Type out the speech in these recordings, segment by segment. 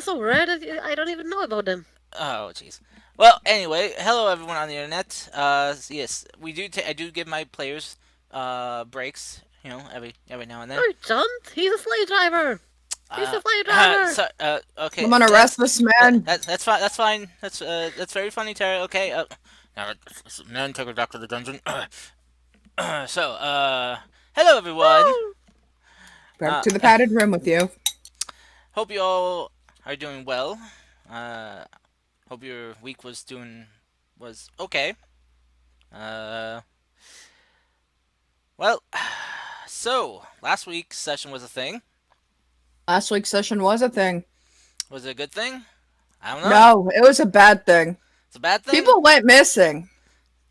so rare that I don't even know about them. Oh, jeez. Well, anyway, hello everyone on the internet. Yes, we do. I do give my players breaks. Every now and then. Oh, John, he's a slave driver. He's a slave driver. So okay, I'm gonna arrest this man. that's fine. That's fine. That's very funny, Terry. Okay. Now take her back to the dungeon. So hello everyone. Oh, Back Uh, to the padded room with you. hope you all are doing well. Uh, hope your week was okay. Uh, well, so last week's session was a thing. Last week's session was a thing. Was it a good thing? I don't know. No, it was a bad thing. It's a bad thing. People went missing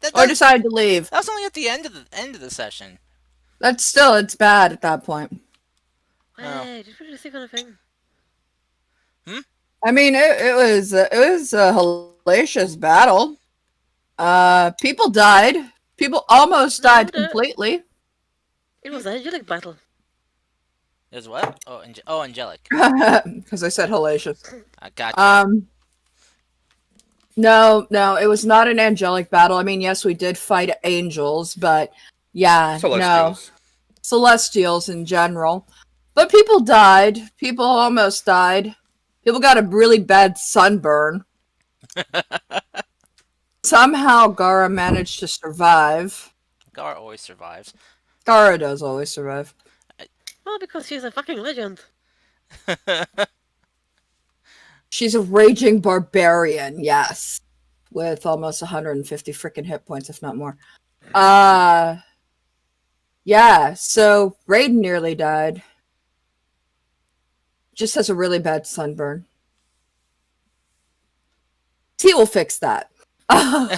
That, or that, decided to leave. that was only at the end of the session. It's bad at that point. Oh. wait, did we receive anything? I mean, it was a hellacious battle. People died. People almost died completely. It was an angelic battle. Is what? Oh, angelic. Because I said hellacious. I got you. No, it was not an angelic battle. I mean, yes, we did fight angels, but yeah, no. Celestials in general. But people died. People almost died. People got a really bad sunburn. Somehow Gara managed to survive. Gar always survives. Gara does always survive. Well, because she's a fucking legend. She's a raging barbarian, yes. With almost 150 freaking hit points, if not more. Yeah, so Raiden nearly died. Just has a really bad sunburn. He will fix that. Well,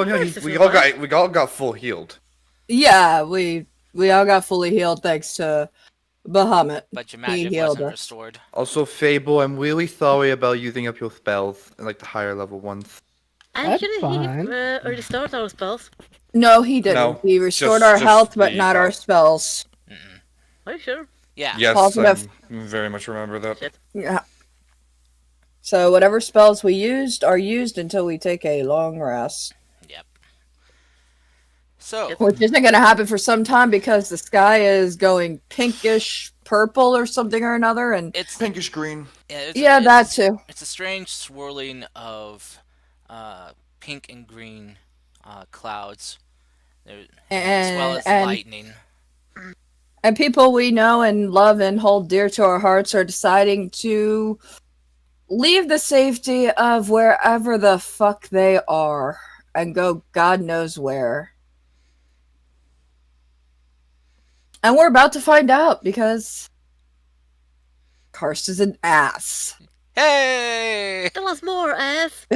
yeah, we all got full healed. Yeah, we all got fully healed thanks to Bahamut. But your He magic healed wasn't us. restored. Also, Fable, I'm really sorry about using up your spells in like the higher level ones. Actually, he fine. restored our spells. No, he didn't. No, He restored just our health, but the not our health. spells. Are you sure? Yeah. Yes, Positive. I very much remember that. Shit. Yeah. So whatever spells we used are used until we take a long rest. Yep. So Which isn't going to happen for some time because the sky is going pinkish purple or something or another. And it's Pinkish green. yeah, that too. It's a strange swirling of pink and green clouds, as well as lightning. And people we know and love and hold dear to our hearts are deciding to leave the safety of wherever the fuck they are and go God knows where. And we're about to find out because Karst is an ass. Hey! Tell us more, ass.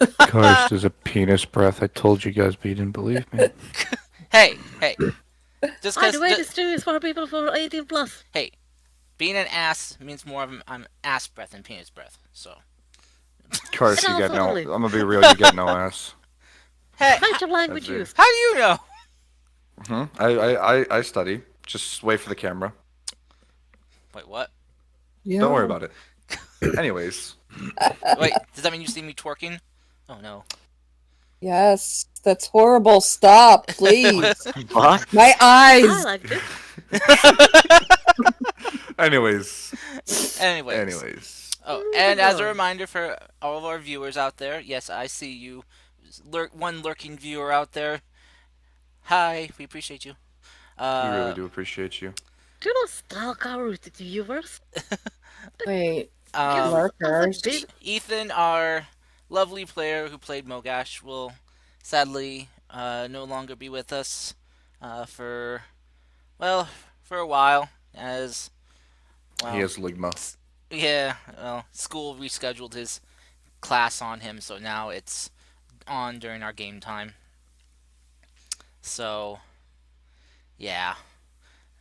Karst is a penis breath. I told you guys, but you didn't believe me. Hey! Just By because the way, this stream is for people for 18 plus. hey, being an ass means more of an ass breath than penis breath. So Karst, you got no. Absolutely. I'm gonna be real. You got no ass. hey, Mind your language That's it. used. how do you know? I study. Just wait for the camera. Wait, what? Yeah. Don't worry about it. Anyways, Wait, does that mean you see me twerking? Oh no. Yes, that's horrible. Stop, please. What? My I eyes. liked it. anyways. Anyways. Oh, and as a reminder for all of our viewers out there, yes, I see you. One lurking viewer out there. Hi, we appreciate you. We really do appreciate you. Do not stalk our viewers. Wait, Um, lurkers. Ethan, our lovely player who played Mogash, will sadly no longer be with us for a while, as well. He has Ligma. Yeah, well, school rescheduled his class on him, so now it's on during our game time. So, yeah,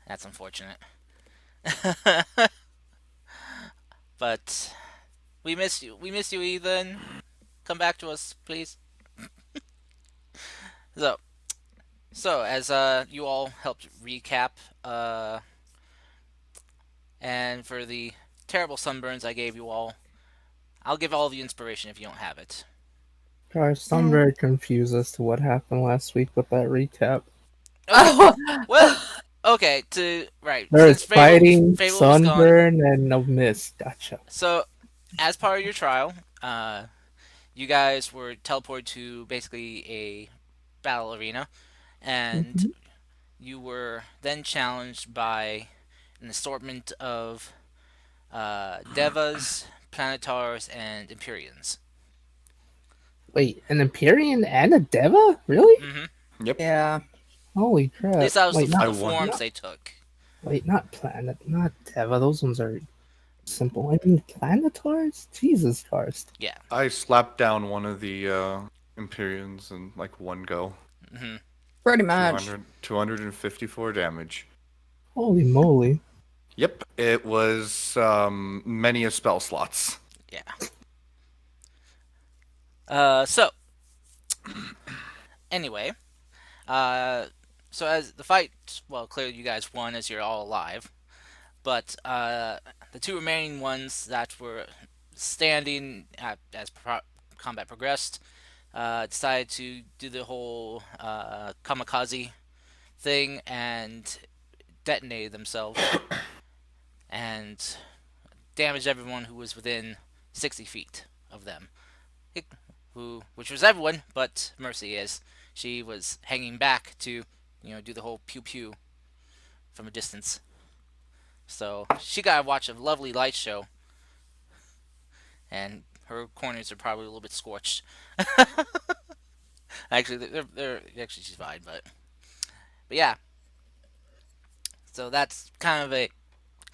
that's unfortunate. But we miss you. We miss you, Ethan. Come back to us, please. so, as you all helped recap, and for the terrible sunburns I gave you all. I'll give all of you inspiration if you don't have it. Gosh, I'm very confused as to what happened last week with that recap. Okay, Oh, well, okay, There's since fighting, Fable was gone, sunburn, and a mist. Gotcha. so as part of your trial, you guys were teleported to basically a battle arena, and Mhm. you were then challenged by an assortment of Devas, Planetars, and Empyreans. Wait, an Empyrean and a Deva? Really? Mm-hmm. Yep. yeah. Holy At crap! least that was Wait, I the won. forms they took. not planet, not Deva. Those ones are simple. I mean, planetars? Jesus Christ! Yeah. I slapped down one of the Empyreans in like one go. Mm-hmm. Pretty much. 254 damage. Holy moly! Yep, it was many a spell slots. Yeah. So anyway, uh, so as the fight, well, clearly you guys won as you're all alive, but the two remaining ones that were standing as combat progressed decided to do the whole kamikaze thing and detonated themselves and damaged everyone who was within 60 feet of them. Which was everyone, but Mercy is. She was hanging back to, do the whole pew pew from a distance. So she got to watch a lovely light show, and her corners are probably a little bit scorched. Actually, actually she's fine, but yeah. So that's kind of a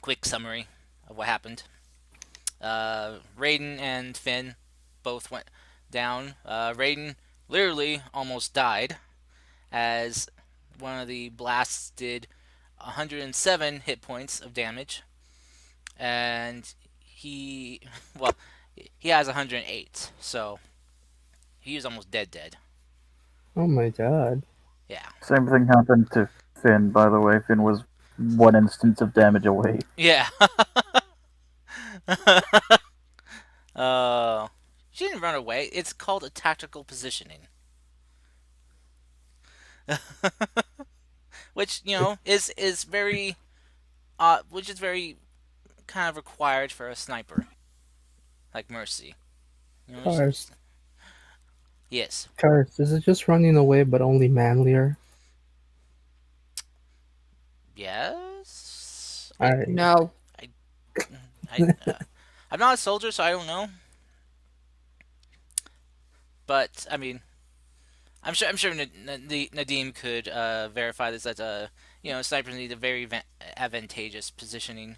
quick summary of what happened. Raiden and Finn both went down. Raiden literally almost died as one of the blasts did 107 hit points of damage, and well, he has 108, so he was almost dead. Oh my god! Yeah, Same thing happened to Finn, by the way. Finn was one instance of damage away. yeah. uh, she didn't run away. It's called a tactical positioning, which is very, which is very kind of required for a sniper like Mercy. Cars, Yes. cars. Is it just running away, but only manlier? Yes. No. I'm not a soldier, so I don't know. But I mean, I'm sure Nadim could verify this. That snipers need a very advantageous positioning.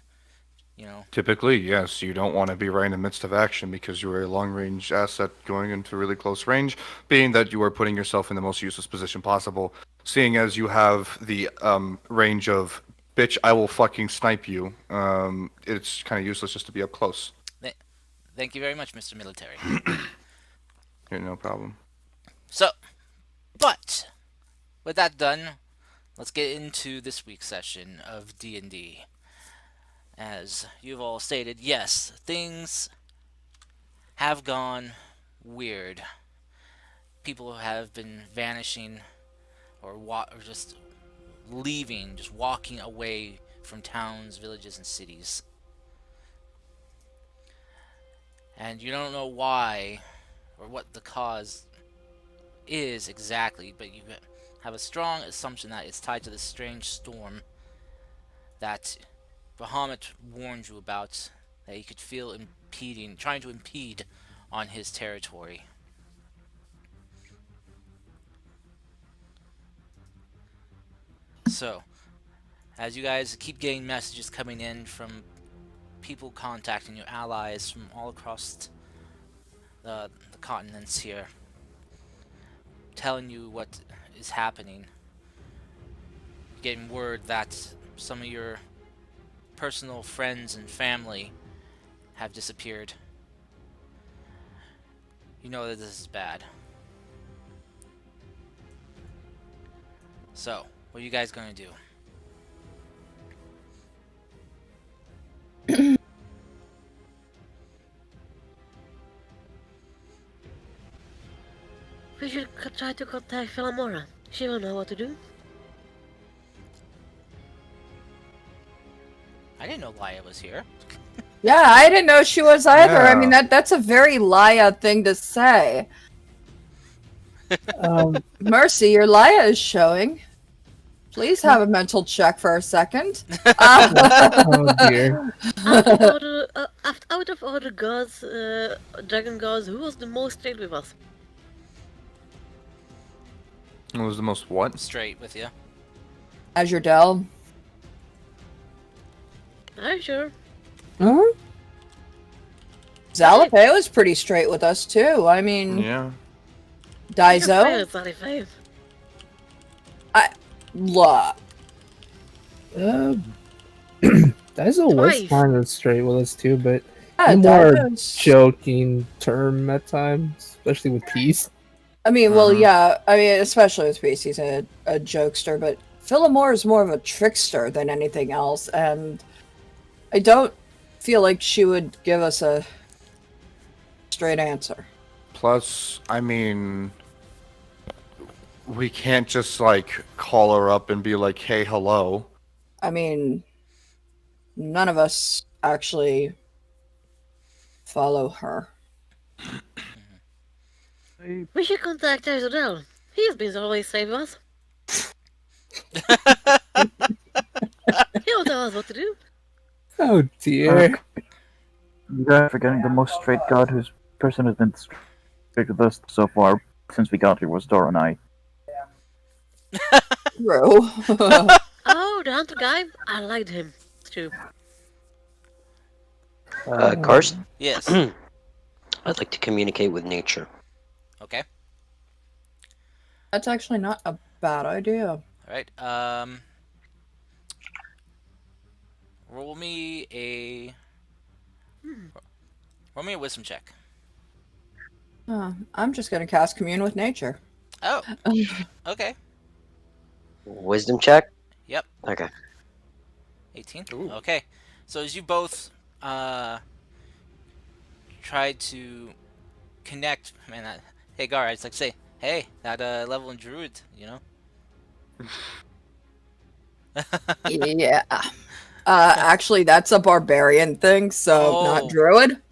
Typically, yes, you don't want to be right in the midst of action because you're a long-range asset going into really close range, being that you are putting yourself in the most useless position possible. Seeing as you have the range of, bitch, I will fucking snipe you, it's kind of useless just to be up close. Thank you very much, Mr. Military. Yeah, no problem. So, but with that done, let's get into this week's session of D&D. As you've all stated, yes, things have gone weird. People have been vanishing or just leaving, just walking away from towns, villages, and cities. And you don't know why or what the cause is exactly, but you have a strong assumption that it's tied to this strange storm that Bahamut warned you about, that he could feel trying to impede on his territory. So, as you guys keep getting messages coming in from people contacting your allies from all across the continents here, telling you what is happening, getting word that some of your personal friends and family have disappeared, you know that this is bad. So, what are you guys going to do? We should try to contact Philamora. She will know what to do. I didn't know Laya was here. Yeah, I didn't know she was either. I mean, Yeah. that's a very Laya thing to say. Mercy, your Laya is showing. Please have a mental check for a second. Oh dear. Out of all the gods, dragon gods, who was the most straight with us? It was the most what? Straight with you. Azure Dell. Are you sure? Huh? Zalafe was pretty straight with us too. I mean, Yeah. Daizo. You're Look. Daiso was Twice. kind of straight with us too, but Yeah, in a more Daizo's- joking term at times, especially with peace. I mean, well, Mhm. yeah. I mean, especially with Peace, he's a jokester, but Philamore is more of a trickster than anything else, and I don't feel like she would give us a straight answer. Plus, I mean, we can't just like call her up and be like, "Hey, hello." I mean, none of us actually follow her. We should contact Azadel. He's been always safe with us. He'll tell us what to do. Oh dear. You guys are forgetting the most straight god whose person has been straight with us so far since we got here was Dora and I. True. Oh, the hunter guy? I liked him, too. Karst, Yes. I'd like to communicate with nature. Okay. That's actually not a bad idea. All right. Roll me a wisdom check. I'm just gonna cast Commune with Nature. Oh. Okay. Wisdom check? Yep. Okay. 18. Ooh. Okay. So as you both tried to connect, man. Hey Gar, I'd like to say, hey, that level in Druid, you know. Yeah. Actually, that's a barbarian thing, so Oh. not druid.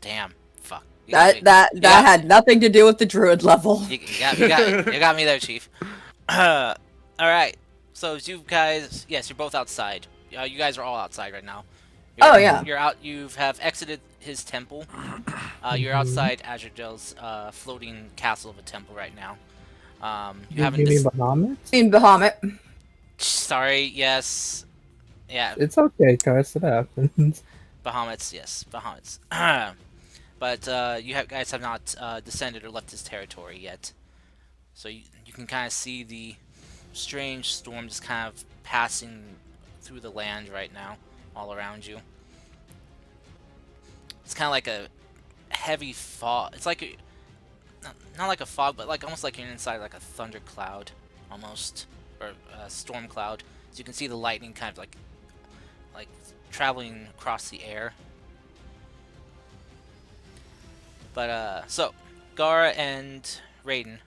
Damn. Fuck. You got me. That got- had nothing to do with the druid level. You got me there, Chief. All right. So as you guys, yes, you're both outside. You guys are all outside right now. Oh, yeah. You're out. You have exited his temple. You're outside Azrael's floating castle of a temple right now. You haven't. You mean Bahamut? In Bahamut. Sorry. Yes. Yeah. It's okay, Karst, it happens. Bahamut's. Yes. Bahamut's. But you guys have not descended or left his territory yet. So you can kind of see the strange storm just kind of passing through the land right now, all around you. It's kind of like a heavy fog. It's like not like a fog, but like almost like you're inside like a thunder cloud, almost, or a storm cloud. So you can see the lightning kind of like traveling across the air. But so Gara and Raiden,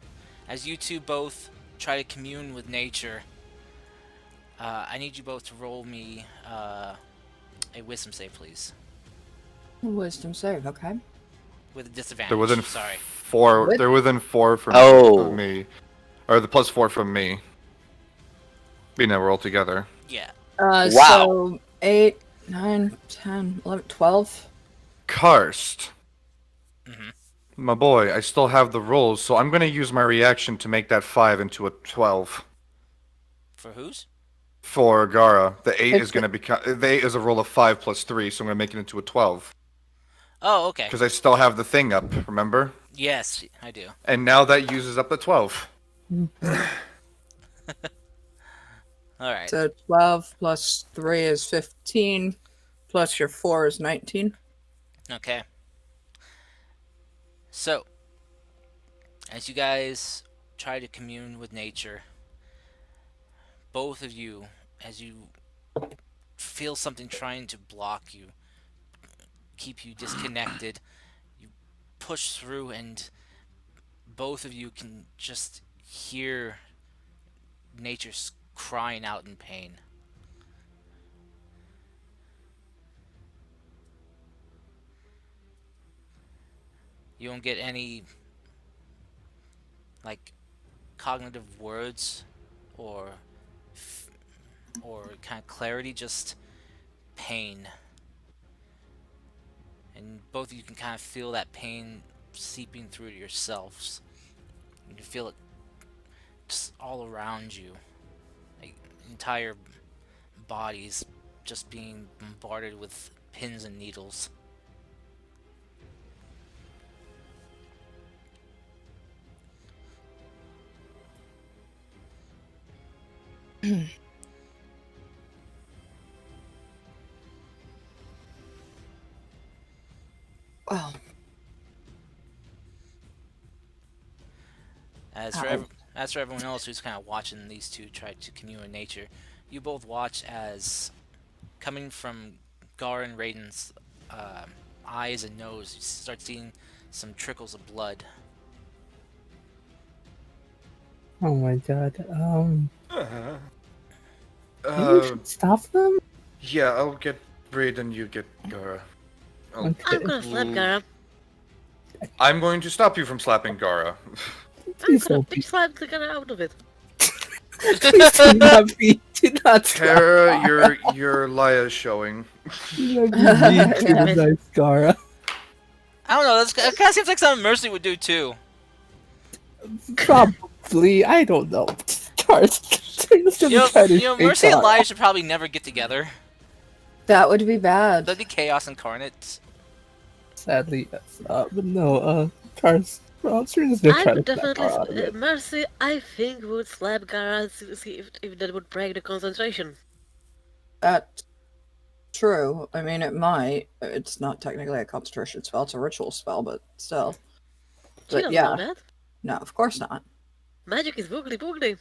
as you two both try to commune with nature, I need you both to roll me a wisdom save, please. Wisdom save, okay. With a disadvantage. They're within Sorry. 4. What? They're within 4 from Oh. me, or the +4 from me. Being that we're all together. Yeah. Wow. So 8, 9, 10, 11, 12. Karst. Mhm. My boy, I still have the rolls, so I'm gonna use my reaction to make that 5 into a 12. For whose? For Gara, the 8 It's- is gonna become. The 8 is a roll of 5 plus 3, so I'm gonna make it into a 12. Oh, okay. Because I still have the thing up, remember? Yes, I do. And now that uses up the 12. All right. So 12 plus 3 is 15, plus your 4 is 19. Okay. So, as you guys try to commune with nature, both of you, as you feel something trying to block you, keep you disconnected, you push through and both of you can just hear nature crying out in pain. You don't get any like cognitive words or or kind of clarity, just pain. And both of you can kind of feel that pain seeping through to yourselves. You can feel it just all around you. Like entire bodies just being bombarded with pins and needles. Well, As for as for everyone else who's kind of watching these two try to commune with nature, you both watch as coming from Gar and Raiden's eyes and nose, you start seeing some trickles of blood. Oh my god. Uh, Maybe we should stop them? yeah, I'll get Braid and you get Gara. I'm gonna slap Gara. I'm going to stop you from slapping Gara. I'm gonna bitch slap the Gara out of it. Please do not be. Do not Kara, your lie is showing. nice, Gara. I don't know, that kind of seems like something Mercy would do too. Probably. I don't know. Mercy and Lie should probably never get together. that would be bad. That'd be chaos incarnate. Sadly, yes. But no, Cars. Well, just gonna I try would to slap Gara out of definitely. it. Mercy, I think, would slap Gara to see if that would break the concentration. That's true. I mean, it might. It's not technically a concentration spell, it's a ritual spell, but still. She But doesn't yeah. know that. No, of course not. Magic is boogly boogly.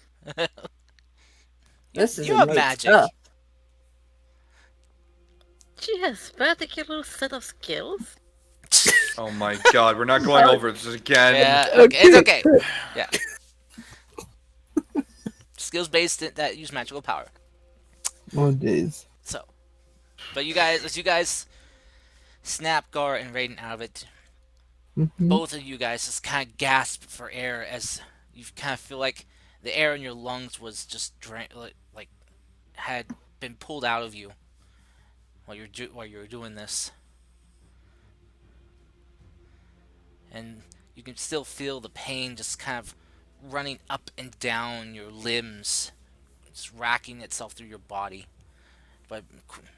This is You have innate magic. stuff. She has particular set of skills. Oh my god, we're not going over this again. Yeah, okay, it's okay. Yeah. Skills based that use magical power. Oh days. So, but as you guys snap Gar and Raiden out of it, both of you guys just kind of gasp for air as you kind of feel like the air in your lungs was just like had been pulled out of you while you were doing this, and you can still feel the pain just kind of running up and down your limbs, just racking itself through your body, but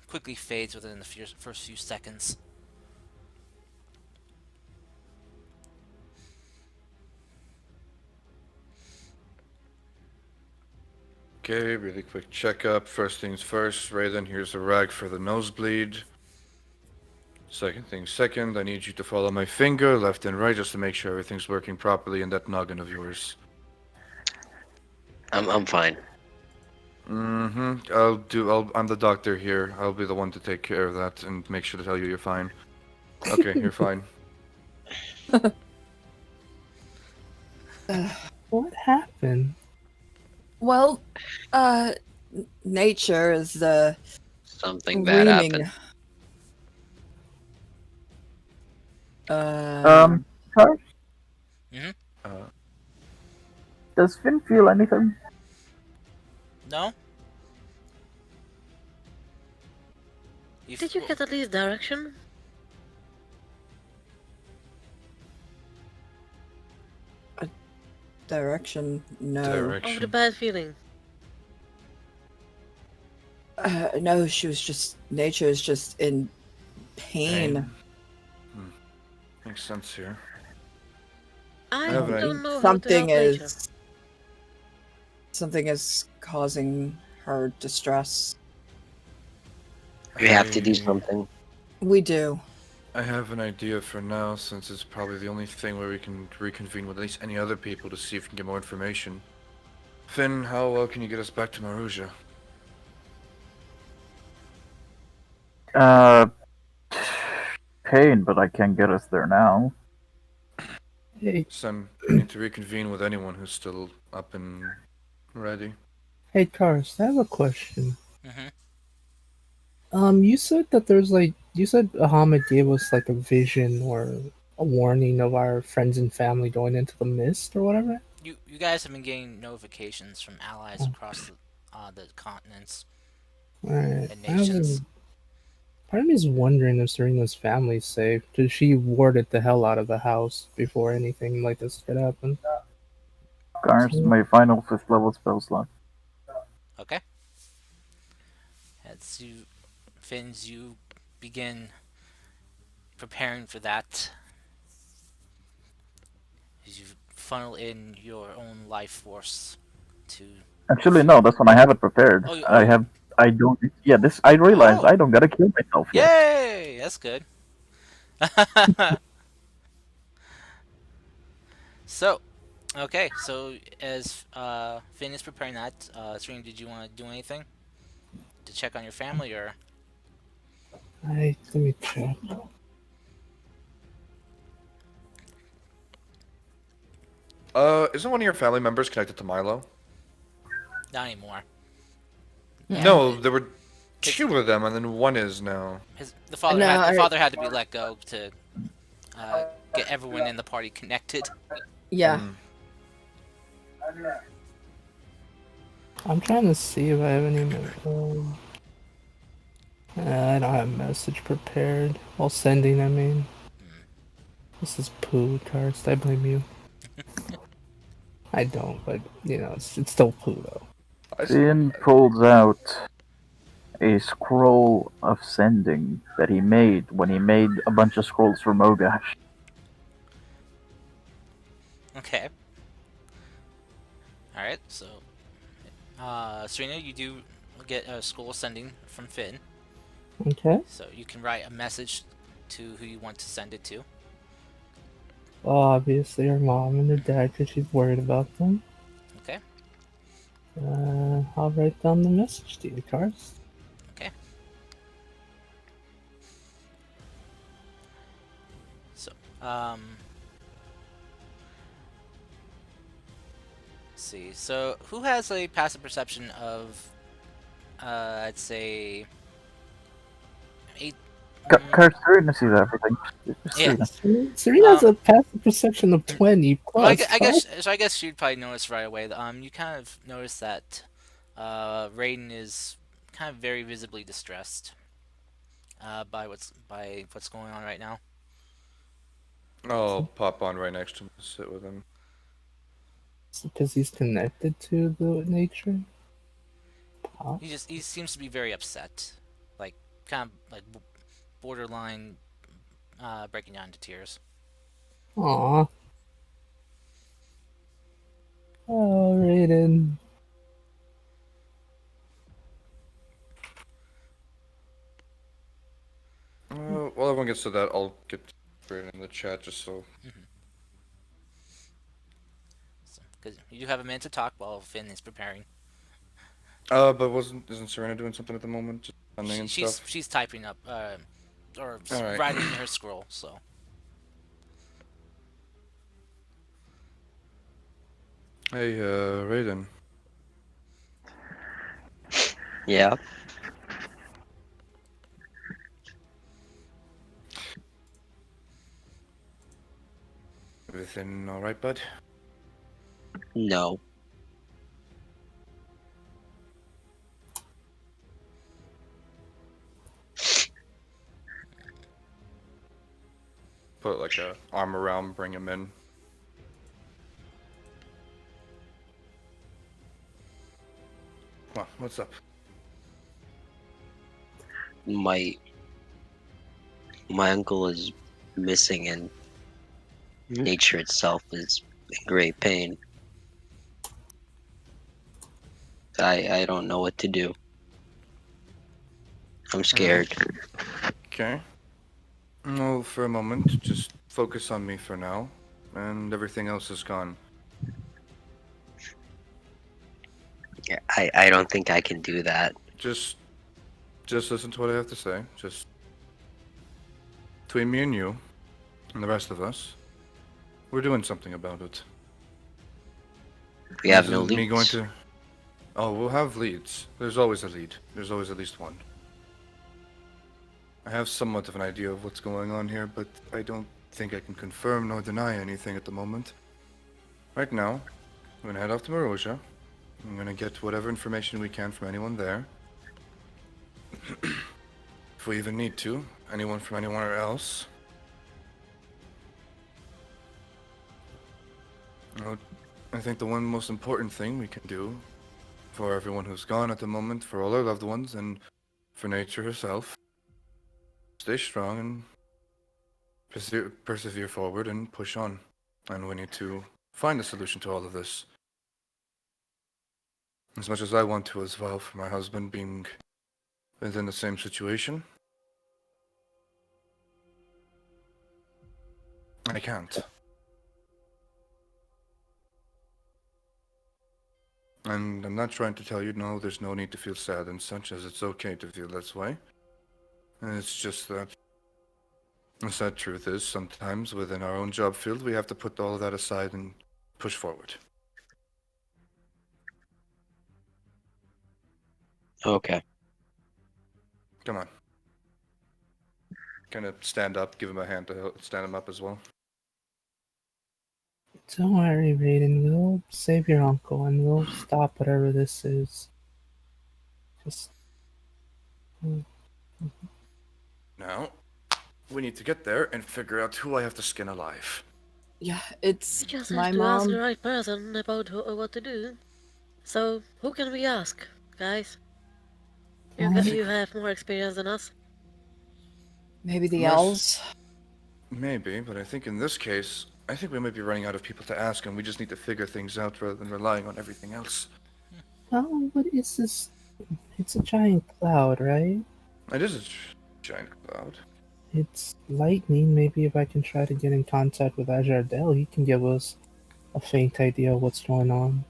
quickly fades within the first few seconds. Okay, really quick checkup. First things first, Raiden, here's a rag for the nosebleed. Second things second, I need you to follow my finger left and right just to make sure everything's working properly in that noggin of yours. I'm fine. I'm the doctor here. I'll be the one to take care of that and make sure to tell you you're fine. Okay, you're fine. What happened? Well, nature is the Something bad screaming. happened. Cars? Mm-hmm. Does Finn feel anything? No? Did you get at least direction? Direction? No. Of the Direction. bad feeling. No, she was just. Nature is just in pain. Makes sense here. I have an don't know how to Something help nature. Something is causing her distress. We have to do something. We do. I have an idea for now, since it's probably the only thing where we can reconvene with at least any other people to see if we can get more information. Finn, how well can you get us back to Marussia? Pain, but I can't get us there now. Hey, Sam, we need to reconvene with anyone who's still up and ready. hey, Cars, I have a question. Mm-hmm. You said that you said Ahmed gave us like a vision or a warning of our friends and family going into the mist or whatever. You guys have been getting notifications from allies Oh, across the continents alright. and I have nations. part of me is wondering if Serena's family's safe. Because she warded the hell out of the house before anything like this could happen. Cars, So, my final 5th level spell slot. Okay. As you, Finns, you begin preparing for that. As you funnel in your own life force to. Actually, no, that's when I have it prepared. Oh, I have. I don't. Yeah, this. I realized oh! I don't gotta kill myself yet. Yay! That's good. So, okay. So as Finn is preparing that, Serena, did you want to do anything to check on your family or? let me check. Isn't one of your family members connected to Milo? Not anymore. No, It, there were his, two of them, and then one is now. the father No, had to be let go to uh, get everyone in the party connected. yeah. Hmm. I'm trying to see if I have any. I don't have a message prepared. While sending, I mean. Hmm. This is poo, Karst. I blame you. I don't, but it's still poo though. I see. Finn pulls out a scroll of sending that he made when he made a bunch of scrolls for Mogash. Okay. All right. So, Serena, you do get a scroll sending from Finn, Okay. so you can write a message to who you want to send it to. Well, obviously, her mom and her dad, because she's worried about them. Okay. I'll write down the message to you, Karst. Okay. So, let's see. So, who has a passive perception of, I'd say, eight? Karst, Serena sees everything. Yeah. Serena. Serena has Um, a passive perception of 20 well, plus. I guess you'd probably notice right away. You kind of notice that, Raiden is kind of very visibly distressed, by what's going on right now. I'll pop on right next to him and sit with him. Because he's connected to the nature. He seems to be very upset, like kind of like borderline, breaking down into tears. Aww. Oh, Raiden. While everyone gets to that, I'll get straight in the chat just so. Mm-hmm. Because you do have a minute to talk while Finn is preparing. But isn't Serena doing something at the moment? Just sending and stuff? She's typing up, or Alright. writing her scroll. So Hey, Raiden. Yeah. Everything alright, bud? No. Put like a arm around, bring him in. Come on, what's up? My uncle is missing, and nature itself is in great pain. I don't know what to do. I'm scared. Okay. No, for a moment, just focus on me for now, and everything else is gone. I don't think I can do that. Just listen to what I have to say. Just between me and you, and the rest of us, We're doing something about it. We And have this no isn't me going leads. to. Oh, we'll have leads. There's always a lead. There's always at least one. I have somewhat of an idea of what's going on here, but I don't think I can confirm nor deny anything at the moment. Right now, I'm gonna head off to Marosha. I'm gonna get whatever information we can from anyone there. If we even need to. Anyone from anywhere else. Well, I think the one most important thing we can do for everyone who's gone at the moment, for all our loved ones, and for nature herself, stay strong and persevere forward and push on. And we need to find a solution to all of this. As much as I want to as well, for my husband being within the same situation, I can't. And I'm not trying to tell you, no, there's no need to feel sad and such, as it's okay to feel this way. And it's just that the sad truth is, sometimes within our own job field, we have to put all of that aside and push forward. Okay. Come on. Kind of stand up, give him a hand to stand him up as well. Don't worry, Raiden. We'll save your uncle and we'll stop whatever this is. Just. Now, we need to get there and figure out who I have to skin alive. Yeah, We it's just have my to ask the mom. right person about what to do. So, who can we ask, guys? You have more experience than us. Maybe the Merc- elves. Maybe, but I think in this case, I think we might be running out of people to ask, and we just need to figure things out rather than relying on everything else. Oh, what is this? It's a giant cloud, right? It is a giant cloud. It's lightning. Maybe if I can try to get in contact with Ajardel, he can give us a faint idea of what's going on.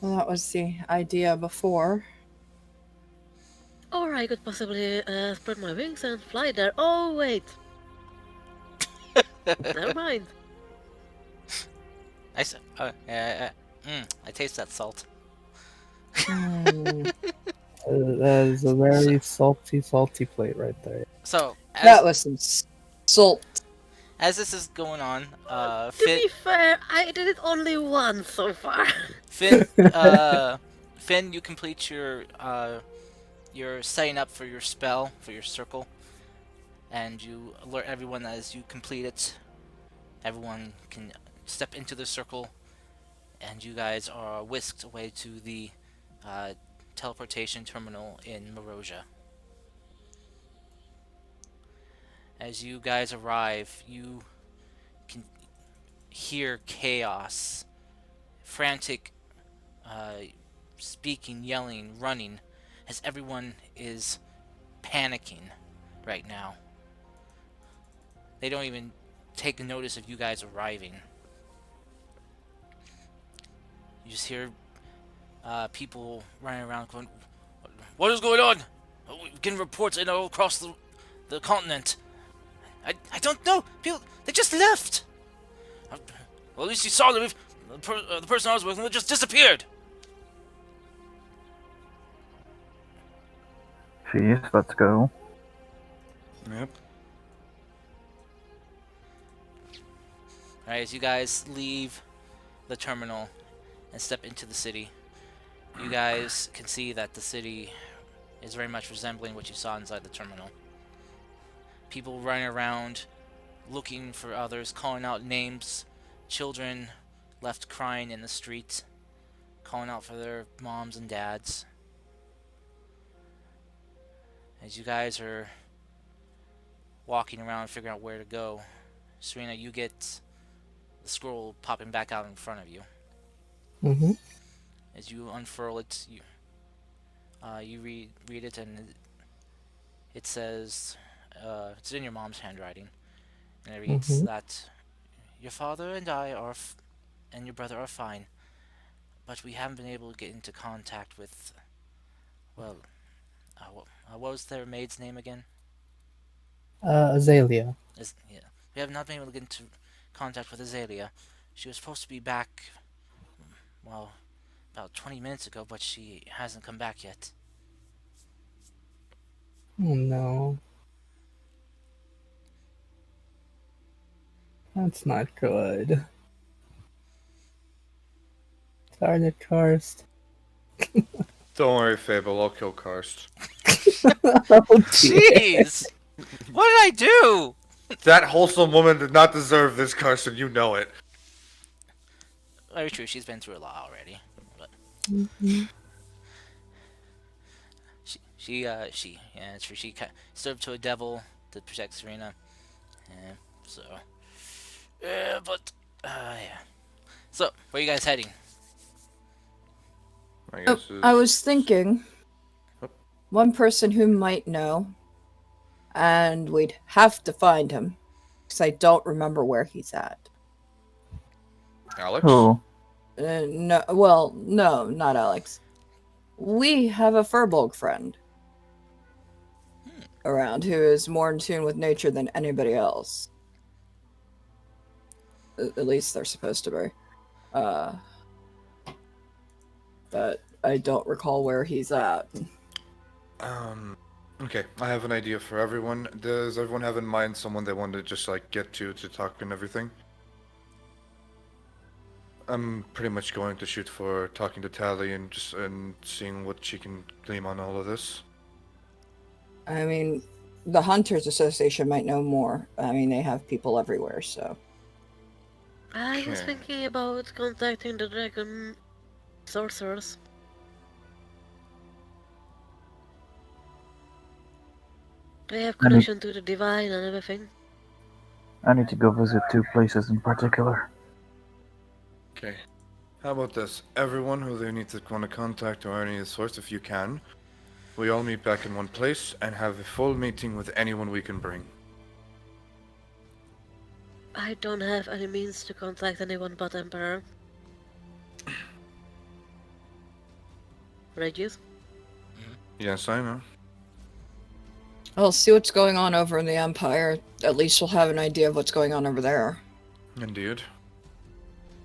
Well, that was the idea before. Or I could possibly spread my wings and fly there. Oh, wait. Never mind. I taste that salt. Hmm. That is a very salty, salty plate right there. So That was some salt. as this is going on, To Finn, be fair, I did it only once so far. Finn, Finn, you complete your setting up for your spell for your circle, and you alert everyone as you complete it. Everyone can step into the circle, and you guys are whisked away to the uh, teleportation terminal in Marosha. As you guys arrive, you can hear chaos, frantic speaking, yelling, running, as everyone is panicking right now. They don't even take notice of you guys arriving. You just hear people running around going, "What is going on? We're getting reports in all across the continent. I don't know. People, they just left. Well, at least you saw them. The person I was with just disappeared." Jeez, let's go. Yep. Alright, as you guys leave the terminal and step into the city, you guys can see that the city is very much resembling what you saw inside the terminal. People running around, looking for others, calling out names, children left crying in the street, calling out for their moms and dads. As you guys are walking around figuring out where to go, Serena, you get the scroll popping back out in front of you. Mm-hmm. As you unfurl it, you read it, and it says, it's in your mom's handwriting, and it reads Mm-hmm. that your father and I and your brother are fine, but we haven't been able to get into contact with, well, what was their maid's name again? Azalea. Yeah, we have not been able to get into contact with Azalea. She was supposed to be back, well, about 20 minutes ago, but she hasn't come back yet. Oh no. That's not good. Darn it, Karst. Don't worry, Fable. I'll kill Karst. Oh dear. Jeez! What did I do? That wholesome woman did not deserve this, Karst, and you know it. Very true. She's been through a lot already. But Mhm. yeah, it's true. She served to a devil to protect Serena. Yeah, so, yeah. So, where are you guys heading? I guess I was thinking Oh. one person who might know, and we'd have to find him because I don't remember where he's at. Alex? Who? No, well, no, not Alex. We have a Furbolg friend around who is more in tune with nature than anybody else. At least they're supposed to be. But I don't recall where he's at. Okay, I have an idea for everyone. Does everyone have in mind someone they want to just, like, get to talk and everything? I'm pretty much going to shoot for talking to Tally and seeing what she can glean on all of this. I mean, the Hunters Association might know more. I mean, they have people everywhere, so. I was Okay. thinking about contacting the dragon sorcerers. They have connection to the divine and everything. I need to go visit two places in particular. Okay. How about this? Everyone who they need to want to contact or any of the sorts, if you can, we all meet back in one place and have a full meeting with anyone we can bring. I don't have any means to contact anyone but Emperor. Regis? Yes, I know. I'll see what's going on over in the Empire. At least we'll have an idea of what's going on over there. Indeed.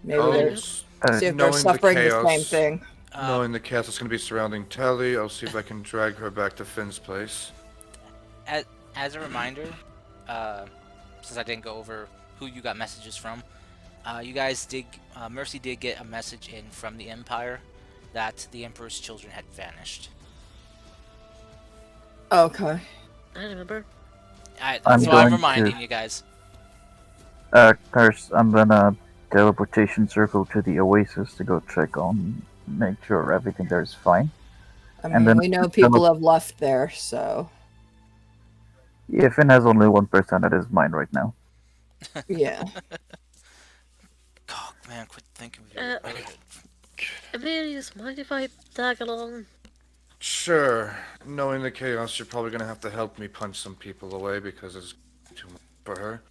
Maybe I'll they're s- see if they're knowing suffering the chaos, same thing. knowing the chaos that's going to be surrounding Tally, I'll see if I can drag her back to Finn's place. As a reminder, since I didn't go over who you got messages from, you guys did. Mercy did get a message in from the Empire that the Emperor's children had vanished. Okay. I remember. That's why I'm reminding you guys. Curse, I'm gonna teleportation circle to the Oasis to go check on, make sure everything there is fine. I And mean, then we know people have left there, so. Yeah, Finn has only 1% at his mind right now. Yeah. God, man, quit thinking. Emilius, mind if I tag along? Sure. Knowing the chaos, you're probably going to have to help me punch some people away because it's too much for her.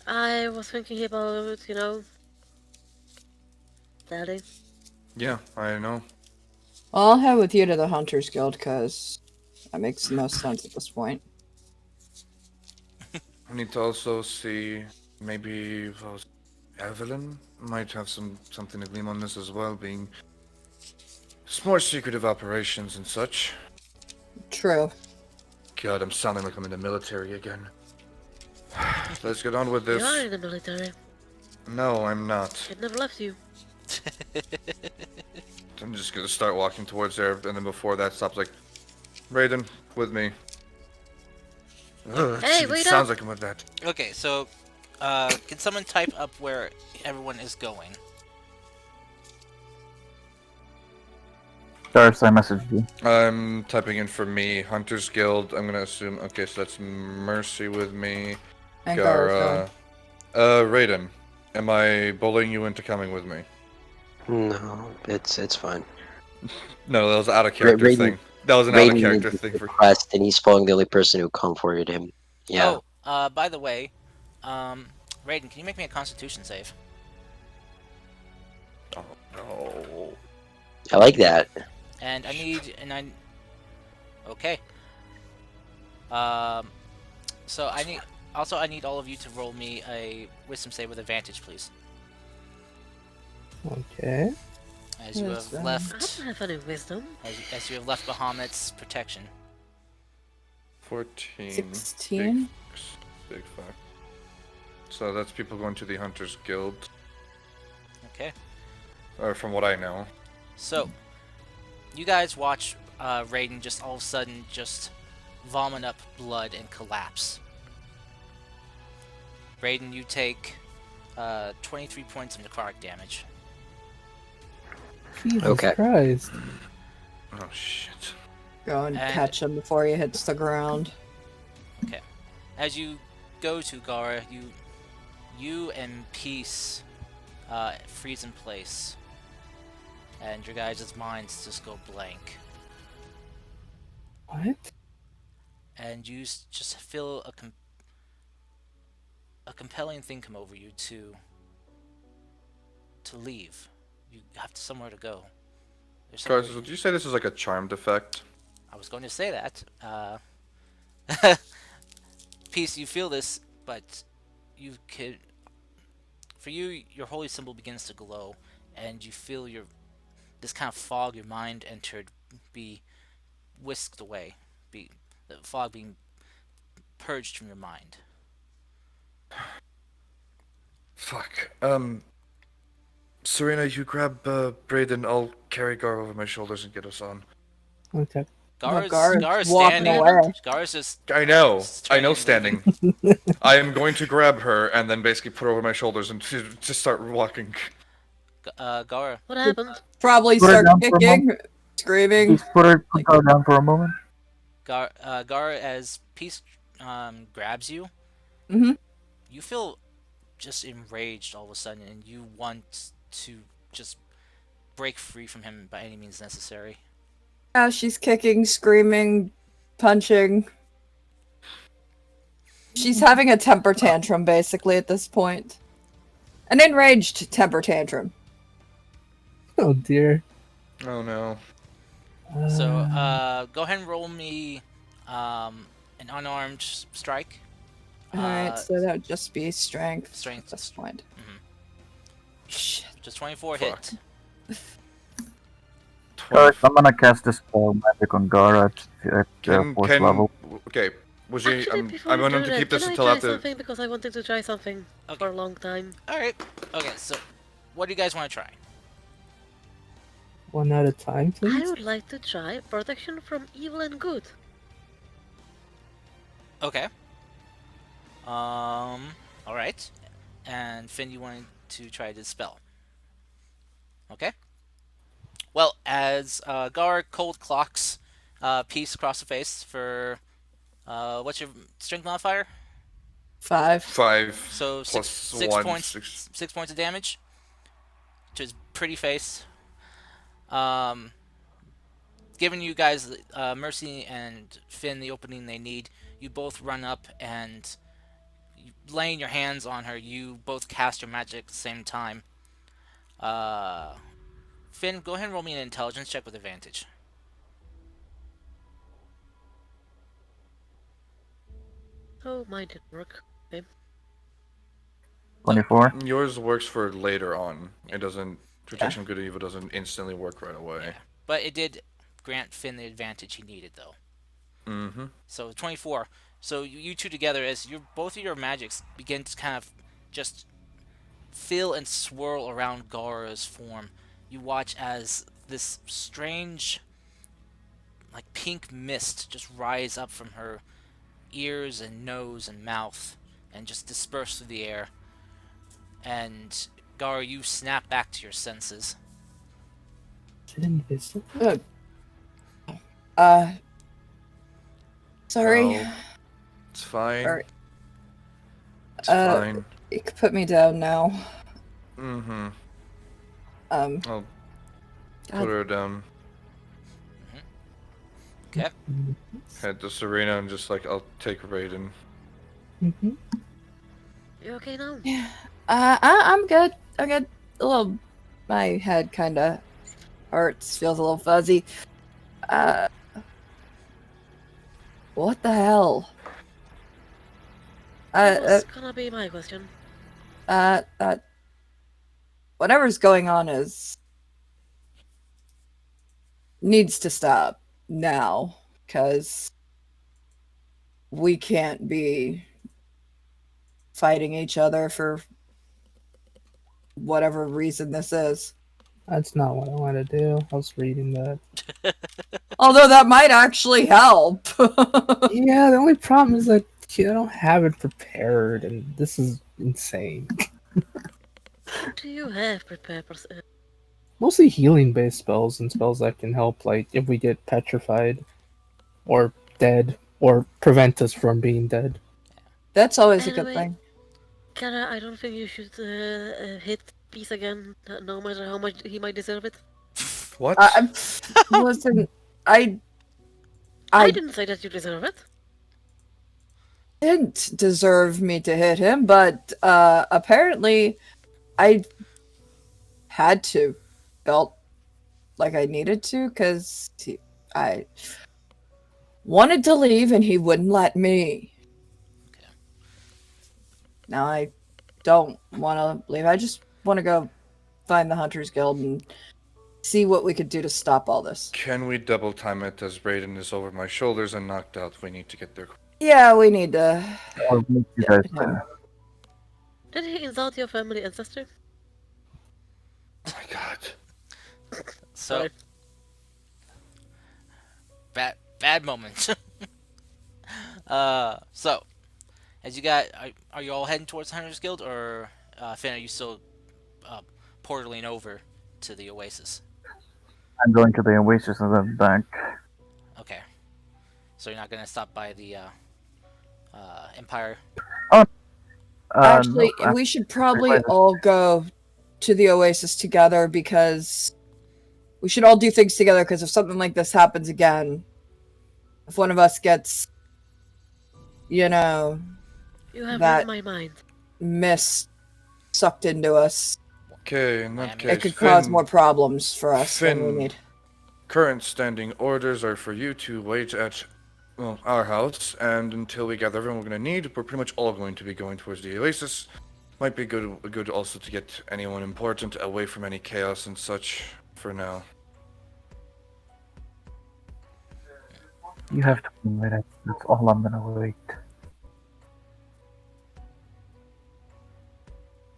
I was thinking about, Daddy. Yeah, I know. I'll head with you to the Hunters Guild, because that makes the most sense at this point. I need to also see maybe Evelyn might have something to glean on this as well, being more secretive operations and such. True. God, I'm sounding like I'm in the military again. Let's get on with this. You are in the military. No, I'm not. It never left you. I'm just gonna start walking towards there, and then before that stops, like, Raiden, with me. Ugh, Hey, it wait sounds up! like I'm with that. Okay, so, can someone type up where everyone is going? Darce, I messaged you. I'm typing in for me, Hunter's Guild. I'm gonna assume. Okay, so that's Mercy with me. And Gara. Raiden, am I bullying you into coming with me? No, it's fine. No, that was an out of character Raiden- thing. That was an out of character thing for. Request, and he's following the only person who comforted him. Yeah. Oh, by the way, Raiden, can you make me a Constitution save? Oh no. I like that. And I need, okay. So I need, Also, I need all of you to roll me a wisdom save with advantage, please. Okay. As you Yes, have I left, don't have any wisdom. as you have left Bahamut's protection. 14. 16. Big fact. So that's people going to the Hunters Guild, Okay. or from what I know. So, you guys watch Raiden just all of a sudden just vomit up blood and collapse. Raiden, you take 23 points of necrotic damage. Jesus Okay. Christ. Oh shit. Go and And- catch him before he hits the ground. Okay. As you go to Gara, you and Peace freeze in place, and your guys' minds just go blank, What? and you just feel a compelling thing come over you to leave. You have somewhere to go. There's somewhere Guys, would you say this is like a charmed effect? I was going to say that. Peace, you feel this, but you could. For you, your holy symbol begins to glow, and you feel this kind of fog your mind entered be whisked away, the fog being purged from your mind. Fuck. Serena, you grab Brayden. I'll carry Gar over my shoulders and get us on. Okay. Gara's walking standing. away. Gara's just. I know. I know. Standing. I am going to grab her and then basically put her over my shoulders and to start walking. Gara. What happened? Probably Put her start down for a kicking, screaming. Just put her down for a moment. Gara, as Peace grabs you, Mhm. you feel just enraged all of a sudden, and you want to just break free from him by any means necessary. Yeah, she's kicking, screaming, punching. She's having a temper tantrum, basically, at this point. An enraged temper tantrum. Oh dear. Oh no. So, go ahead and roll me an unarmed strike. Alright, so that would just be strength, Strength. at this point. Mhm. Shit. Just 24 Fuck. hit. Guys, I'm gonna cast this spell magic on Gara at Can 4th level. okay? Was she? Actually, I'm before you going do to that, keep this can I until try after. something? Because I wanted to try something Okay. for a long time. Alright. Okay, so what do you guys want to try? One at a time, I please. would like to try protection from evil and good. Okay. Alright. And Finn, you wanted to try this spell. Okay. Well, as Gar cold clocks Peace across the face for what's your strength modifier? 5. 5 So plus six 1. points, 6 points of damage to his pretty face. Giving you guys Mercy and Finn the opening they need. You both run up and laying your hands on her. You both cast your magic at the same time. Finn, go ahead and roll me an intelligence check with advantage. Oh, mine didn't work. Okay. 24. Yours works for later on. It doesn't. Protection of good and evil doesn't instantly work right away. Yeah. But it did grant Finn the advantage he needed, though. Mm-hmm. So 24. So you two together, as both of your magics begin to kind of just fill and swirl around Gara's form. You watch as this strange, like pink mist just rise up from her ears and nose and mouth and just disperse through the air. And Gara, you snap back to your senses. Is it invisible? Sorry. Oh. It's fine. Alright. It's fine. You can put me down now. Mm-hmm. Um, I'll God. put her down. Okay. Head to Serena and just like I'll take Raiden. Mm-hmm. You okay now? Yeah. I'm good. I'm good. A little, my head kind of hurts. Feels a little fuzzy. What the hell? That was gonna be my question. Uh, uh, whatever's going on needs to stop now, because we can't be fighting each other for whatever reason this is. That's not what I want to do. I was reading that. Although that might actually help. Yeah, the only problem is that I don't have it prepared, and this is insane. What do you have prepared? Mostly healing-based spells and spells that can help, like if we get petrified, or dead, or prevent us from being dead. That's always a good Anyway, thing. Kara, I don't think you should hit Peace again, no matter how much he might deserve it. What? Listen, I I didn't say that you deserve it. didn't deserve me to hit him, but apparently I had to. Felt like I needed to, because I wanted to leave and he wouldn't let me. Okay. Now I don't want to leave. I just want to go find the Hunters Guild and see what we could do to stop all this. Can we double time it as Brayden is over my shoulders and knocked out? We need to get there. Yeah, we need to. I'll meet you guys Yeah. there. Did he insult your family ancestor? Oh my god. So, Sorry. bad moment. So, as you got, are you all heading towards the Hunters Guild, or Finn, are you still portaling over to the Oasis? I'm going to the Oasis and then back. Okay. So you're not gonna stop by the Empire? Actually, No, we should probably realize- all go to the Oasis together, because we should all do things together, because if something like this happens again, if one of us gets, you know, You have that read my mind. mist sucked into us, Okay, in that Miami. case, it could cause Finn, more problems for us than we Finn. need. Current standing orders are for you to wait at, well, our house, and until we gather everyone we're going to need, we're pretty much all going to be going towards the Oasis. Might be good also to get anyone important away from any chaos and such for now. You have to wait. That's all I'm gonna wait.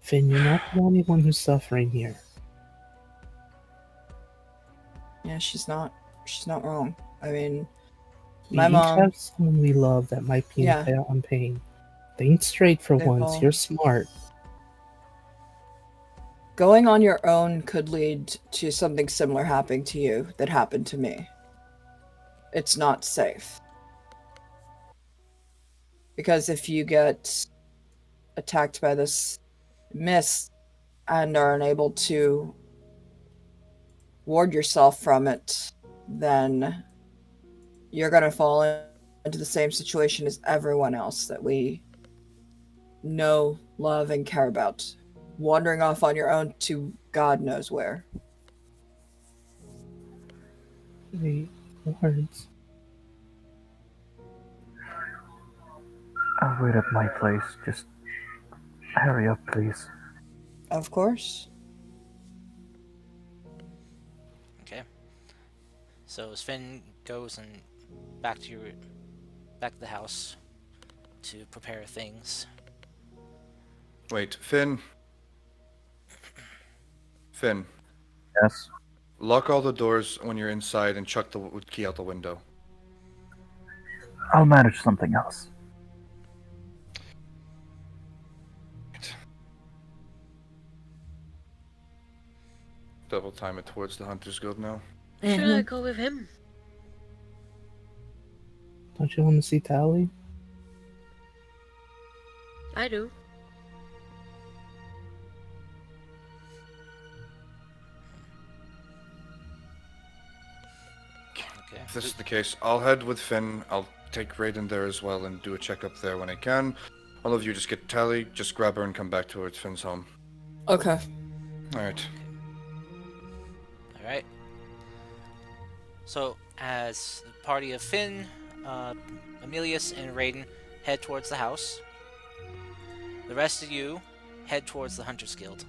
Finn, you're not the only one who's suffering here. Yeah, she's not wrong. I mean, We my each mom, have someone we love that might be Yeah. in pain. Think straight for They've once. all- You're smart. going on your own could lead to something similar happening to you that happened to me. It's not safe. Because if you get attacked by this mist and are unable to ward yourself from it, then you're going to fall into the same situation as everyone else that we know, love, and care about. Wandering off on your own to God knows where. Wait, words. I'll wait at my place. Just hurry up, please. Of course. Okay. So as Finn goes and back to the house to prepare things. Wait, Finn. Finn, Yes. lock all the doors when you're inside and chuck the key out the window. I'll manage something else. Double time it towards the Hunters Guild now. Should I go with him? Don't you want to see Tally? I do. Okay. If this is the case, I'll head with Finn. I'll take Raiden there as well and do a checkup there when I can. All of you just get Tally, just grab her and come back towards Finn's home. Okay. Alright. All right. So as the party of Finn, Emilius, and Raiden head towards the house, The rest of you head towards the Hunters Guild.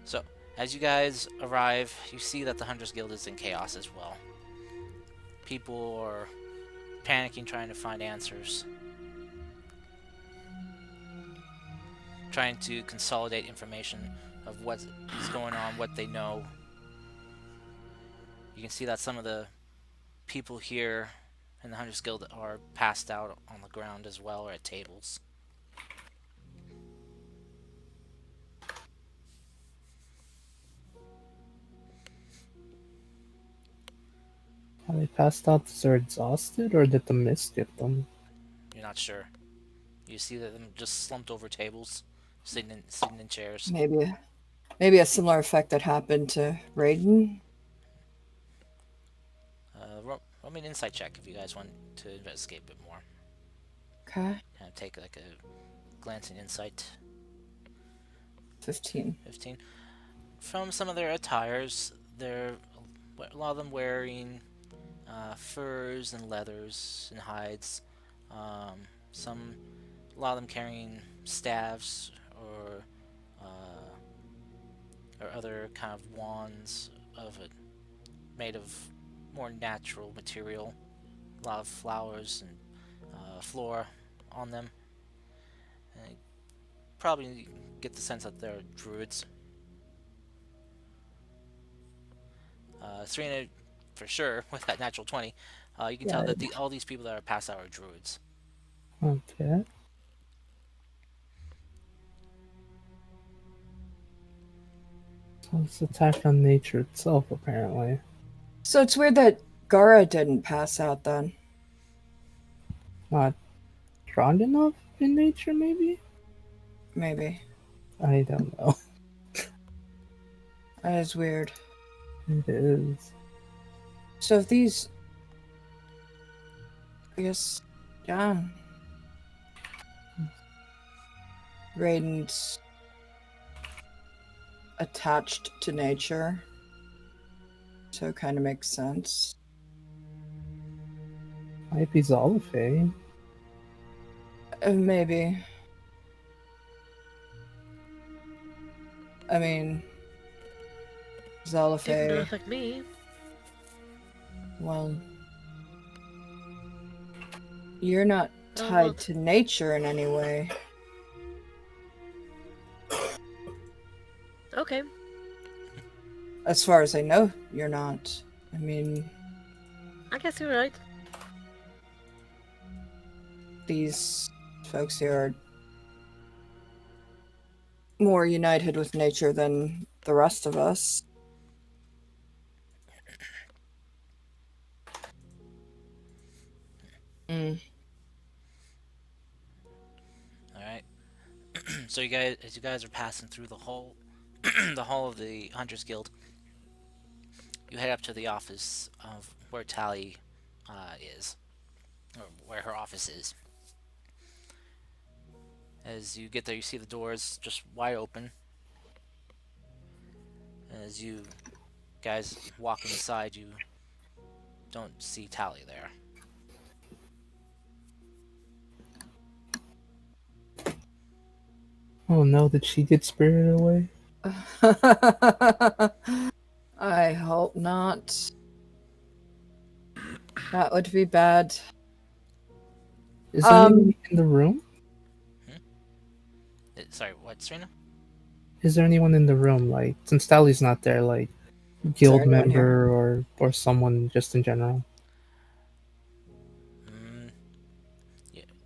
So, as you guys arrive, you see that the Hunters Guild is in chaos as well. People are panicking, trying to find answers, trying to consolidate information of what is going on, what they know. You can see that some of the people here in the Hunters Guild are passed out on the ground as well, or at tables. Are they passed out because they're exhausted, or did the mist get them? You're not sure. You see them just slumped over tables, sitting in chairs. Maybe a similar effect that happened to Raiden. Roll me an insight check if you guys want to investigate a bit more. Okay. Kind of take like a glancing insight. 15. 15. From some of their attires, a lot of them wearing furs and leathers and hides. A lot of them carrying staves or other kind of wands made of more natural material. A lot of flowers and flora on them. And you probably get the sense that they're druids. Serena, for sure, with that natural 20, you can tell that all these people that are passed out are druids. Okay. So it's attack on nature itself, apparently. So it's weird that Gara didn't pass out then. Not strong enough in nature, maybe? Maybe. I don't know. That is weird. It is. So if these... I guess... Yeah. Raiden's attached to nature. So it kind of makes sense. Might be Zolifay. Maybe. I mean... It didn't Zolifay... affect me. Well... You're not tied to nature in any way. Okay. As far as I know, you're not. I mean... I guess you're right. These folks here are more united with nature than the rest of us. Alright. So as you guys are passing through the hall, the hall of the Hunters Guild, you head up to the office of where Tally is, or where her office is. As you get there, you see the doors just wide open. As you guys walk inside, you don't see Tally there. Oh no, did she get spirited away? I hope not. That would be bad. Is there anyone in the room? Sorry, what, Serena? Is there anyone in the room? Like, since Tally's not there, like, guild member or someone just in general?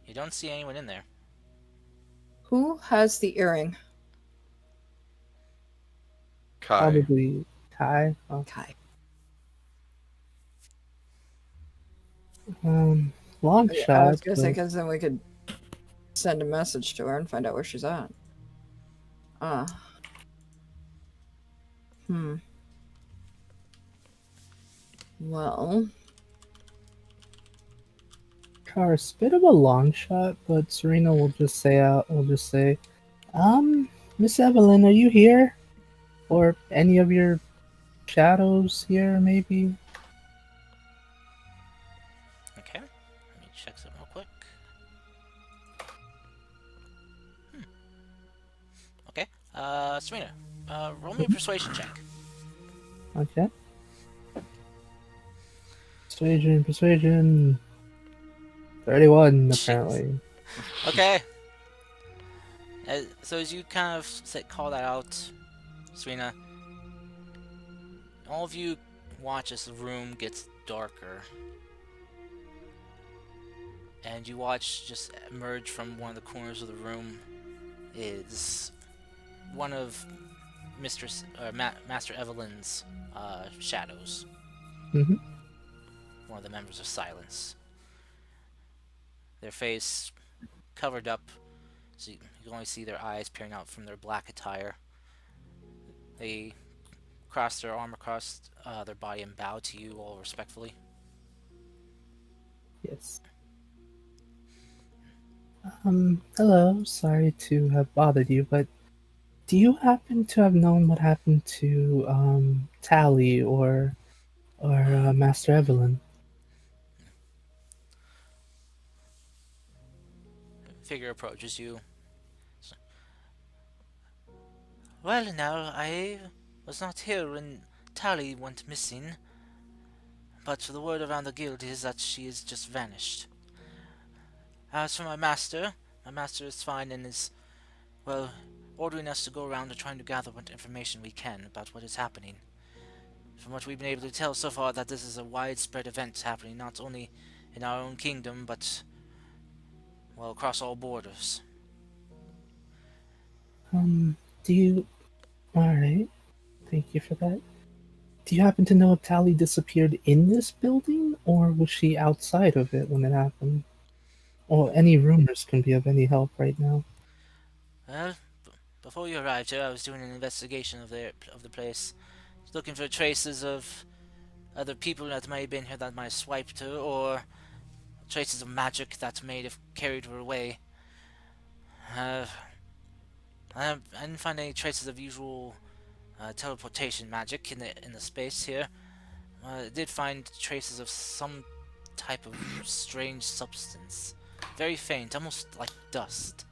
You don't see anyone in there. Who has the earring? Kai. Probably Kai. Oh. Kai. Long Yeah, shot. I was gonna say, because then we could send a message to her and find out where she's at. Well, Car's a bit of a long shot, but Serena will just say, Miss Evelyn, are you here? Or any of your shadows here, maybe? Okay, let me check something real quick. Serena, roll me a persuasion check. Okay. Persuasion. 31, Jeez. apparently. Okay. So as you kind of call that out, Serena, all of you watch as the room gets darker, and you watch just emerge from one of the corners of the room is one of Master Evelyn's shadows. Mm-hmm. One of the members of Silence. Their face covered up, so you can only see their eyes peering out from their black attire. They cross their arm across their body and bow to you all respectfully. Yes. Hello. Sorry to have bothered you, but do you happen to have known what happened to, Tally or Master Evelyn? Figure approaches you. Well, now, I was not here when Tally went missing, but the word around the guild is that she has just vanished. As for my master is fine and is, well, ordering us to go around and trying to gather what information we can about what is happening. From what we've been able to tell so far, that this is a widespread event happening not only in our own kingdom, but, well, across all borders. Do you... Alright. Thank you for that. Do you happen to know if Tally disappeared in this building, or was she outside of it when it happened? Or any rumors can be of any help right now. Well, before you arrived here, I was doing an investigation of the place, looking for traces of other people that may have been here that might have swiped her, or traces of magic that may have carried her away. Uh, I didn't find any traces of usual teleportation magic in the space here. I did find traces of some type of strange substance, very faint, almost like dust.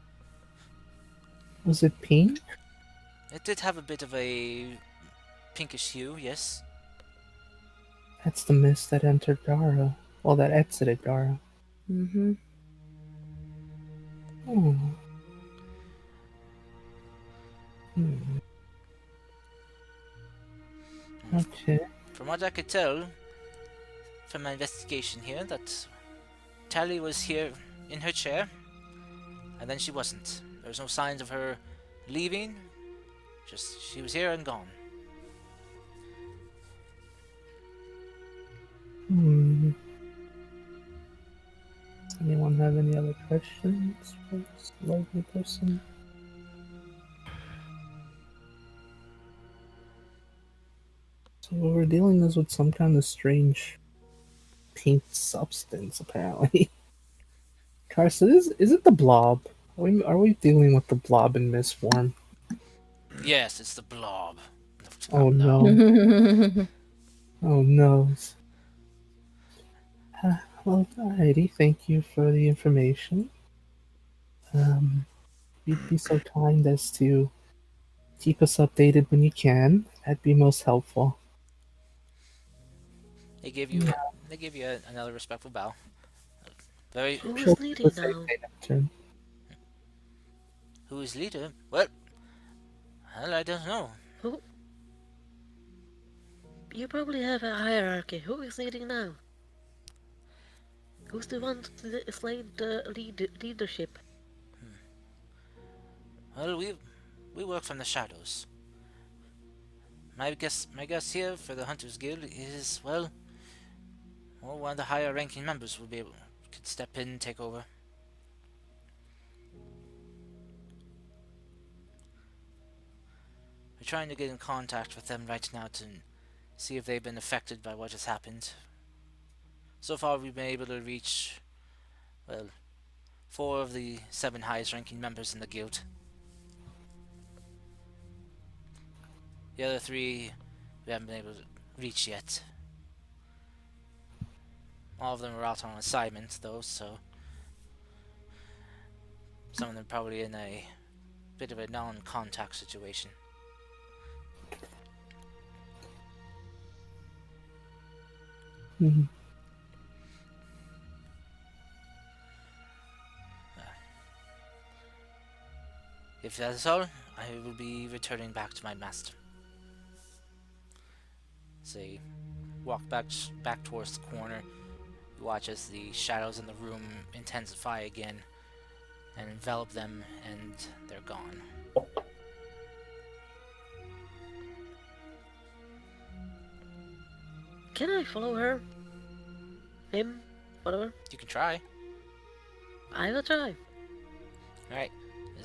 Was it pink? It did have a bit of a pinkish hue, yes. That's the mist that entered Dara. Well, that exited Dara. Mm-hmm. Oh. Hmm. Okay. From what I could tell from my investigation here, that Tally was here in her chair, and then she wasn't. There was no signs of her leaving, just she was here and gone. Hmm. Anyone have any other questions for this lovely person? So we're dealing this with some kind of strange pink substance, apparently. Carson, is it the blob? Are we dealing with the blob in mist form? Yes, it's the blob. Oh no. Oh no. Well, alrighty, thank you for the information. You'd be so kind as to keep us updated when you can. That'd be most helpful. They give you another respectful bow. Very. Who She'll is keep leading us safe, now? Neptune. Who is leader? What? Well, I don't know. Who? You probably have a hierarchy. Who is leading now? Who's the one slaying the leadership? Well, we work from the shadows. My guess here for the Hunters Guild is, well, one of the higher ranking members could step in and take over. We're trying to get in contact with them right now to see if they've been affected by what has happened. So far, we've been able to reach, well, 4 of the 7 highest ranking members in the guild. The other 3 we haven't been able to reach yet. All of them are out on assignment, though, so some of them probably in a bit of a non-contact situation. Mhm. If that is all, I will be returning back to my master. Say, walk back towards the corner. You watch as the shadows in the room intensify again and envelop them, and they're gone. Can I follow her? Him? Whatever. You can try. I will try. Alright.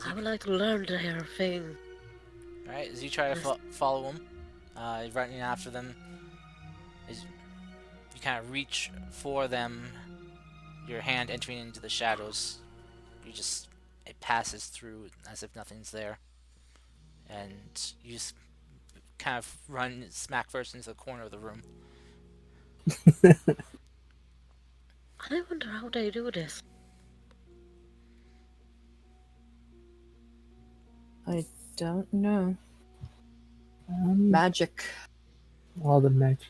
I would like to learn their thing. Alright, as you try to follow them, running after them, as you kind of reach for them, your hand entering into the shadows, it passes through as if nothing's there. And you just kind of run smack first into the corner of the room. I wonder how they do this. I don't know. Um, Magic. all the magic.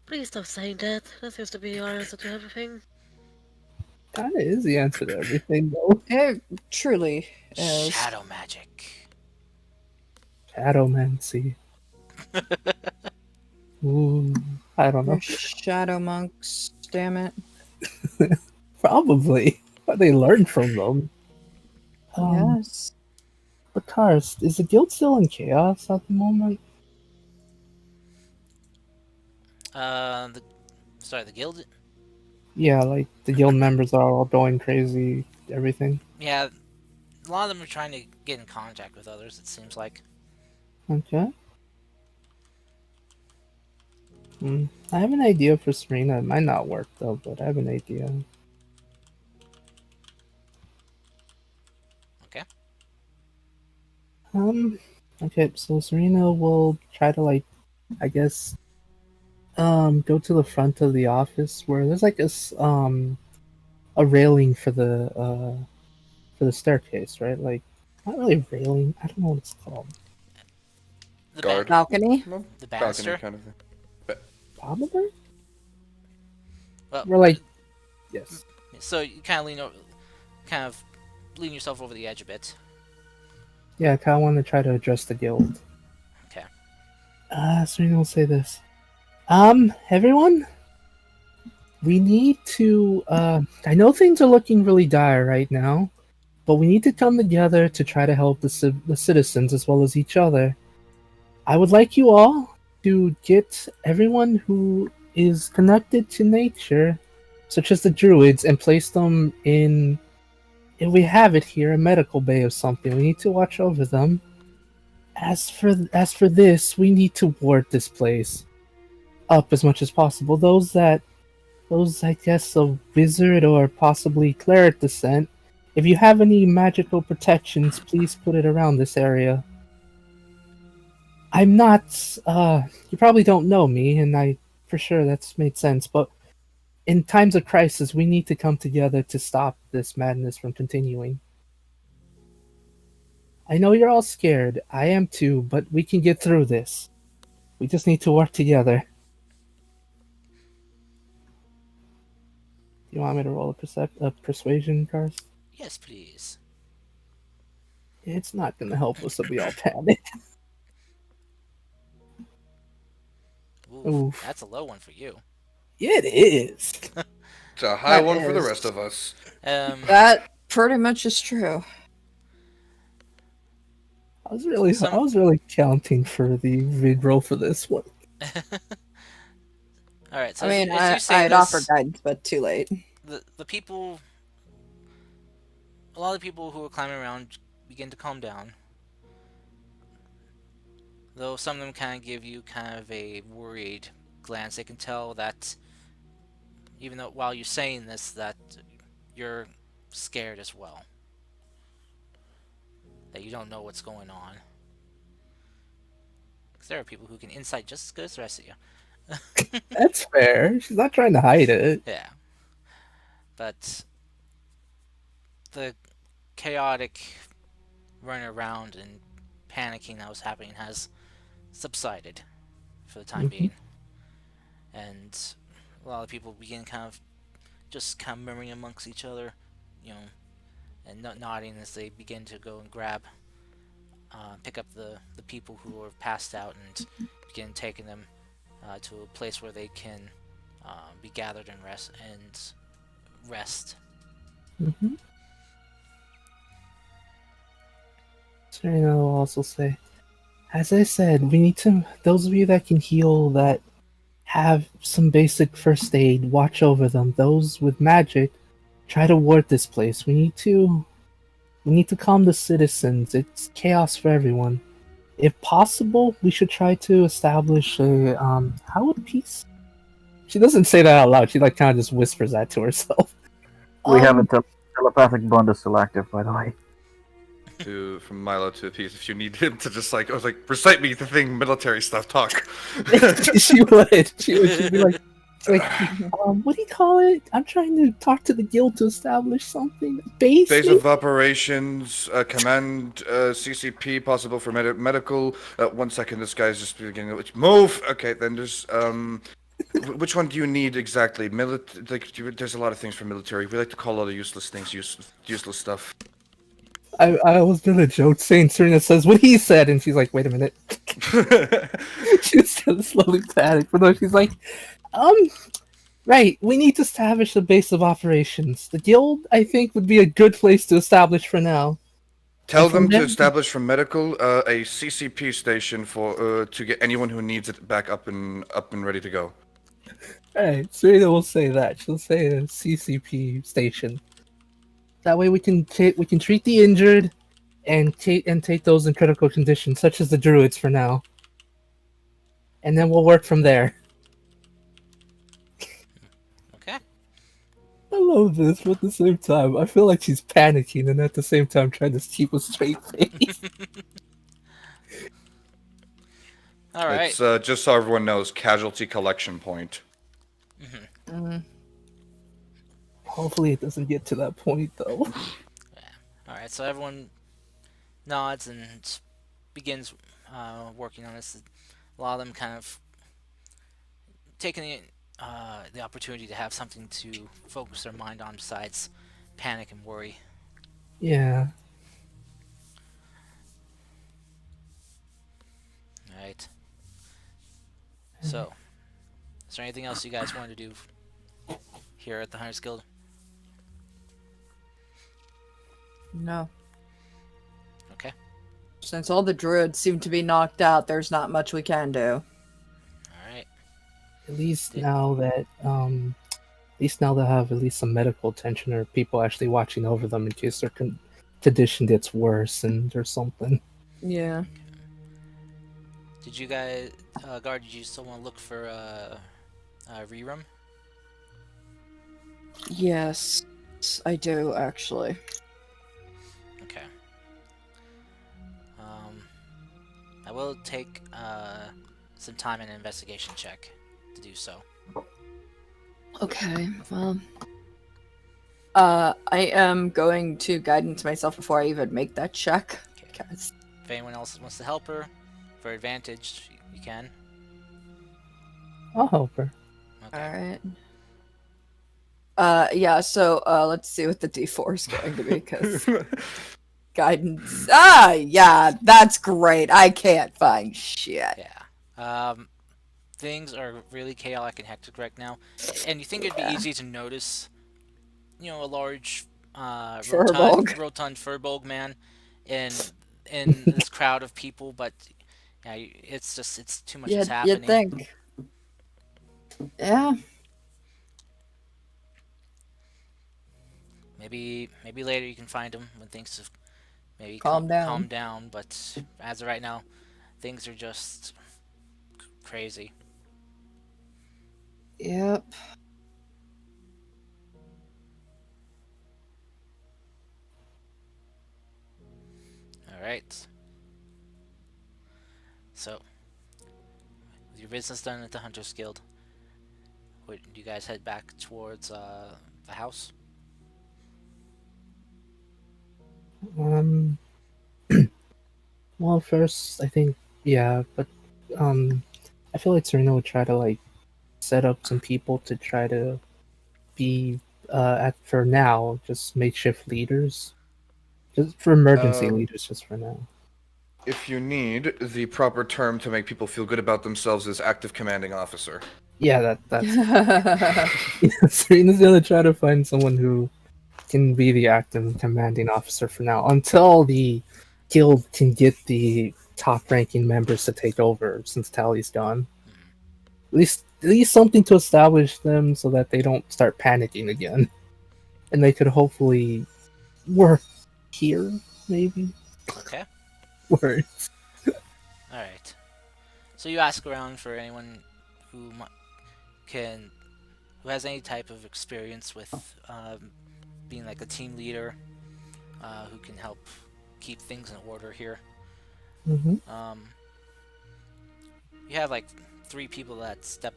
Please stop saying that. That seems to be your answer to everything. Kind of is the answer to everything, though. It truly is. Shadow magic. Shadowmancy. Ooh, I don't They're know. shadow monks, damn it. Probably. But they learned from them. Yes. But Cars, is the guild still in chaos at the moment? The guild. Yeah, like the guild members are all going crazy, everything. Yeah, a lot of them are trying to get in contact with others. It seems like. Okay. I have an idea for Serena. It might not work though, but I have an idea. Okay. Okay, so Serena will try to I guess, go to the front of the office where there's like a railing for the staircase, right? Like, not really a railing. I don't know what it's called. The Guard. Balcony? Well, the balcony banister. kind of thing. Probably. Well, We're yes. so you kind of lean yourself over the edge a bit. Yeah, I kind of want to try to address the guild. Okay. Serena will say this. Everyone, we need to. I know things are looking really dire right now, but we need to come together to try to help the citizens as well as each other. I would like you all to get everyone who is connected to nature, such as the druids, and place them in. If we have it here, a medical bay or something, we need to watch over them. As for this, we need to ward this place up as much as possible. Those I guess of wizard or possibly cleric descent. If you have any magical protections, please put it around this area. I'm not. You probably don't know me, and I for sure that's made sense. But in times of crisis, we need to come together to stop this madness from continuing. I know you're all scared. I am too, but we can get through this. We just need to work together. You want me to roll a persuasion, Cars? Yes, please. It's not gonna help us if we all panic. Oof. That's a low one for you. It is. It's a high That one for the is. rest of us. That pretty much is true. I was really counting for the vid roll for this one. All right. So I mean, as you say I'd this, offer guidance, but too late. the people, a lot of people who are climbing around begin to calm down. Though some of them kind of give you kind of a worried glance. They can tell that even though while you're saying this, that you're scared as well. That you don't know what's going on. Because there are people who can insight just as good as the rest of you. That's fair. She's not trying to hide it. Yeah. But the chaotic running around and panicking that was happening has subsided for the time being. and a lot of people begin kind of murmuring amongst each other, you know, and nodding as they begin to go and pick up the people who are passed out and begin taking them to a place where they can be gathered and rest. Mm-hmm. Serena will also say, as I said, we need to, those of you that can heal, that have some basic first aid, watch over them. Those with magic, try to ward this place. We need to calm the citizens. It's chaos for everyone. If possible, we should try to establish a how would peace? She doesn't say that out loud. She like kind of just whispers that to herself. We have a telepathic bond is still active, by the way. From Milo to Peace, if you need him to just like, I was like, recite me the thing, military stuff, talk. She would. She'd be like, what do you call it? I'm trying to talk to the guild to establish something. Base of operations, command, CCP, possible for medical. 1 second, this guy's just beginning. Move. Okay, then there's which one do you need exactly? There's a lot of things for military. We like to call all the useless things useless stuff. I was gonna joke saying Serena says what he said, and she's like, wait a minute. She's gonna slowly panic, but no, she's like, right, we need to establish a base of operations. The guild, I think, would be a good place to establish for now. Tell them to establish from medical a CCP station for to get anyone who needs it back up and ready to go. Alright, Serena will say that. She'll say a CCP station. That way we can treat the injured and take those in critical condition, such as the druids for now. And then we'll work from there. Okay. I love this, but at the same time, I feel like she's panicking and at the same time trying to keep a straight face. All right. It's just so everyone knows, casualty collection point. Hopefully it doesn't get to that point, though. Yeah. All right. So everyone nods and begins working on this. A lot of them kind of taking the opportunity to have something to focus their mind on besides panic and worry. Yeah. All right. So, is there anything else you guys want to do here at the Hunters Guild? No. Okay. Since all the druids seem to be knocked out, there's not much we can do. All right. At least now that they'll have at least some medical attention or people actually watching over them in case their condition gets worse and or something. Yeah. Did you guys, Guard, did you still want to look for Rerum? Yes, I do actually. Okay. I will take some time in an investigation check to do so. Okay, well, I am going to guidance myself before I even make that check. Okay. If anyone else wants to help her for advantage, you can. I'll help her. Okay. Alright. Yeah, so let's see what the D4 is going to be, because guidance. Ah, yeah, that's great. I can't find shit. Yeah. Things are really chaotic and hectic right now, and you think it'd be easy to notice, a large, rotund Furbolg man in this crowd of people, but yeah, it's too much is happening. You'd think. Yeah. Maybe later you can find him when things have maybe calm down. But as of right now, things are just crazy. Yep. All right. So, with your business done at the Hunters Guild, do you guys head back towards the house? Well, first, I think, yeah, but, I feel like Serena would try to, set up some people to try to be, for now, just makeshift leaders. Just for emergency Um, leaders, just for now. if you need, the proper term to make people feel good about themselves is active commanding officer. Yeah, that's. Serena's gonna try to find someone who can be the acting commanding officer for now until the guild can get the top ranking members to take over since Tally's gone. At least something to establish them so that they don't start panicking again. And they could hopefully work here, maybe. Okay. Work. All right. So you ask around for anyone who can, who has any type of experience with being like a team leader, who can help keep things in order here. Mm-hmm. You have like 3 people that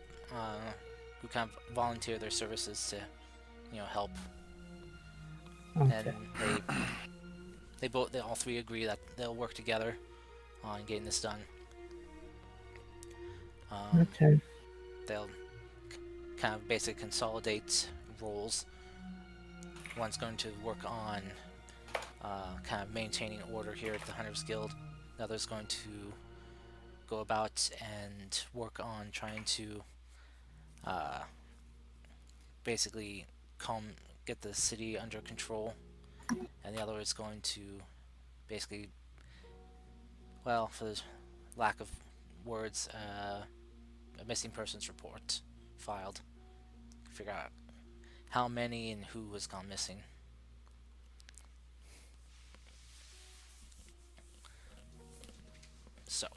who kind of volunteer their services to, help, Okay. and they all 3 agree that they'll work together on getting this done. Okay. They'll kind of basically consolidate roles. One's going to work on kind of maintaining order here at the Hunters Guild. Another's going to go about and work on trying to basically get the city under control. And the other is going to basically, well, for the lack of words, a missing persons report filed. Figure out how many and who has gone missing. So,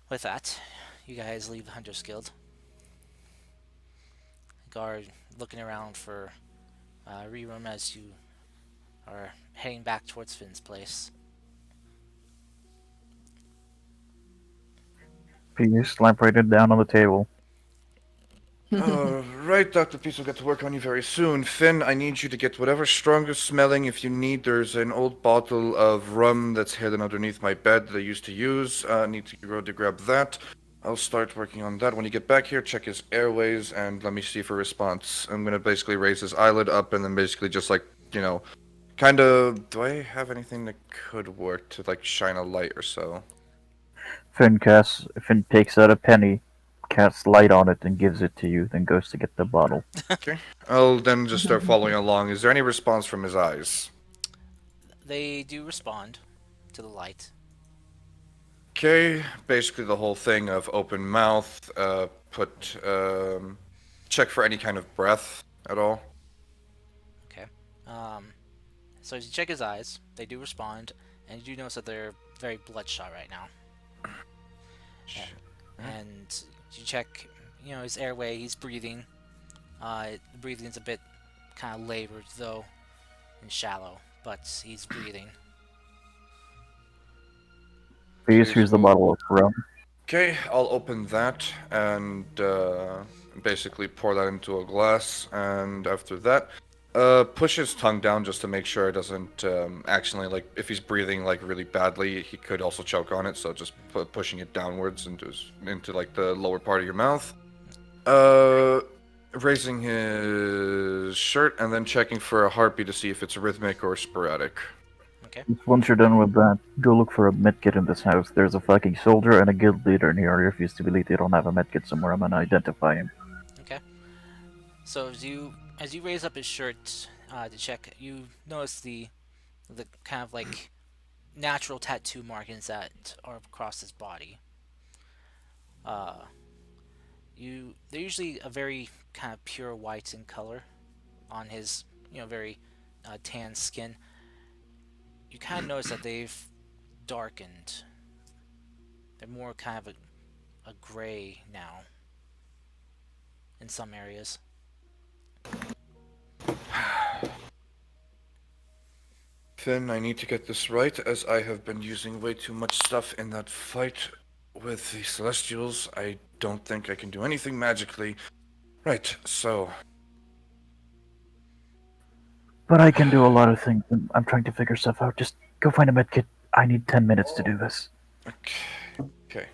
with that, you guys leave the Hunters Guild. Guard looking around for Rerum as you are heading back towards Finn's place. Peace, slap right it down on the table. Right, Dr. Peace will get to work on you very soon. Finn, I need you to get whatever strongest smelling if you need. There's an old bottle of rum that's hidden underneath my bed that I used to use. Need to go to grab that. I'll start working on that. When you get back here, check his airways and let me see for response. I'm gonna basically raise his eyelid up and then basically just like, kind of... Do I have anything that could work to like shine a light or so? Finn takes out a penny, casts light on it, and gives it to you, then goes to get the bottle. Okay. I'll then just start following along. Is there any response from his eyes? They do respond to the light. Okay, basically the whole thing of open mouth, check for any kind of breath at all. Okay. So as you check his eyes, they do respond, and you do notice that they're very bloodshot right now. And you check, his airway. He's breathing. The breathing's a bit kind of labored though, and shallow, but he's breathing. Peace, here's the bottle of rum. Okay, I'll open that and basically pour that into a glass, and after that, push his tongue down just to make sure it doesn't accidentally, like, if he's breathing like really badly, he could also choke on it. So just pushing it downwards into like the lower part of your mouth. Raising his shirt and then checking for a heartbeat to see if it's rhythmic or sporadic. Okay. Once you're done with that, go look for a medkit in this house. There's a fucking soldier and a guild leader in here. I refuse to believe they don't have a medkit somewhere. I'm gonna identify him. Okay. So as you raise up his shirt to check, you notice the kind of like natural tattoo markings that are across his body. They're usually a very kind of pure white in color on his very tan skin. You kind of notice that they've darkened. They're more kind of a gray now in some areas. Finn, I need to get this right, as I have been using way too much stuff in that fight with the Celestials. I don't think I can do anything magically. Right, so... But I can do a lot of things. I'm trying to figure stuff out. Just go find a medkit. I need 10 minutes to do this. Okay.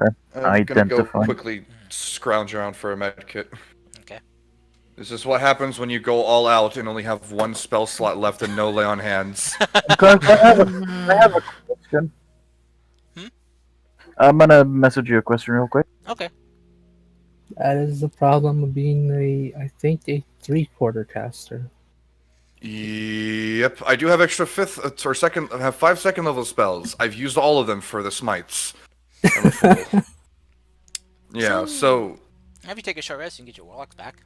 I'm gonna go Identify. quickly scrounge around for a med kit. Okay. This is what happens when you go all out and only have one spell slot left and no lay on hands. Cars, I have a question. Hmm? I'm gonna message you a question real quick. Okay. That is the problem of being I think, a three-quarter caster. Yep, I do have extra fifth or second. I have 5 second level spells. I've used all of them for the smites. I'm a fool. Yeah, so If you take a short rest, you can get your warlocks back.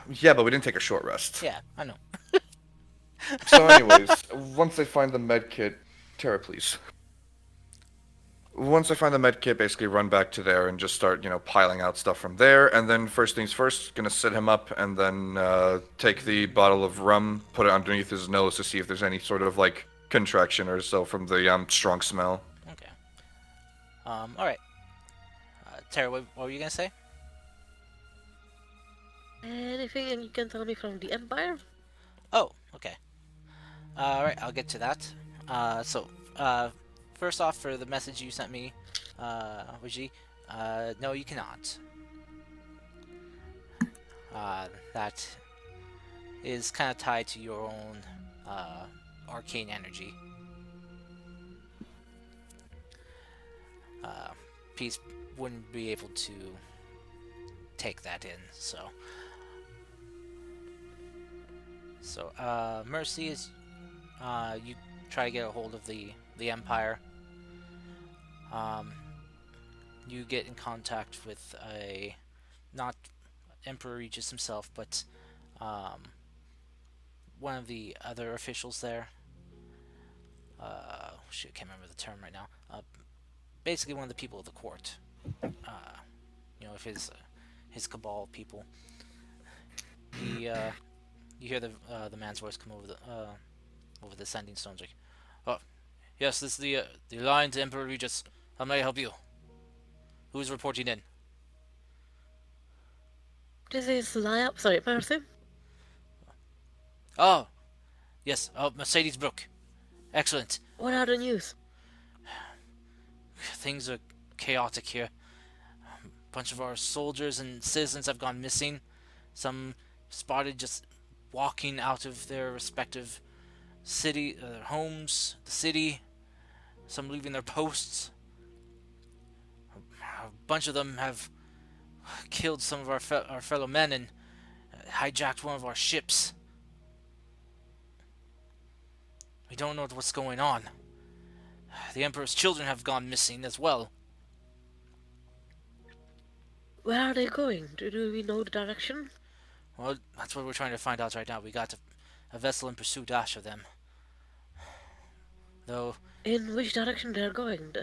yeah, but we didn't take a short rest. Yeah, I know. So, anyways, once I find the med kit, Tara, please. Once I find the med kit, basically run back to there and just start, piling out stuff from there. And then first things first, gonna sit him up and then take the bottle of rum, put it underneath his nose to see if there's any sort of like contraction or so from the strong smell. Okay. All right. Tara, what were you gonna say? Anything you can tell me from the Empire? Oh, okay. All right, I'll get to that. First off, for the message you sent me, Wiji, no, you cannot. That is kind of tied to your own arcane energy. Peace wouldn't be able to take that in, Mercy is you try to get a hold of the Empire. You get in contact with not Emperor Regis himself, but one of the other officials there. I can't remember the term right now. Basically, one of the people of the court. Of his cabal people. You hear the man's voice come over the sending stones. Like, oh, yes, this is the line to Emperor Regis. How may I help you? Who's reporting in? This is Laya. Sorry, Mercy. Oh, yes. Oh, Mercedes Brook. Excellent. What are the news? Things are chaotic here. A bunch of our soldiers and citizens have gone missing. Some spotted just walking out of their respective homes, the city. Some leaving their posts. A bunch of them have killed some of our fellow men and hijacked one of our ships. We don't know what's going on. The Emperor's children have gone missing as well. Where are they going? Do we know the direction? Well, that's what we're trying to find out right now. We got a vessel in pursuit of them. Though... In which direction they're going?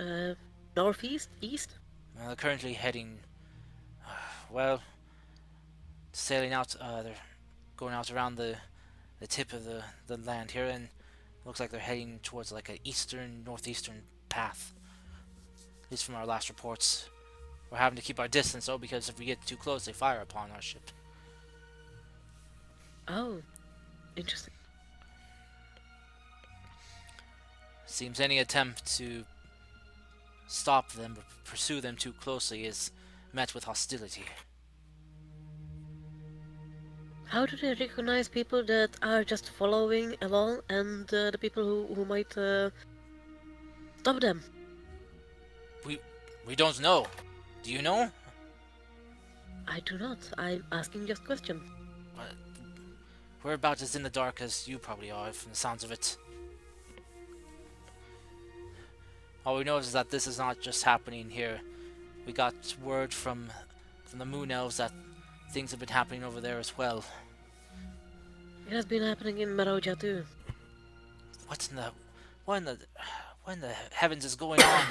Northeast? East? They're currently heading... sailing out... they're going out around the tip of the land here, and looks like they're heading towards like an northeastern path. At least from our last reports. We're having to keep our distance though, because if we get too close, they fire upon our ship. Oh, interesting. Seems any attempt to stop them or pursue them too closely is met with hostility. How do they recognize people that are just following along and the people who might stop them? We don't know. Do you know? I do not. I'm asking just questions. We're about as in the dark as you probably are, from the sounds of it. All we know is that this is not just happening here. We got word from the Moon Elves that things have been happening over there as well. It has been happening in Maroja too. What in the heavens is going on?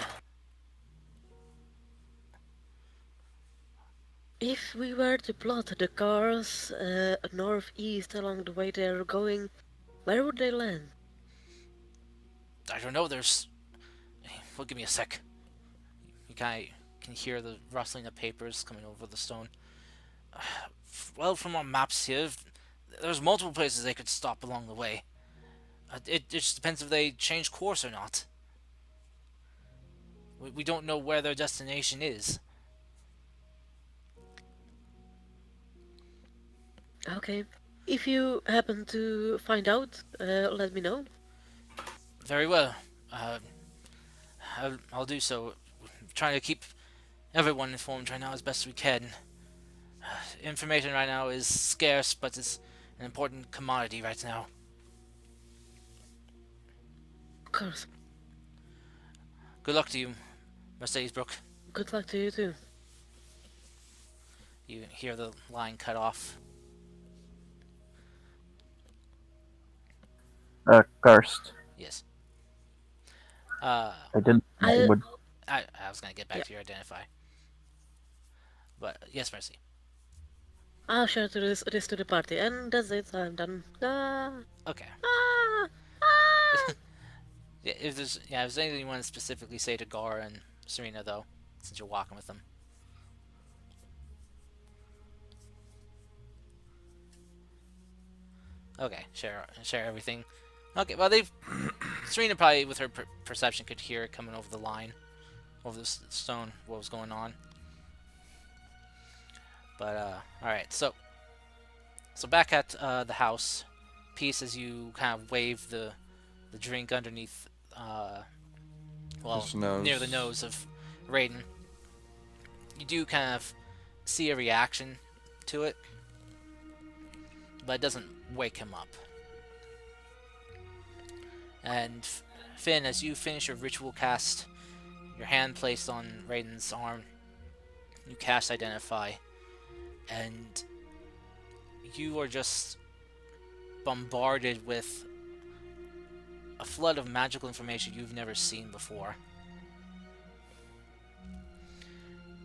If we were to plot the cars northeast along the way they're going, where would they land? I don't know. Well, give me a sec. You can hear the rustling of papers coming over the stone. Well, from our maps here, there's multiple places they could stop along the way. It just depends if they change course or not. We don't know where their destination is. Okay. If you happen to find out, let me know. Very well. Uh, I'll do so. Trying to keep everyone informed right now as best we can. Information right now is scarce, but it's an important commodity right now. Of course. Good luck to you, Mercedes Brook. Good luck to you too. You hear the line cut off. Karst. Yes. I didn't know I would I was gonna get back yeah. to your identify, but yes, Mercy. I'll share this to the party, and that's it. I'm done. Okay. Ah, ah. If there's anything you want to specifically say to Gar and Serena though, since you're walking with them. Okay, share everything. Okay, well they've Serena probably with her perception could hear it coming over the line, over the stone, what was going on. But all right, so back at the house, Peace as you kind of wave the drink underneath, well, His near the nose. nose of Raiden. You do kind of see a reaction to it, but it doesn't wake him up. And Finn, as you finish your ritual cast, your hand placed on Raiden's arm, you cast Identify, and you are just bombarded with a flood of magical information you've never seen before.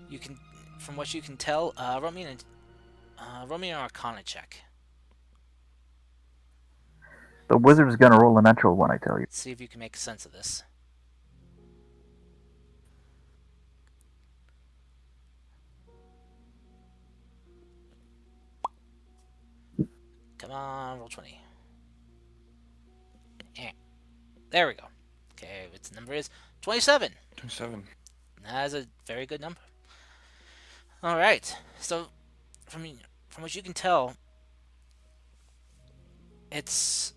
You can, from what you can tell, roll me an Arcana check. the wizard's gonna roll a natural one. I tell you. See if you can make sense of this. Come on, roll 20. Eh, there we go. Okay, its number is 27. 27. That is a very good number. All right. So, from what you can tell, it's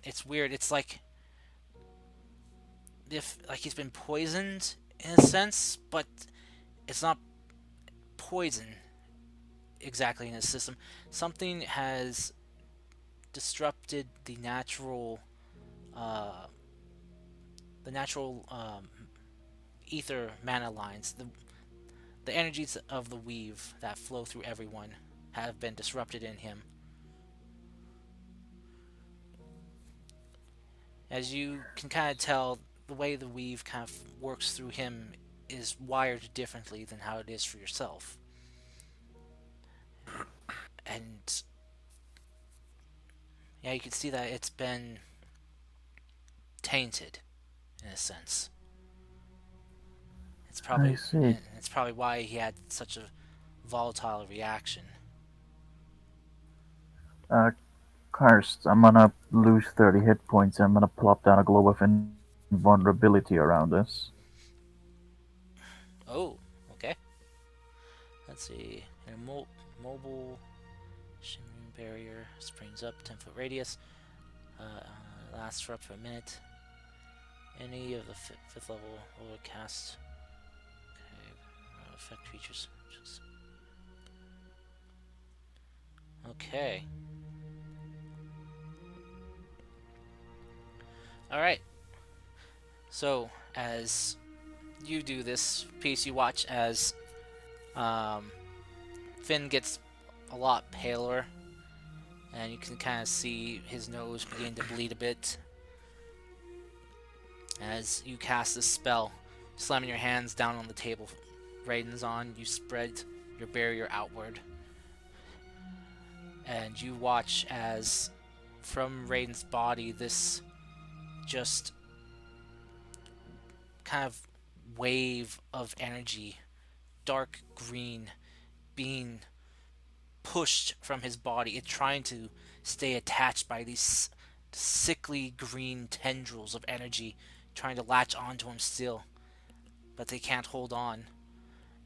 it's weird. It's like if like he's been poisoned in a sense, but it's not poison exactly in his system. Something has disrupted uh, the natural ether mana lines. The energies of the weave that flow through everyone have been disrupted in him. As you can kind of tell, the way the weave kind of works through him is wired differently than how it is for yourself. And yeah, you can see that it's been tainted in a sense. I see. It's probably why he had such a volatile reaction. Uh, Karst, I'm gonna lose 30 hit points. I'm gonna plop down a globe of invulnerability around us. Oh, okay. Let's see. In a mobile shimmering barrier springs up 10-foot radius. Lasts for up to a minute. Any of the fifth level will cast. Okay. Affect creatures. Okay. Alright. So, as you do this piece, you watch as Finn gets a lot paler, and you can kind of see his nose begin to bleed a bit. As you cast this spell, slamming your hands down on the table Raiden's on, you spread your barrier outward. And you watch as from Raiden's body this just kind of wave of energy, dark green, being pushed from his body. It's trying to stay attached by these sickly green tendrils of energy, trying to latch onto him still. but they can't hold on.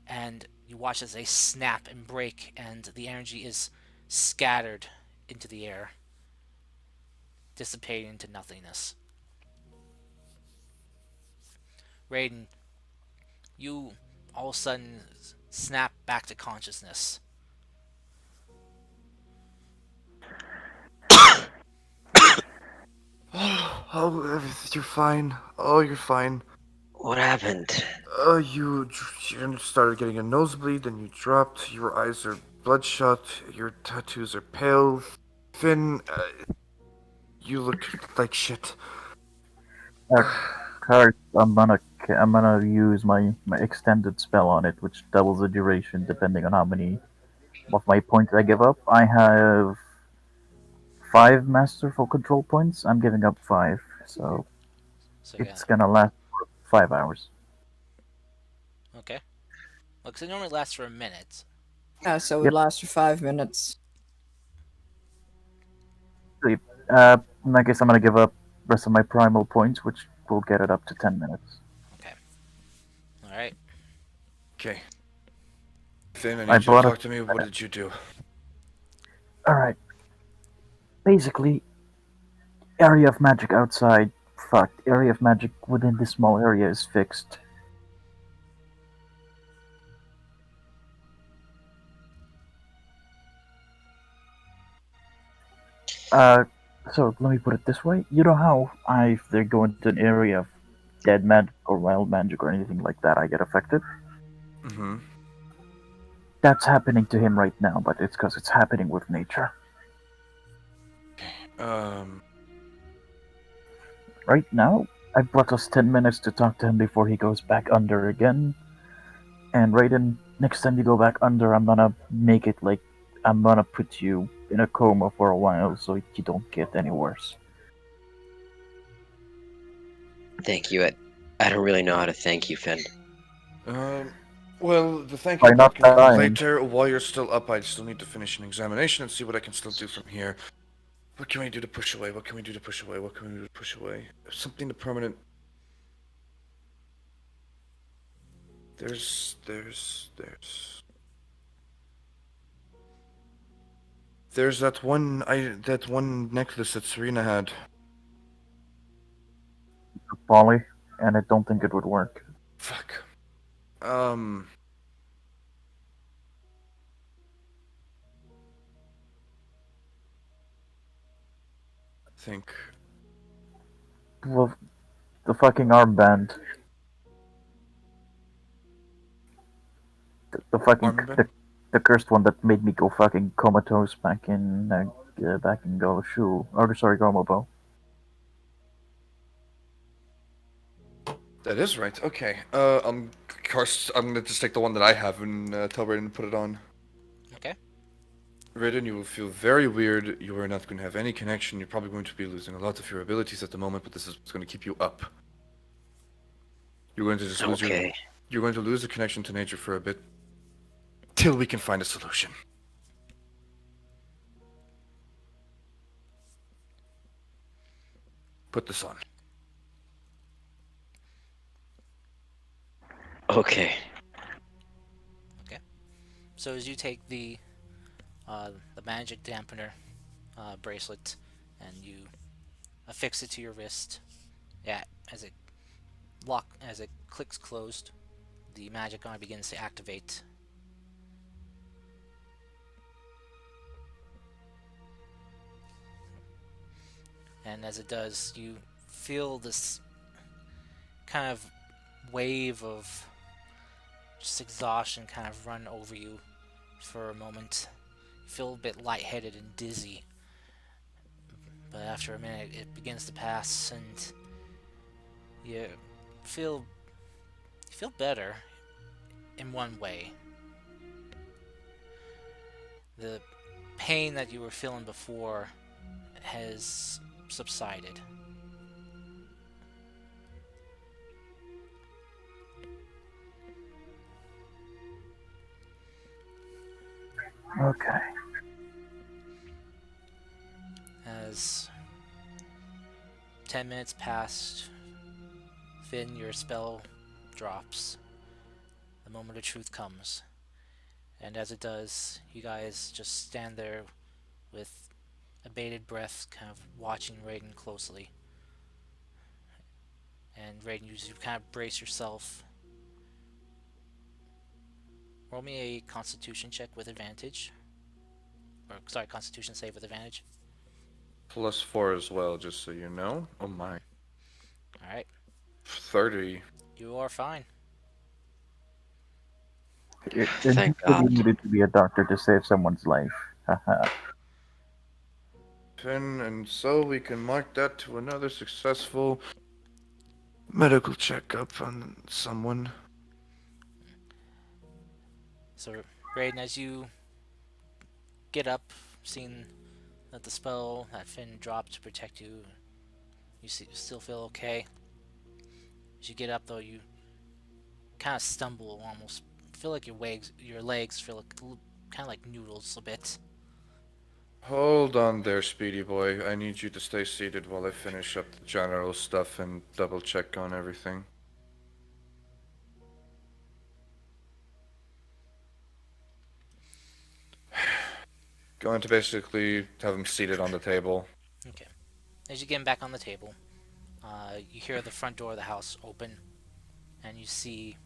And you watch as they snap and break, and the energy is scattered into the air, dissipating into nothingness. Raiden, you all of a sudden snap back to consciousness. Oh, you're fine. Oh, you're fine. What happened? You started getting a nosebleed, then you dropped. Your eyes are bloodshot. Your tattoos are pale. Finn, you look like shit. Uh, Kurt, I'm gonna use my extended spell on it, which doubles the duration depending on how many of my points I give up. I have 5 masterful control points. I'm giving up 5, so So yeah, it's gonna last for 5 hours. okay. Well, 'cause it normally lasts for a minute. Yeah, so it would Yep. last for 5 minutes. Sleep. In that case, I'm gonna give up rest of my primal points, which will get it up to 10 minutes. Okay. All right. Okay. Finn, I I need you to bought a. talk to me. What did you do? All right. Basically, area of magic outside fucked. Area of magic within this small area is fixed. Uh, so let me put it this way. You know how if they go into an area of dead magic or wild magic or anything like that, I get affected? Mm-hmm. That's happening to him right now, but it's because it's happening with nature. Um. Right now, I've brought us 10 minutes to talk to him before he goes back under again. And Raiden, next time you go back under, I'm gonna make it like I'm gonna put you in a coma for a while so you don't get any worse. Thank you. I don't really know how to thank you, Finn. Um. Well, the thank By you part not can come dying. later. While you're still up, I still need to finish an examination and see what I can still do from here. What can we do to push away? What can we do to push away? What can we do to push away? Something to permanent. There's. There's that one necklace that Serena had. Polly, and I don't think it would work. Fuck. Um. Think. Well, the fucking armband. The fucking Armband? the cursed one that made me go fucking comatose back in Goshu. Or sorry, Gomobo. That is right. Okay. I'm gonna just take the one that I have and tell Raiden to put it on. Okay. Raiden, you will feel very weird. You are not going to have any connection. You're probably going to be losing a lot of your abilities at the moment, but this is what's going to keep you up. You're going to just lose your. Okay. You're going to lose the connection to nature for a bit, till we can find a solution. Put this on. Okay. Okay. So as you take the magic dampener bracelet and you affix it to your wrist, yeah, as it clicks closed, the magic arm begins to activate. And as it does, you feel this kind of wave of just exhaustion kind of run over you for a moment. You feel a bit lightheaded and dizzy, but after a minute it begins to pass and you feel you feel better in one way. The pain that you were feeling before has subsided. Okay. As 10 minutes passed, Finn, your spell drops the moment of truth comes. And as it does, you guys just stand there with a bated breath, kind of watching Raiden closely. And Raiden, you kind of brace yourself. Roll me a Constitution check with advantage. Or, sorry, Constitution save with advantage. +4 as well, just so you know. Oh my. Alright. 30. You are fine. You Thank really God. needed to be a doctor to save someone's life. Haha. And so we can mark that to another successful medical checkup on someone. So, Raiden, as you get up, seeing that the spell that Finn dropped to protect you, still feel okay. As you get up, though, you kind of stumble, almost feel like your legs feel like kind of like noodles a bit. Hold on there, Speedy Boy. I need you to stay seated while I finish up the general stuff and double check on everything. Going to basically have him seated on the table. Okay. As you get him back on the table, you hear the front door of the house open, and you see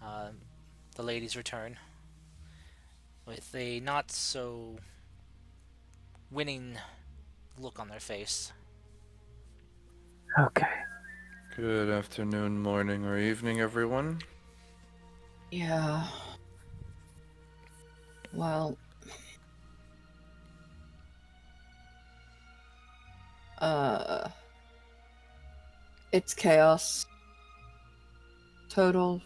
uh, the ladies return with a not so winning look on their face. Okay. Good afternoon, morning, or evening, everyone. Yeah. Well, uh, it's chaos. Total,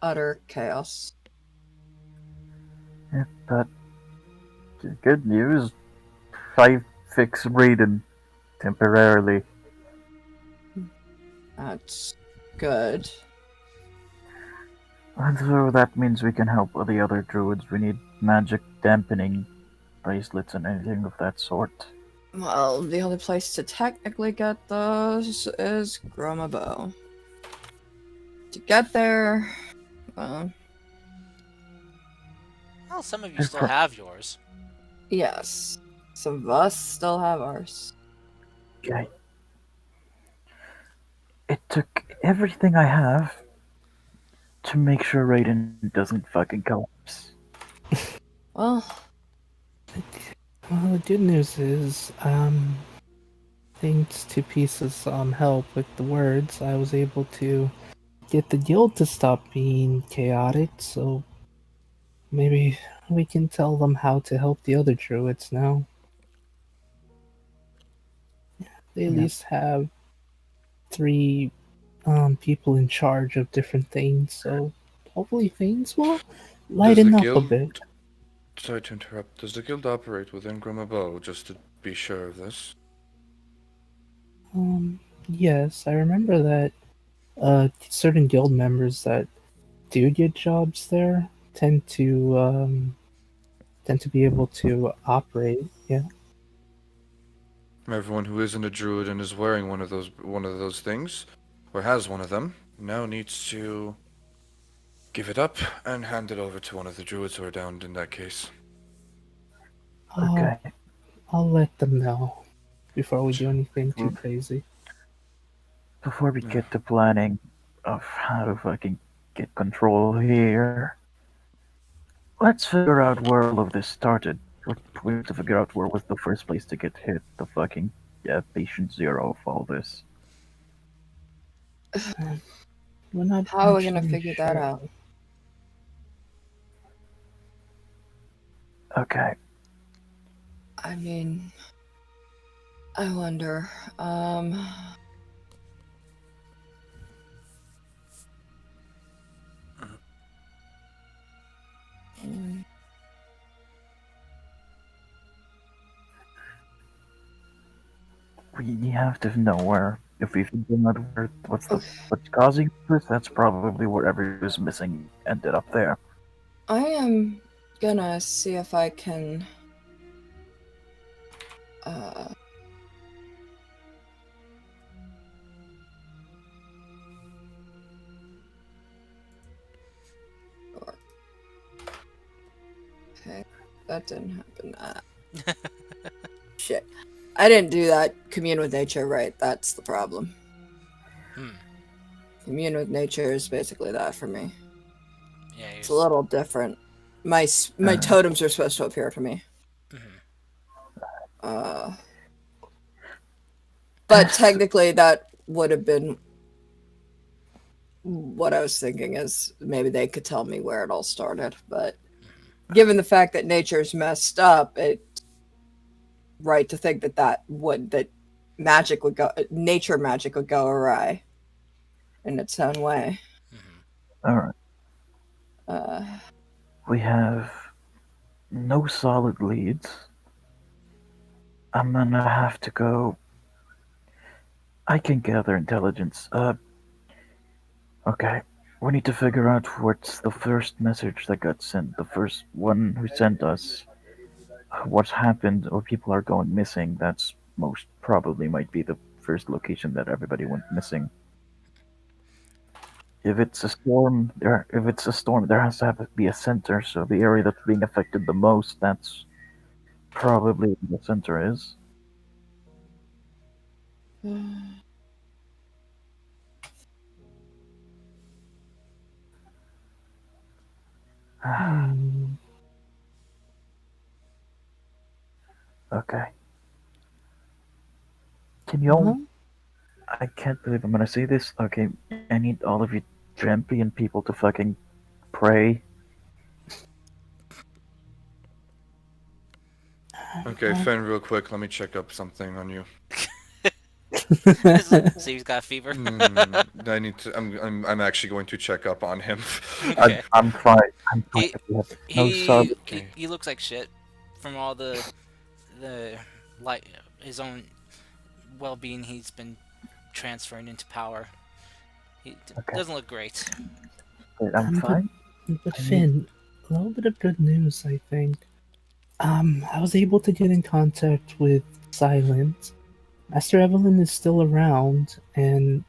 utter chaos. Yeah, but good news. I fix Raiden temporarily. That's good. And so that means we can help the other druids. We need magic dampening bracelets and anything of that sort. Well, the only place to technically get those is Gromabo. To get there, well, Well, some of you They're still have yours. yes. Some of us still have ours. Okay. It took everything I have to make sure Raiden doesn't fucking collapse. Well, Well, the good news is, thanks to Pisa's help with the words, I was able to get the guild to stop being chaotic, so maybe we can tell them how to help the other druids now. They at Yep. least have three people in charge of different things, so hopefully things will Does the lighten up a guild... bit. Sorry to interrupt. Does the guild operate within Grimabo, just to be sure of this? Yes, I remember that certain guild members that do get jobs there tend to be able to operate. Yeah. Everyone who isn't a druid and is wearing one of those things, or has one of them, now needs to give it up and hand it over to one of the druids who are downed in that case. I'll Okay. I'll let them know before we do anything too Mm, crazy. Before we get to planning of how to fucking get control here, let's figure out where all of this started. We have to figure out where was the first place to get hit. The fucking patient zero of all this. We're not how are we gonna actually figure that sure. out? Okay. I mean, I wonder. Mm, We have to know where. If we figure out where, oof. what's causing this, that's probably where everyone's missing ended up there. I am gonna see if I can. Uh, that didn't happen. Shit. I didn't do that. Commune with nature, right? That's the problem. Commune with nature is basically that for me. Yeah, It's a little different. My totems are supposed to appear to me. But technically, that would have been what I was thinking. Is maybe they could tell me where it all started. But given the fact that nature's messed up, it's right to think that magic would go, nature magic would go awry in its own way. Alright. We have no solid leads. I'm gonna have to go. I can gather intelligence. Okay. We need to figure out what's the first message that got sent. The first one who sent us. What's happened or people are going missing. That's most probably might be the first location that everybody went missing. If it's a storm, there has to be a center. So the area that's being affected the most, that's probably where the center is. Okay. Can you all? I can't believe I'm gonna say this. Okay, I need all of you champion people to fucking pray. Okay, Finn, real quick, let me check up something on you. So he's got fever. I need to. I'm actually going to check up on him. Okay. I'm fine. I'm fine. He looks like shit from all the like his own well-being he's been transferring into power. He doesn't look great. I'm fine. But Finn, a little bit of good news, I think. I was able to get in contact with Silent. Master Evelyn is still around, and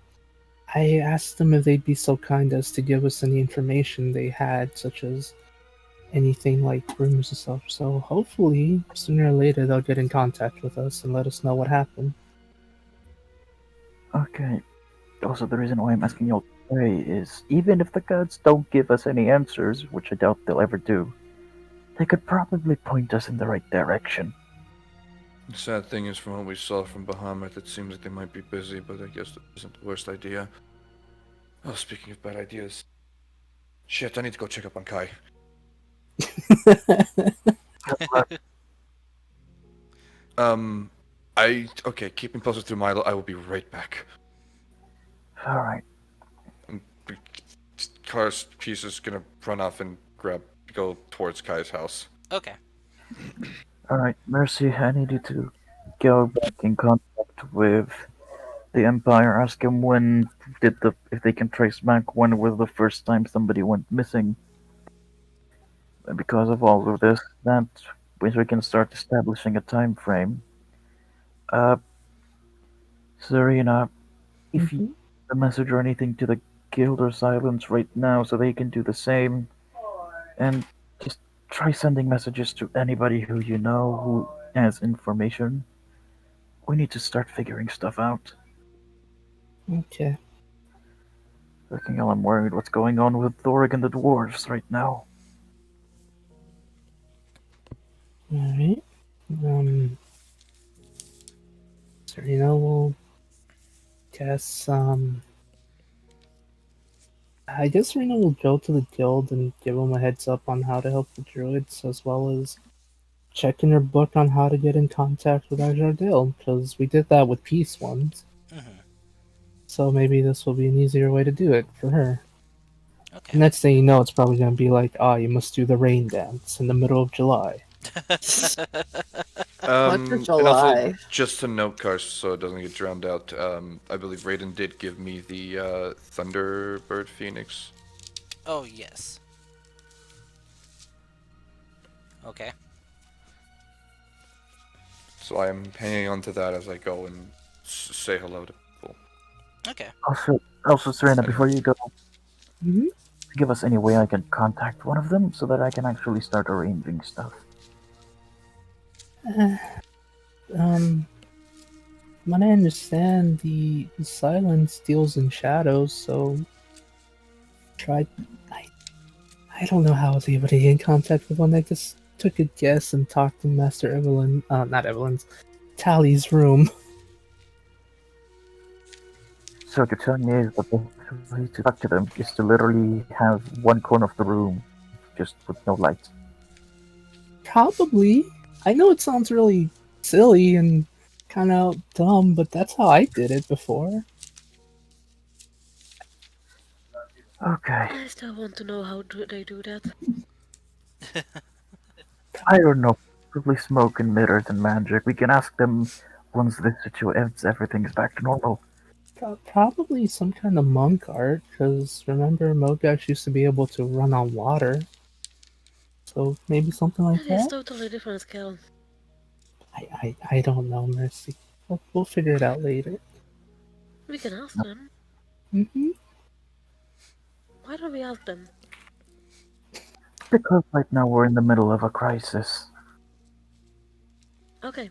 I asked them if they'd be so kind as to give us any information they had, such as anything like rumors and stuff. So hopefully, sooner or later, they'll get in contact with us and let us know what happened. Okay. Also, the reason why I'm asking you all to pray is even if the gods don't give us any answers, which I doubt they'll ever do, they could probably point us in the right direction. The sad thing is, from what we saw from Bahamut, it seems like they might be busy, but I guess that isn't the worst idea. Oh, speaking of bad ideas. Shit, I need to go check up on Kai. Okay, keeping closer to Milo, I will be right back. Alright. Car's piece is gonna run off and go towards Kai's house. Okay. Alright, Mercy, I need you to go back in contact with the Empire, ask them if they can trace back when was the first time somebody went missing. And because of all of this, that we can start establishing a time frame. Serena, if you a message or anything to the Guild or Silence right now so they can do the same, and just try sending messages to anybody who you know who has information. We need to start figuring stuff out. Okay. Looking all I'm worried what's going on with Thorg and the dwarves right now. Alright. Serena will guess, I guess Serena will go to the guild and give them a heads up on how to help the druids, as well as check in her book on how to get in contact with Ajardil, because we did that with Peace once. So maybe this will be an easier way to do it for her. Okay. Next thing you know, it's probably going to be like, you must do the rain dance in the middle of July. What's and also, just to note, Kars, so it doesn't get drowned out, I believe Raiden did give me the Thunderbird Phoenix. Oh, yes. Okay. So I am hanging on to that as I go and say hello to people. Okay. Also, Serena, before you go, give us any way I can contact one of them so that I can actually start arranging stuff. Uh, um, from what I understand, the silence deals in shadows, so try. I, I don't know how I was able to get in contact with one. I just took a guess and talked to Master Evelyn, not Evelyn's, Tally's room. So what you're telling me is that the best way to talk to them is to literally have one corner of the room just with no light. Probably. I know it sounds really silly and kind of dumb, but that's how I did it before. Okay, I still want to know how do they do that. I don't know. Probably smoke and mirrors and magic. We can ask them once this situation, everything is back to normal. Probably some kind of monk art, because remember, Mogash used to be able to run on water. So maybe something like It is that? totally different skill. I don't know, Mercy. We'll figure it out later. We can ask them. Hmm. Why don't we ask them? Because right now we're in the middle of a crisis. Okay.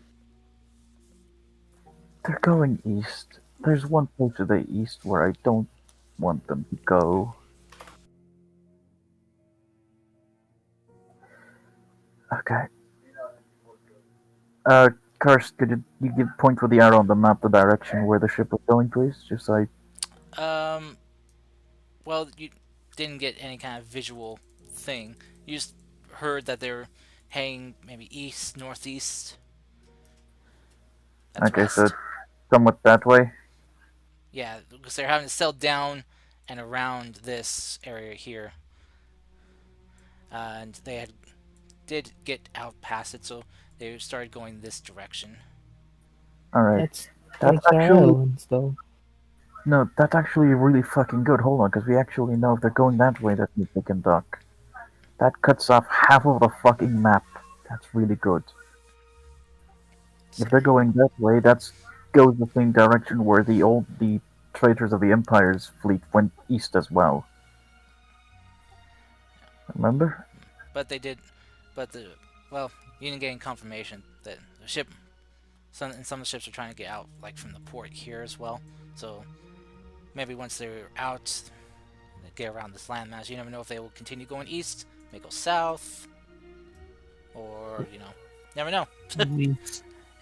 They're going east. There's one place to the east where I don't want them to go. Okay. Uh, Karst, could you give point with the arrow on the map the direction where the ship was going, please? Just so I. Um, well, you didn't get any kind of visual thing. You just heard that they're heading maybe east, northeast. That's Okay, so west. it's somewhat that way. Yeah, because they're having to sail down and around this area here. And they did get out past it, so they started going this direction. Alright. That's That's towards our actually. islands, though. No, that's actually really fucking good. Hold on, because we actually know if they're going that way, that means they can dock. That cuts off half of the fucking map. That's really good. If they're going that way, that goes the same direction where the traitors of the Empire's fleet went east as well. Remember? But they did, but the well, you didn't get any confirmation that the ship. Some of the ships are trying to get out, like from the port here as well. So maybe once they're out, they get around this landmass. You never know if they will continue going east, may go south, or never know. We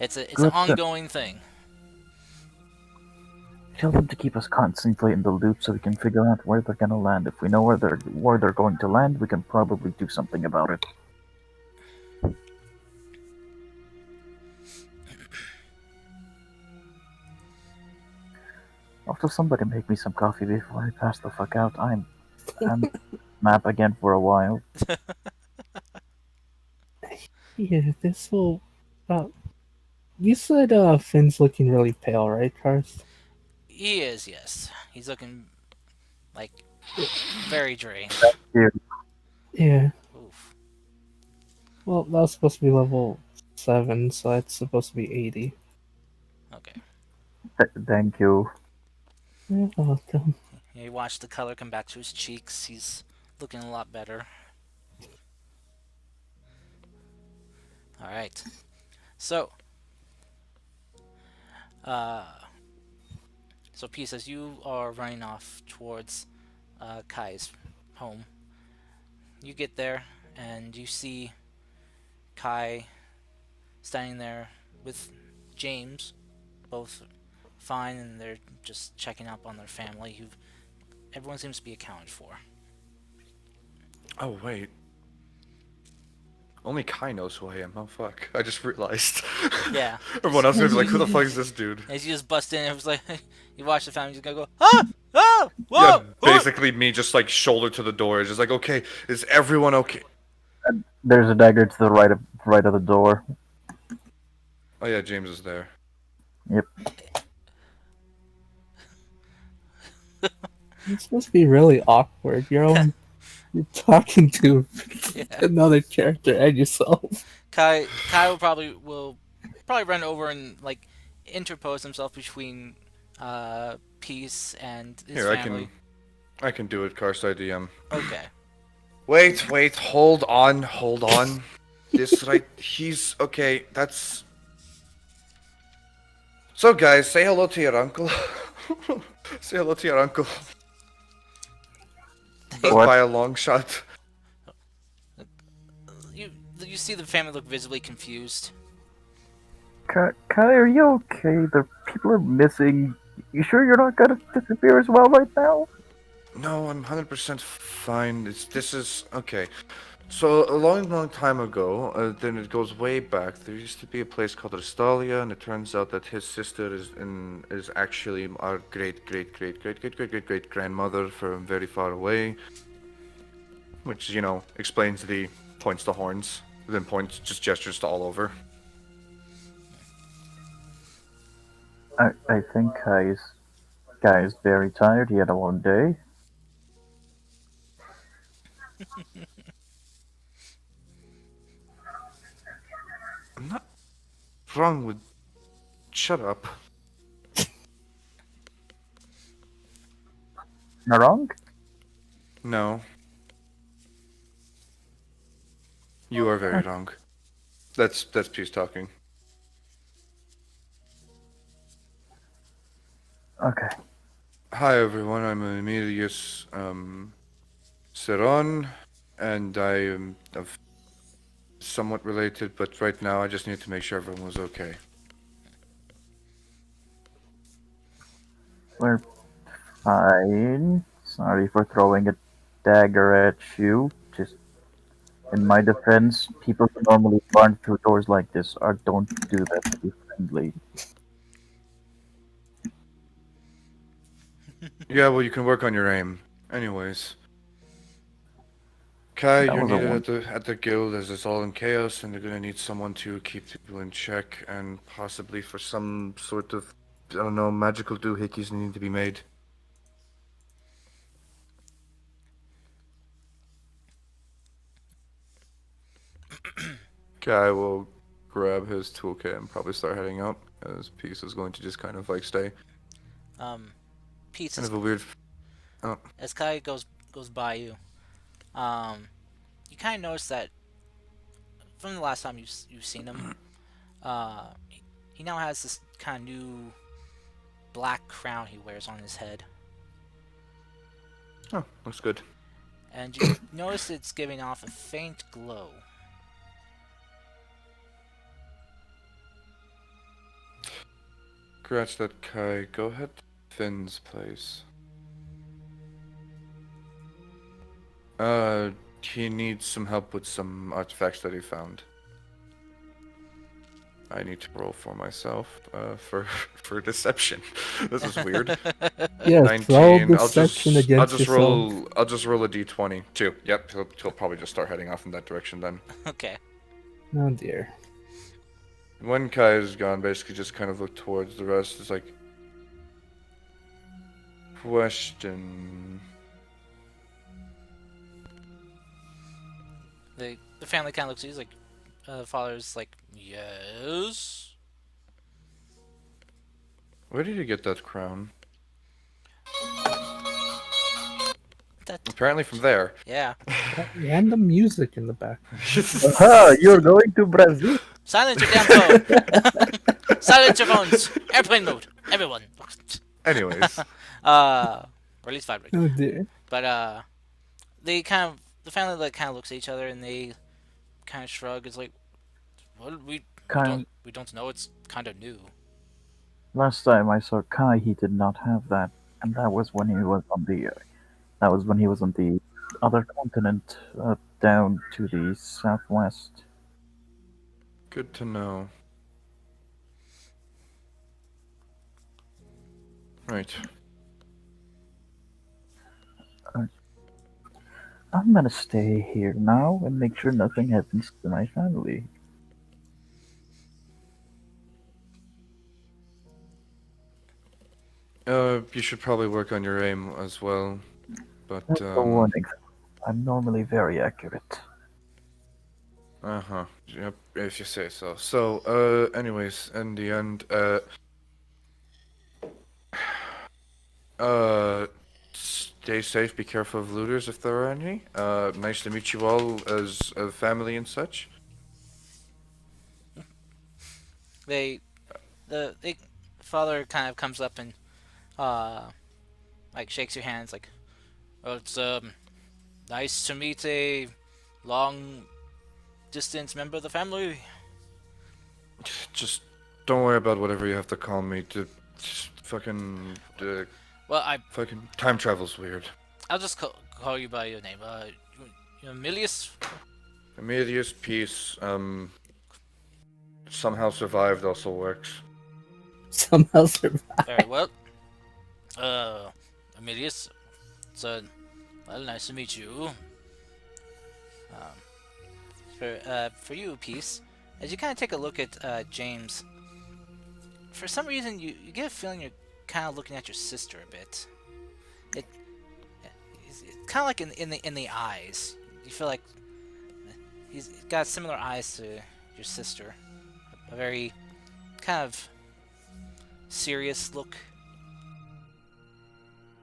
It's an Good. ongoing thing. Tell them to keep us constantly in the loop so we can figure out where they're gonna land. If we know where they're going to land, we can probably do something about it. Also, somebody make me some coffee before I pass the fuck out. I'm map again for a while. yeah, this will. Uh, you said Finn's looking really pale, right, Karst? He is, yes. He's looking like very drained. Here, Yeah. Oof. Well, that was supposed to be level 7, so it's supposed to be 80. Okay. thank you. You're welcome. You watch the color come back to his cheeks. He's looking a lot better. All right. So, uh, so Peace, as you are running off towards Kai's home, you get there and you see Kai standing there with James, both fine, and they're just checking up on their family. Who everyone seems to be accounted for. Oh wait. Only Kai knows who I am. Oh fuck. I just realized. Yeah. Everyone else is gonna be like, who the fuck is this dude? As you just bust in, it was like you watch the family just gonna go, ah, ah, Yeah, whoa, basically me just like shoulder to the door. It's just like, okay, is everyone okay? There's a dagger to the right of the door. Oh yeah, James is there. Yep. It's supposed to be really awkward. You're talking to Yeah. another character and yourself. Kai will probably run over and like interpose himself between Peace and his Here, family. I can do it, Karst IDM. Okay. Wait, hold on. this right. He's okay. That's so, guys. Say hello to your uncle. Say hello to your uncle. But What? by a long shot. you you see the family look visibly confused. Kai, are you okay? The people are missing. You sure you're not gonna disappear as well right now? No, I'm 100% fine. This is okay. So a long, long time ago, then it goes way back. There used to be a place called Ristalia, and it turns out that his sister is actually our great grandmother from very far away, which explains the points to horns, then points just gestures to all over. I think Kai is very tired. He had a long day. I'm not wrong with. Shut up. Am I wrong? No, you are very wrong. That's peace talking. Okay. Hi everyone, I'm Emilius Ceron, and I am of somewhat related, but right now I just need to make sure everyone was okay. We're fine. Sorry for throwing a dagger at you. Just in my defense, people who normally run through doors like this don't do that to be friendly. Yeah, well, you can work on your aim. Anyways, Kai, That you're was a needed one. at the guild as it's all in chaos, and they're gonna need someone to keep people in check, and possibly for some sort of, I don't know, magical doohickeys need to be made. Kai will grab his toolkit and probably start heading out, as Peace is going to just kind of like stay. Um, Pete's Kind of a weird. Oh, as Kai goes by you. Um, you kind of notice that from the last time you've seen him, he now has this kind of new black crown he wears on his head, oh, looks good. and you notice it's giving off a faint glow. Scratch that, Kai. Go ahead to Finn's place. Uh, he needs some help with some artifacts that he found. I need to roll for myself, for for deception. This is weird. Yes, roll 19. deception against yourself. I'll just roll a d20 too. Yep, he'll probably just start heading off in that direction then. Okay. Oh dear. When Kai is gone, basically just kind of look towards the rest. It's like, question. The family kind of looks at you. He's like, father's like, yes. Where did you get that crown? That Apparently from there. yeah. Random music in the back. Aha! You're going to Brazil. Silence your damn phone. Silence your phones. Airplane mode. Everyone. Anyways. Or at least vibrate. Oh dear. But they kind of the family like kind of looks at each other and they kind of shrug. It's like, well, we Kai, don't know. It's kind of new. last time I saw Kai, he did not have that, and that was when he was on the other continent, down to the southwest. Good to know. Right. I'm gonna stay here now and make sure nothing happens to my family. You should probably work on your aim as well. But, That's a warning. I'm normally very accurate. Uh-huh. Yep, if you say so. So, anyways, in the end, stay safe, be careful of looters if there are any. Nice to meet you all as a family and such. the father kind of comes up and uh like shakes your hands like, well, it's nice to meet a long distance member of the family. Just don't worry about whatever you have to call me. Just fucking, Well, fucking time travel's weird. I'll just call you by your name. Emilius. Immediate peace. Somehow survived also works. Somehow survive. Very well. Emilius. So, well, nice to meet you. For you, Peace, as you kind of take a look at James, for some reason you get a feeling you're kind of looking at your sister a bit. It's kind of like in the eyes. You feel like he's got similar eyes to your sister. A very kind of serious look.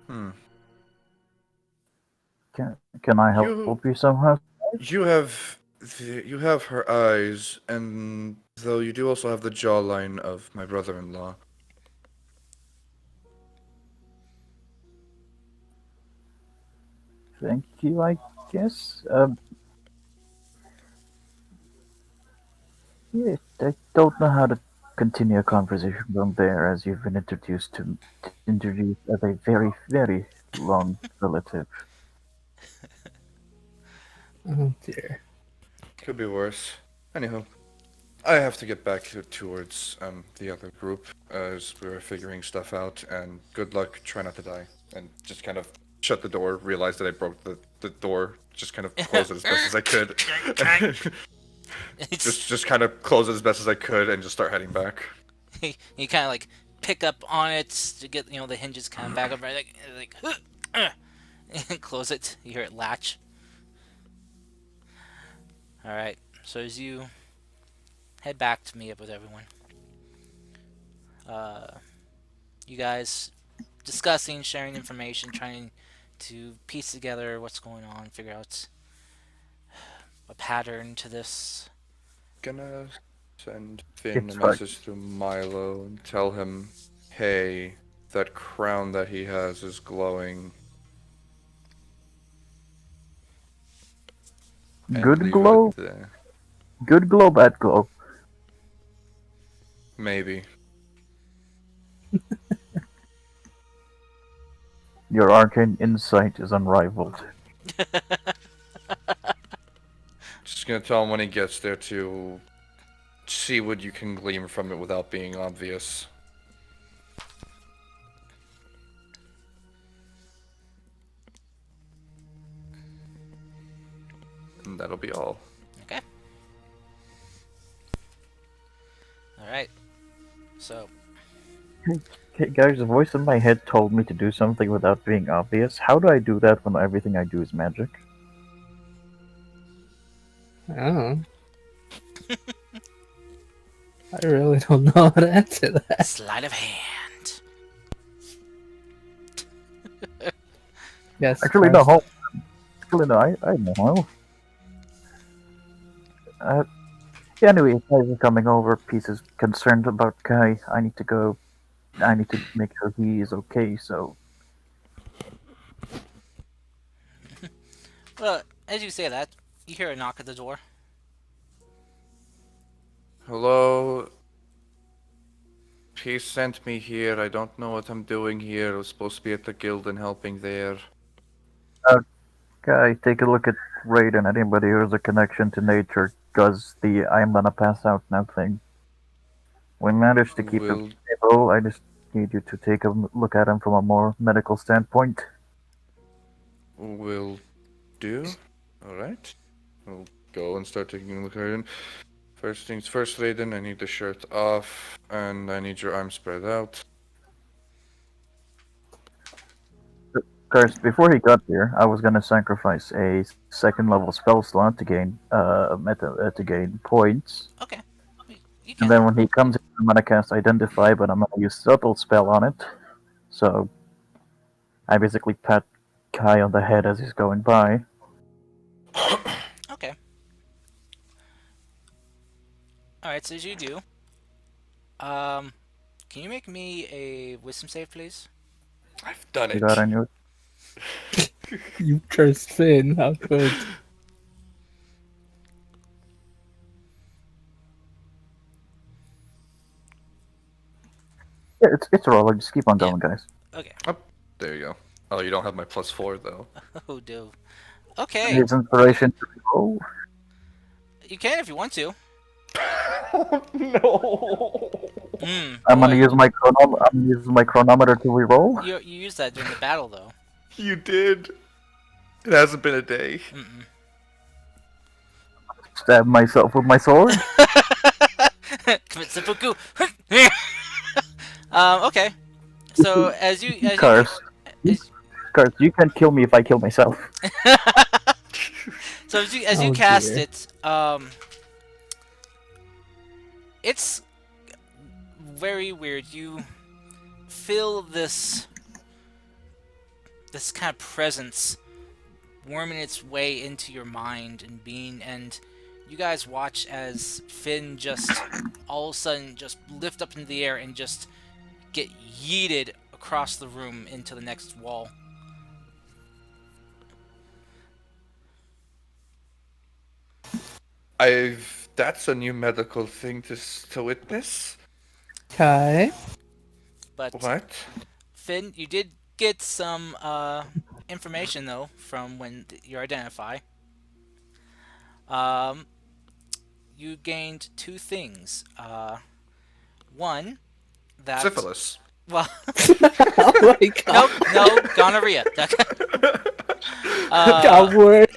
Can I help you somehow? You have her eyes, and though you do also have the jawline of my brother-in-law. Thank you, I guess. Yeah, I don't know how to continue a conversation from there, as you've been introduced as a very, very long relative. Oh dear. Could be worse. Anyhow, I have to get back towards the other group as we're figuring stuff out. And good luck. Try not to die. And just kind of shut the door. Realize that I broke the door. Just kind of close it as best as I could. just kind of close it as best as I could and just start heading back. You kind of like pick up on it to get the hinges kind of back up, right? And close it. You hear it latch. All right. So as you head back to meet up with everyone, you guys discussing, sharing information, trying to piece together what's going on, figure out a pattern to this. Gonna send Finn a message through Milo and tell him, hey, that crown that he has is glowing. Good glow? Good glow, bad glow. Maybe. Your arcane insight is unrivaled. Just gonna tell him when he gets there to see what you can glean from it without being obvious. And that'll be all. Okay. Alright. So. Okay, guys, a voice in my head told me to do something without being obvious. How do I do that when everything I do is magic? Oh. I really don't know how to answer that. Sleight of hand. Yes. Actually, no. Actually, no. I know. Yeah, anyway, guys are coming over. Peace is concerned about Kai. I need to go. I need to make sure he is okay. So. Well, as you say that, you hear a knock at the door. Hello? He sent me here. I don't know what I'm doing here. I was supposed to be at the guild and helping there. Kai, take a look at Raiden. Anybody who has a connection to nature does the I'm gonna pass out now thing. We managed to keep him stable. I just need you to take a look at him from a more medical standpoint. Will do. Alright. I'll go and start taking a look at him. First things first, Raiden, I need the shirt off, and I need your arms spread out. First, before he got here, I was gonna sacrifice a second level spell slot to gain to gain points. Okay. And then when he comes in, I'm gonna cast Identify, but I'm gonna use Subtle Spell on it. So I basically pat Kai on the head as he's going by. Okay. Alright, so as you do, Can you make me a wisdom save, please? I've done You got it. on your. You cursed Finn. How good. Yeah, it's a roller. Just keep on Yeah. going, guys. Okay. Oh, there you go. Oh, you don't have my +4 though. Oh, do. Okay. Needs inspiration to roll. You can if you want to. No. I'm gonna Boy. use my chronometer to re-roll. You used that during the battle, though. You did. It hasn't been a day. Mm-mm. Stab myself with my sword. Commit seppuku. Okay. So Curse. as, Curse. You can't kill me if I kill myself. so as you Oh cast dear. it, it's very weird. You feel this kind of presence worming its way into your mind and being, and you guys watch as Finn just all of a sudden just lift up into the air and just get yeeted across the room into the next wall. That's a new medical thing to witness. Okay. But What? Finn, you did get some information though from when you identify. Um, you gained two things. One that Syphilis. well, Oh my god. no, gonorrhea. God uh, word.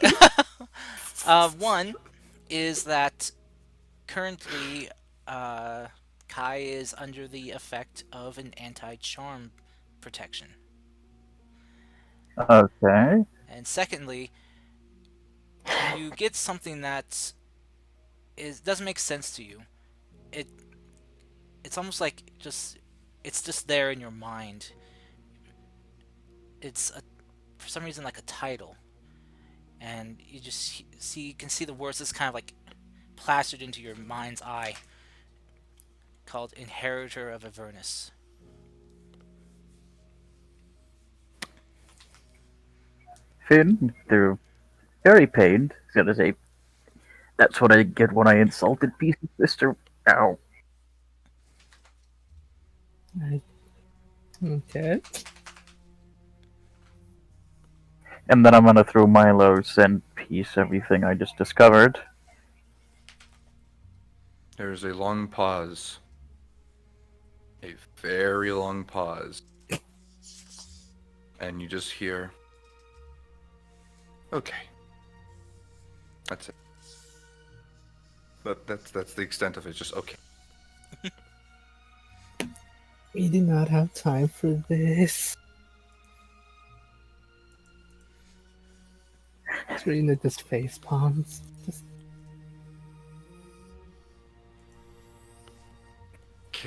one is that currently Kai is under the effect of an anti-charm protection. Okay. And secondly, you get something that doesn't make sense to you. It it's almost like it's just there in your mind. It's for some reason like a title, and you just can see the words that's kind of like plastered into your mind's eye, called Inheritor of Avernus. Finn, they're very pained. He's gonna say, "That's what I get when I insulted Peace's sister." Ow. Okay. And then I'm gonna throw Milo, send Peace everything I just discovered. There is a long pause. A very long pause. And you just hear. Okay. That's it. That's the extent of it. Just okay. We do not have time for this. Serena just face palms. Just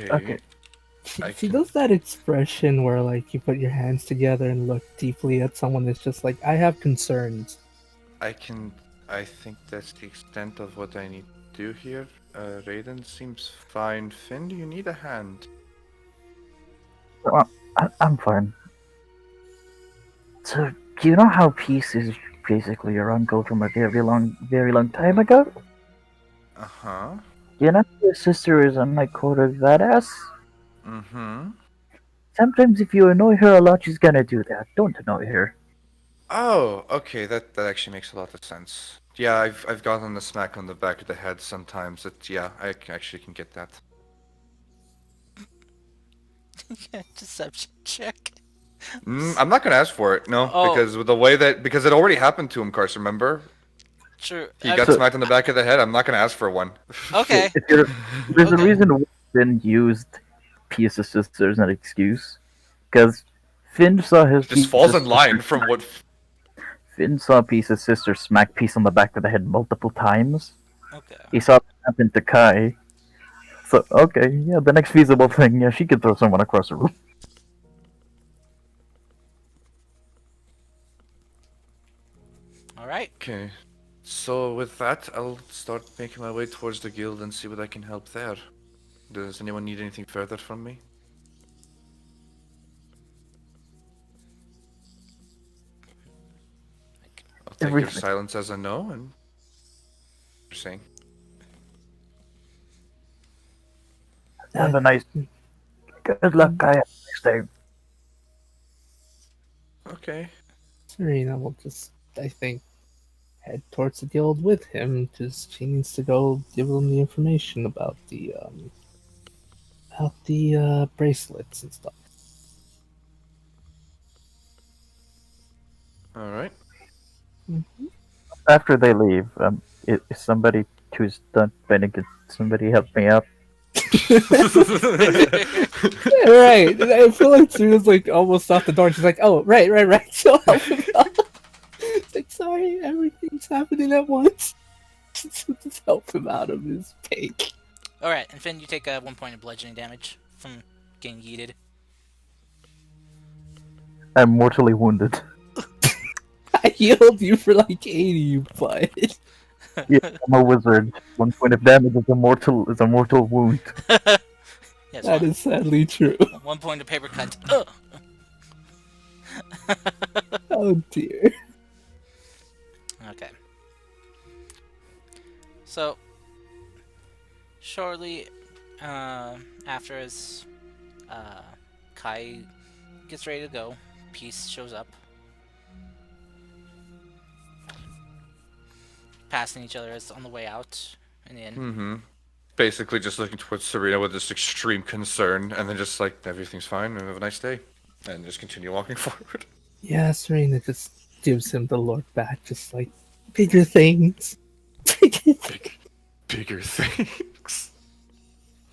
Okay. she does that expression where like you put your hands together and look deeply at someone that's just like, I have concerns. I think that's the extent of what I need to do here. Raiden seems fine. Finn, do you need a hand? I'm fine. So, do you know how Peace is basically your uncle from a very long time ago? Uh-huh. You know your sister is unlike quote of badass? Mm-hmm. Sometimes if you annoy her a lot, she's gonna do that. Don't annoy her. Oh, okay, that actually makes a lot of sense. Yeah, I've gotten a smack on the back of the head sometimes. Yeah, actually can get that. Deception check. I'm not gonna ask for it, no, Oh, because with the way because it already happened to him, Carson. Remember, true. he got So- smacked on the back of the head. I'm not gonna ask for one. Okay. There's a Okay. reason why Finn used Peace's sister as an excuse. Because Finn saw his Just falls in line from what. Finn saw Peace's sister smack Peace on the back of the head multiple times. Okay. He saw it happen to Kai. So, okay, yeah, the next feasible thing, yeah, she could throw someone across the room. All right. Okay, so with that, I'll start making my way towards the guild and see what I can help there. Does anyone need anything further from me? I'll take your Everything. silence as a no, and you're saying. Have a nice. Good luck, guy. Have a nice day. Okay. Serena will just, I think, head towards the guild with him because she needs to go give them the information about the bracelets and stuff. All right. After they leave, is somebody who's done betting? Could somebody help me out? Yeah, right. I feel like Serena's like almost off the door. She's like, "Oh, right. She'll help him out." It's like, sorry, everything's happening at once. Just help him out of his pain. Alright, and Finn, you take 1 point of bludgeoning damage from getting yeeted. I'm mortally wounded. I healed you for like 80, but Yeah, I'm a wizard. 1 point of damage is a mortal wound. Yes, that is sadly true. 1 point of paper cut. Oh dear. Okay. So, shortly after as Kai gets ready to go, Peace shows up. Passing each other as on the way out and in. Mm-hmm. Basically, just looking towards Serena with this extreme concern, and then just like everything's fine, and have a nice day, and just continue walking forward. Yeah, Serena just gives him the Lord back, just like bigger things. Bigger things.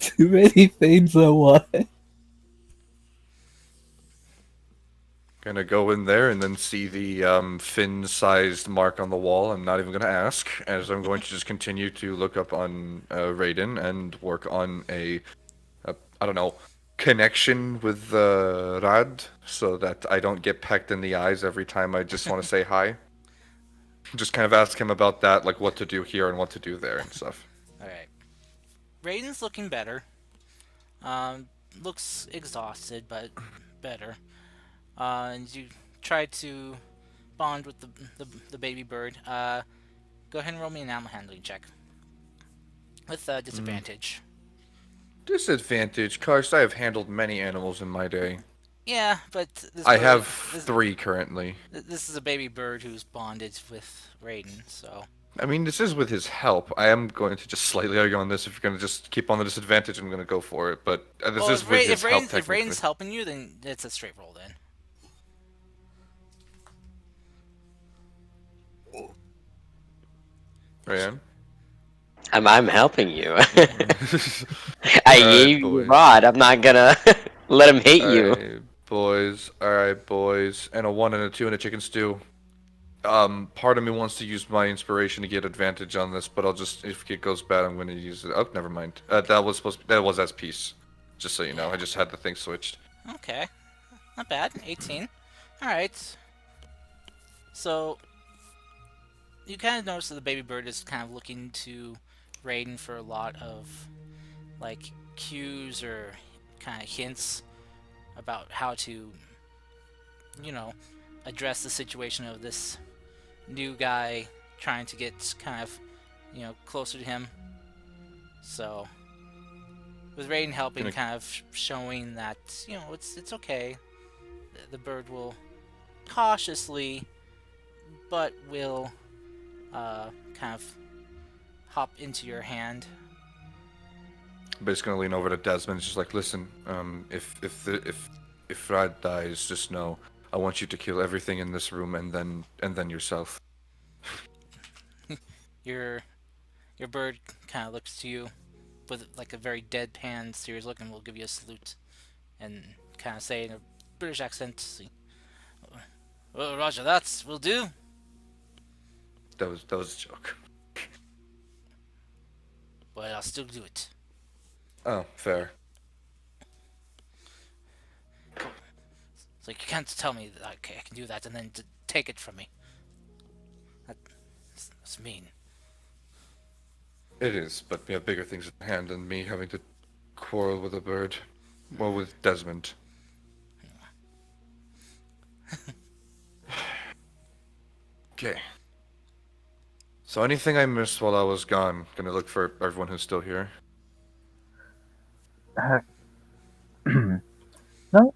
Too many things at once. Gonna go in there and then see the fin-sized mark on the wall. I'm not even gonna ask, as I'm going to just continue to look up on Raiden and work on a I don't know, connection with Rad, so that I don't get pecked in the eyes every time I just want to say hi. Just kind of ask him about that, like what to do here and what to do there and stuff. Alright. Raiden's looking better. Um, looks exhausted, but better. And you try to bond with the baby bird. Go ahead and roll me an animal handling check. With disadvantage. Disadvantage, Karst, I have handled many animals in my day. Yeah, but this I bird, have this, 3 currently. this is a baby bird who's bonded with Raiden, so... I mean, this is with his help. I am going to just slightly argue on this. If you're going to just keep on the disadvantage, I'm going to go for it. But this Well, is with his help, If technically. Raiden's helping you, then it's a straight roll then. Ryan? I'm helping you. I Alright, gave you a boys. rod. I'm not gonna let him hate you. Alright, boys. And a 1 and a 2 and a chicken stew. Part of me wants to use my inspiration to get advantage on this, but I'll just, if it goes bad, I'm going to use it. Oh, never mind. That was as peace. Just so you know, I just had the thing switched. Okay. Not bad. 18. Alright. So, you kind of notice that the baby bird is kind of looking to Raiden for a lot of, like, cues or kind of hints about how to, you know, address the situation of this new guy trying to get kind of, you know, closer to him. So, with Raiden helping, kind of showing that, you know, it's okay. The bird will cautiously, but will kind of hop into your hand. I'm just going to lean over to Desmond. It's just like, listen, if Rad dies, just know I want you to kill everything in this room and then yourself. Your bird kind of looks to you with like a very deadpan, serious look, and will give you a salute and kind of say in a British accent, "Well, Roger, that will do." That was a joke. But I'll still do it. Oh, fair. It's like you can't tell me that I can do that and then take it from me. That's mean. It is, but we have bigger things at hand than me having to quarrel with a bird. Well, with Desmond. Okay. So anything I missed while I was gone? Gonna look for everyone who's still here. Uh, no,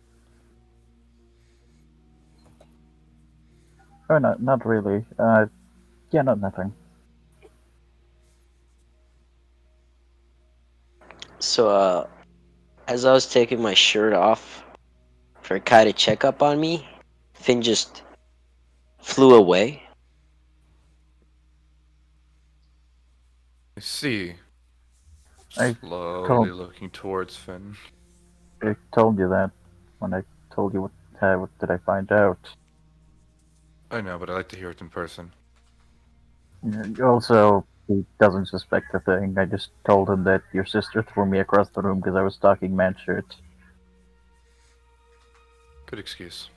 oh, not really. Yeah, nothing. So, as I was taking my shirt off for Kai to check up on me, Finn just flew away. I see. I Slowly told looking towards Finn. I told you that when I told you what did I find out. I know, but I like to hear it in person. Also, he doesn't suspect a thing. I just told him that your sister threw me across the room because I was talking man shirt. Good excuse.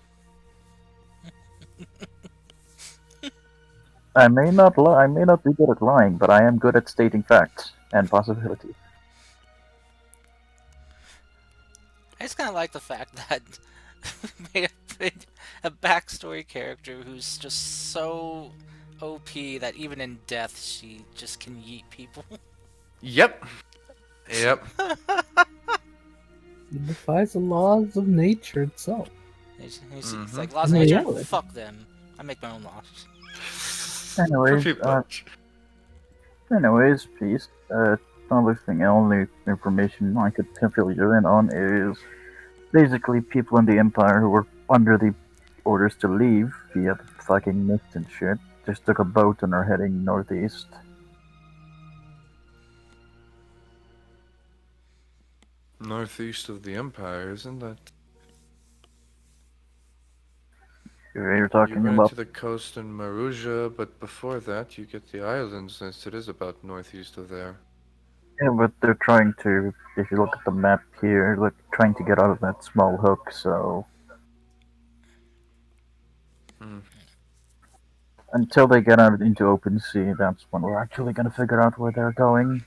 I may not lie. I may not be good at lying, but I am good at stating facts and possibilities. I just kind of like the fact that made a backstory character who's just so OP that even in death she just can yeet people. Yep. Yep. He defies the laws of nature itself. It's Mm-hmm. like laws In of nature. reality. Fuck them. I make my own laws. Anyways, Pretty much. peace. Only information I could fill you in on is basically people in the Empire who were under the orders to leave via the fucking mist and shit just took a boat and are heading northeast. Northeast of the Empire, isn't that? You're You talking run about to the coast in Maruja, but before that you get the islands, since it is about northeast of there. yeah, but they're trying to. If you look at the map here, look trying to get out of that small hook. So Hmm. until they get out into open sea, that's when we're actually going to figure out where they're going.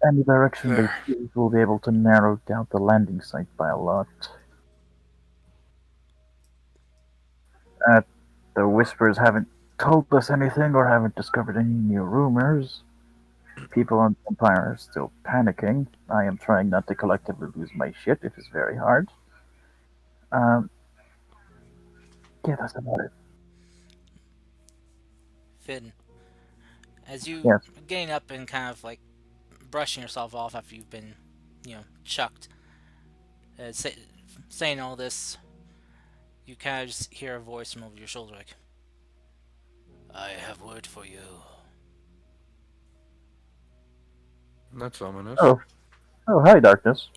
Any direction they Fair. choose will be able to narrow down the landing site by a lot. Uh, the Whispers haven't told us anything or haven't discovered any new rumors. People on the Empire are still panicking. I am trying not to collectively lose my shit. It is very hard. Um, yeah, that's about it. Finn, as you Yes. getting up and kind of like brushing yourself off after you've been, chucked, say, saying all this, you kind of just hear a voice from over your shoulder like, I have word for you. That's ominous. Oh, hi, Darkness.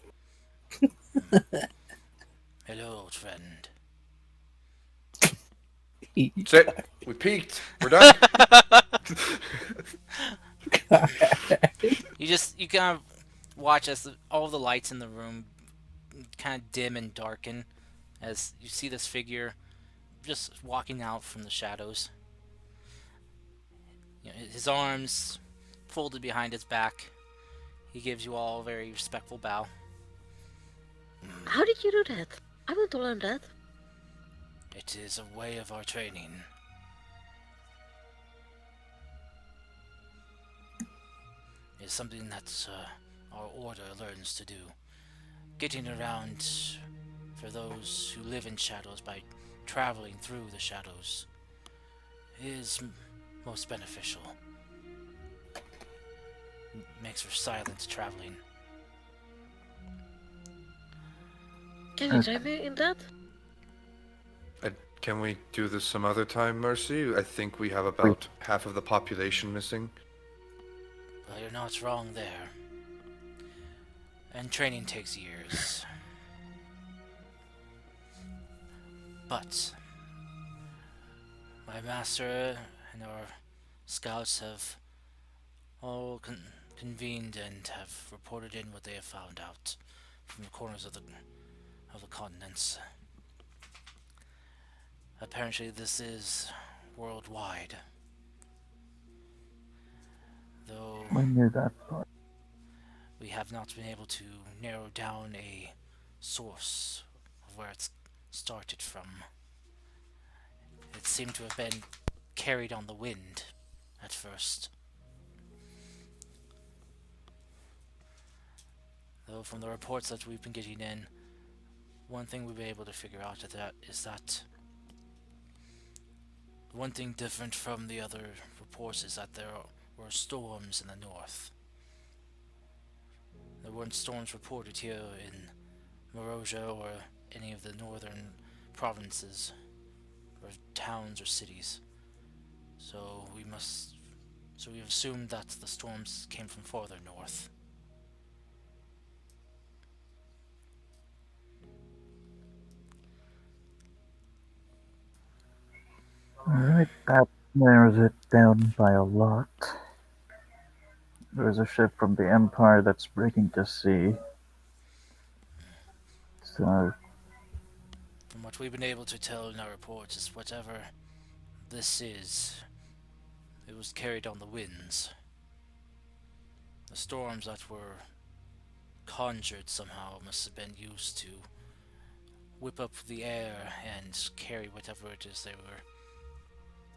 Hello, old friend. That's it. We peaked. We're done. You kind of watch as all the lights in the room kind of dim and darken as you see this figure just walking out from the shadows. His arms folded behind his back. He gives you all a very respectful bow. How did you do that? I want to learn that. It is a way of our training. It's something that our order learns to do. Getting around for those who live in shadows by traveling through the shadows is most beneficial. Makes for silent traveling. Can you join me in that? Can we do this some other time, Mercy? I think we have about half of the population missing. Well, you're not wrong there. And training takes years. But my master and our scouts have all convened and have reported in what they have found out from the corners of the continents. Apparently, this is worldwide. Though We knew that part. we have not been able to narrow down a source of where it's started from. It seemed to have been carried on the wind at first. Though from the reports that we've been getting in, one thing we've been able to figure out is that one thing different from the other reports is that there were storms in the north. There weren't storms reported here in Moroja or any of the northern provinces or towns or cities. So we've assumed that the storms came from farther north. Alright, that narrows it down by a lot. There's a ship from the Empire that's breaking to sea. So, From what we've been able to tell in our reports is whatever this is, it was carried on the winds. The storms that were conjured somehow must have been used to whip up the air and carry whatever it is they were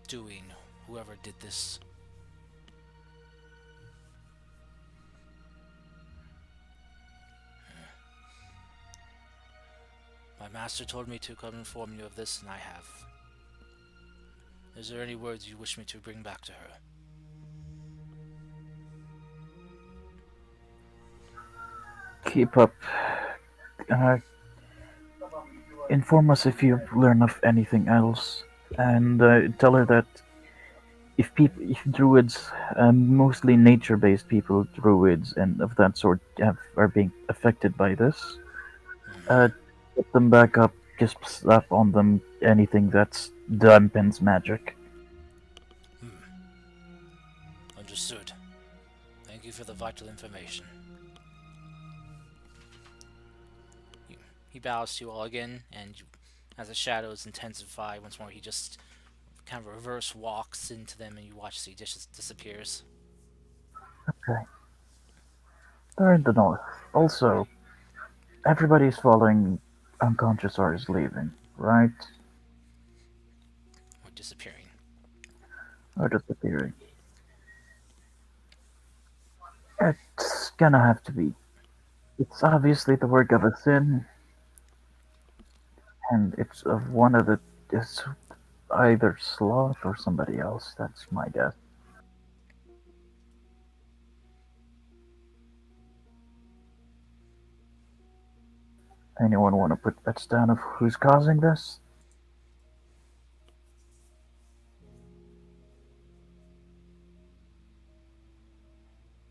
doing, whoever did this. My master told me to come inform you of this, and I have. Is there any words you wish me to bring back to her? keep up. Uh, Inform us if you learn of anything else. And tell her that if druids, mostly nature-based people, druids and of that sort, are being affected by this, Mm-hmm. get them back up. Just slap on them anything that's dampens magic. Understood. Thank you for the vital information. He bows to you all again, and as the shadows intensify once more, he just kind of reverse walks into them, and you watch as he disappears. Okay. They're in the north. Also, everybody's falling unconscious or is leaving, right? Or disappearing. Or disappearing. It's gonna have to be. It's obviously the work of a sin, and it's of one of the. It's either Sloth or somebody else. That's my guess. Anyone want to put bets down of who's causing this?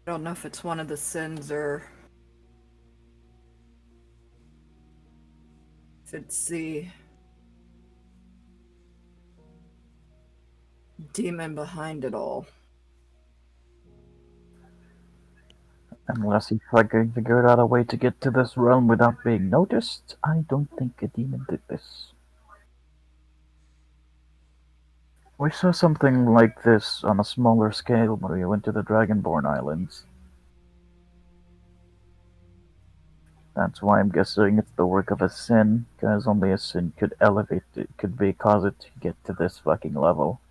I don't know if it's one of the sins or if it's the demon behind it all. Unless he's fucking figured out a way to get to this realm without being noticed, I don't think a demon did this. We saw something like this on a smaller scale when we went to the Dragonborn Islands. That's why I'm guessing it's the work of a sin, because only a sin could elevate it, could be cause it to get to this fucking level.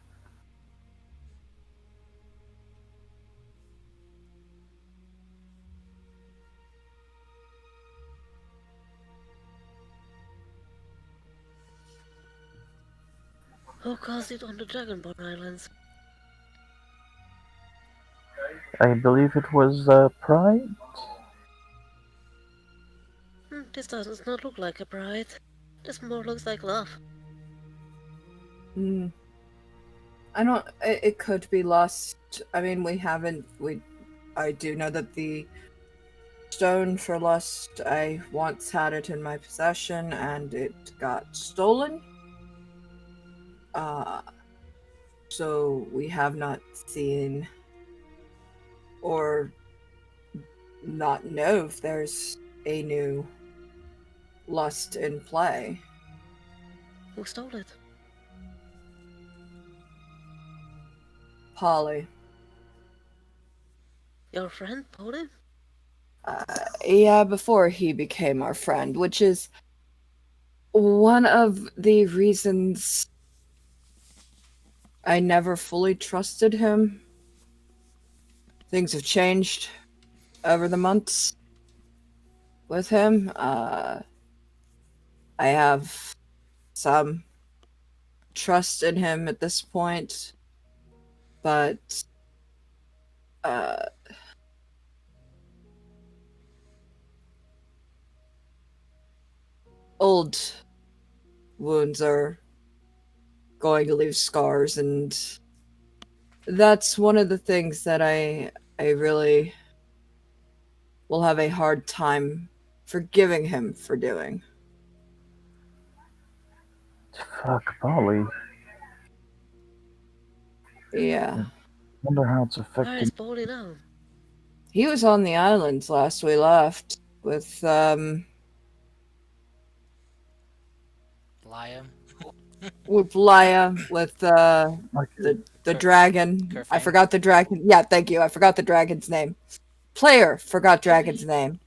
Who caused it on the Dragonborn Islands? I believe it was Pride? This does not look like a bride. This more looks like love. Mm. I don't. It could be lust. I mean, we haven't. I do know that the stone for lust. I once had it in my possession, and it got stolen. Uh, so we have not seen or not know if there's a new lust in play. Who stole it? Polly. Your friend, Polly? Yeah, before he became our friend, which is one of the reasons I never fully trusted him. Things have changed over the months with him. I have some trust in him at this point, but uh, old wounds are going to leave scars, and that's one of the things that I really will have a hard time forgiving him for doing. Fuck, Polly. Yeah. Wonder how it's Where is affecting. Polly now? He was on the islands last we left with Liam. Laya, with Like, the Ker- dragon. I Kerfang. forgot the dragon. Yeah, thank you. I forgot the dragon's name. Player forgot Should dragon's we name.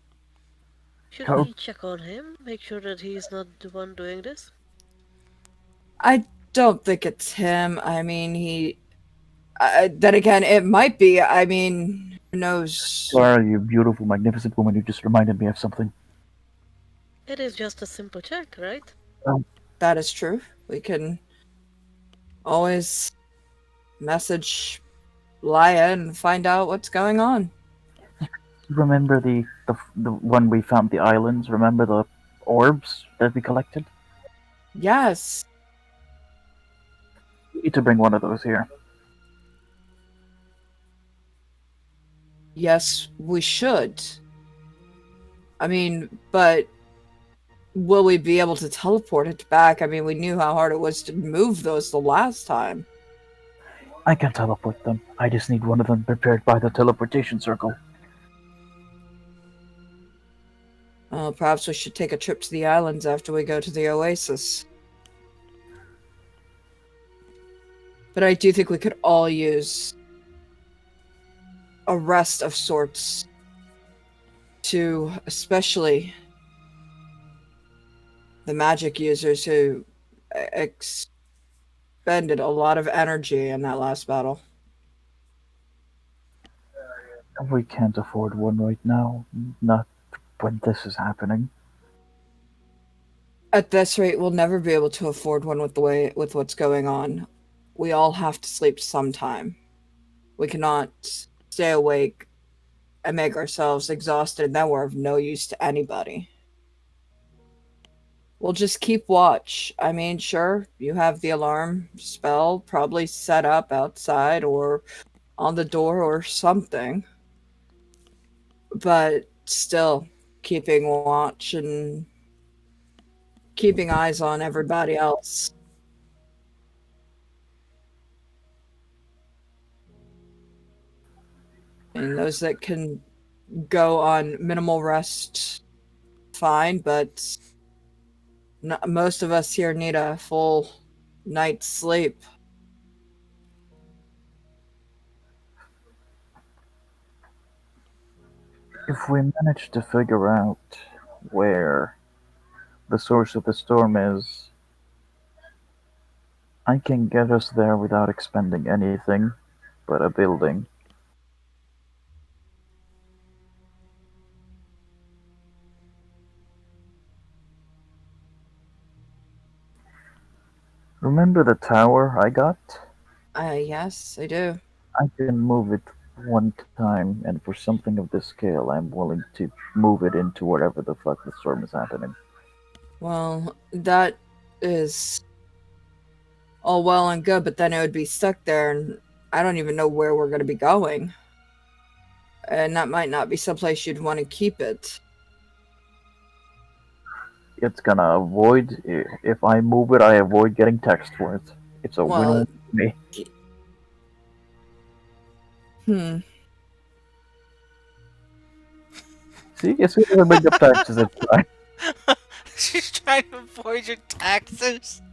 should how we check on him? Make sure that he's not the one doing this? I don't think it's him. I mean, he. Then again, it might be. I mean, who knows? Clara, you beautiful, magnificent woman, you just reminded me of something. It is just a simple check, right? That is true. We can always message Laya and find out what's going on. Remember the when we found the islands? Remember the orbs that we collected? Yes. We need to bring one of those here. Yes, we should. I mean, but will we be able to teleport it back? I mean, we knew how hard it was to move those the last time. I can teleport them. I just need one of them prepared by the teleportation circle. Perhaps we should take a trip to the islands after we go to the oasis. But I do think we could all use a rest of sorts to, especially the magic users who expended a lot of energy in that last battle. We can't afford one right now. Not when this is happening. At this rate, we'll never be able to afford one with what's going on. We all have to sleep sometime. We cannot stay awake and make ourselves exhausted, and then we're of no use to anybody. We'll just keep watch. I mean, sure, you have the alarm spell probably set up outside or on the door or something. But still, keeping watch and keeping eyes on everybody else. And those that can go on minimal rest, fine, but most of us here need a full night's sleep. If we manage to figure out where the source of the storm is, I can get us there without expending anything but a building. Remember the tower I got? Yes, I do. I can move it one time, and for something of this scale, I'm willing to move it into wherever the fuck the storm is happening. Well, that is all well and good, but then it would be stuck there, and I don't even know where we're going to be going. And that might not be someplace you'd want to keep it. It's gonna avoid, if I move it, I avoid getting text for it. It's a Well, win-win for me. See, as soon as I bring up taxes, it's fine. She's trying to avoid your taxes.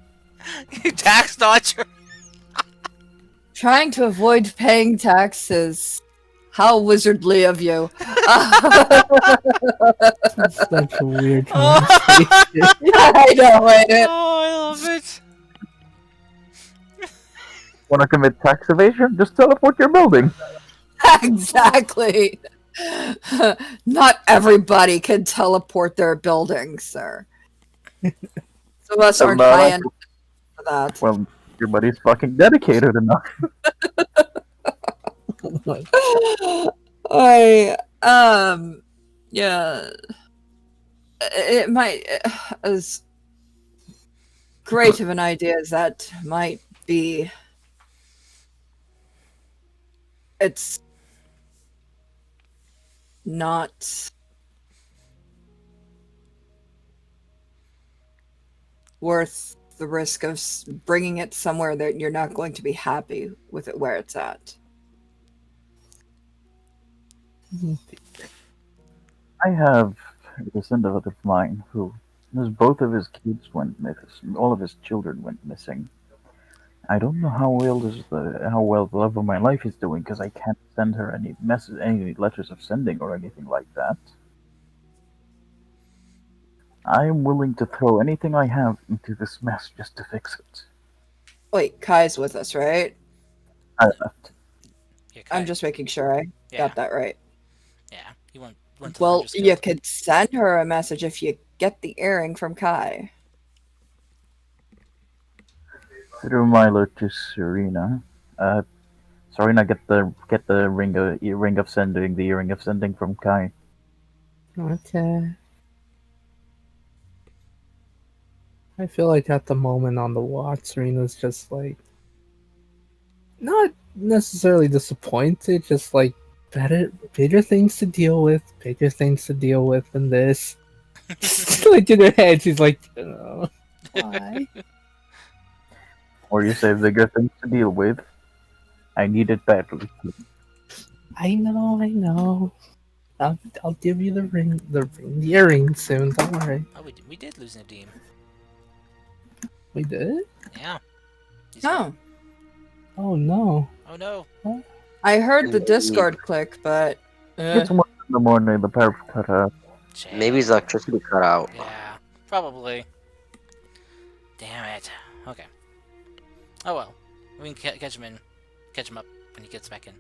You tax dodger. Trying to avoid paying taxes How wizardly of you. Such a weird Oh. conversation. I know it. Oh, I love it. Want to commit tax evasion? Just teleport your building. Exactly. Not everybody can teleport their buildings, sir. Some of us Well, aren't no, high enough for that. well, your buddy's fucking dedicated enough. Yeah. It might, as great of an idea as that might be, it's not worth the risk of bringing it somewhere that you're not going to be happy with it where it's at. I have a descendant of mine who, both of his kids went missing. All of his children went missing. I don't know how well the love of my life is doing because I can't send her any letters of sending or anything like that. I am willing to throw anything I have into this mess just to fix it. Wait, Kai's with us, right? I left. Yeah, I'm just making sure I got that right. Yeah, he went to the Well, Hunter's you Guild. could send her a message if you get the earring from Kai. Through my lord to Serena. Serena, get the ring of sending, the earring of sending from Kai. Okay. I feel like at the moment on the watch, Serena's just like not necessarily disappointed, just like bigger things to deal with, than this. Just like in her head, she's like, why? Or you say bigger things to deal with. I need it badly. I know. I'll give you the earring soon. Don't worry. Oh, we did lose Nadim. We did? Yeah. Oh. Oh no. Oh no. Huh? I heard the Discord click, but It's 1 in the morning, the power cut off. Maybe his electricity cut out. Yeah, probably. Damn it. Okay. Oh well. We can catch him up when he gets back in.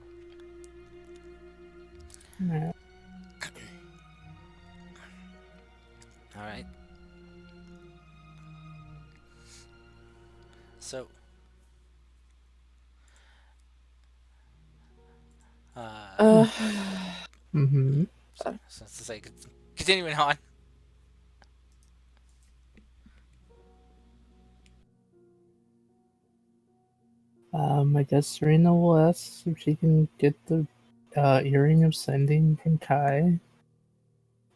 Yeah. Alright. So Mm-hmm. so to say, continuing on. I guess Serena will ask if she can get the earring of sending from Kai,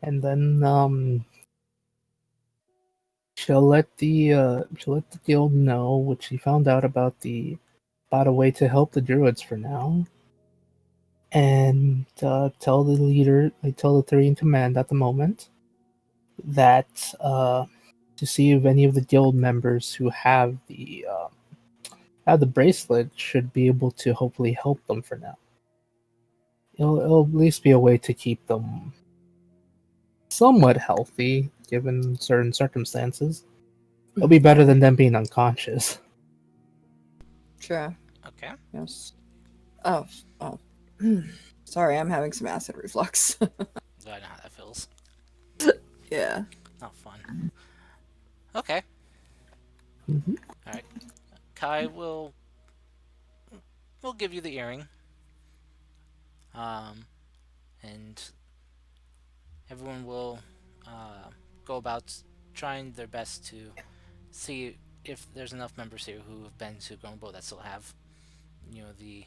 and then she'll let the guild know what she found out about a way to help the druids for now, and tell the leader, tell the three in command at the moment that to see if any of the guild members who have the bracelet should be able to hopefully help them for now. It'll at least be a way to keep them somewhat healthy given certain circumstances. It'll be better than them being unconscious. Sure. Okay. Yes. Oh. Sorry, I'm having some acid reflux. I know how that feels. Yeah. Not fun. Okay. Mm-hmm. Alright. Kai will give you the earring. And everyone will go about trying their best to see if there's enough members here who have been to Grumbo that still have, the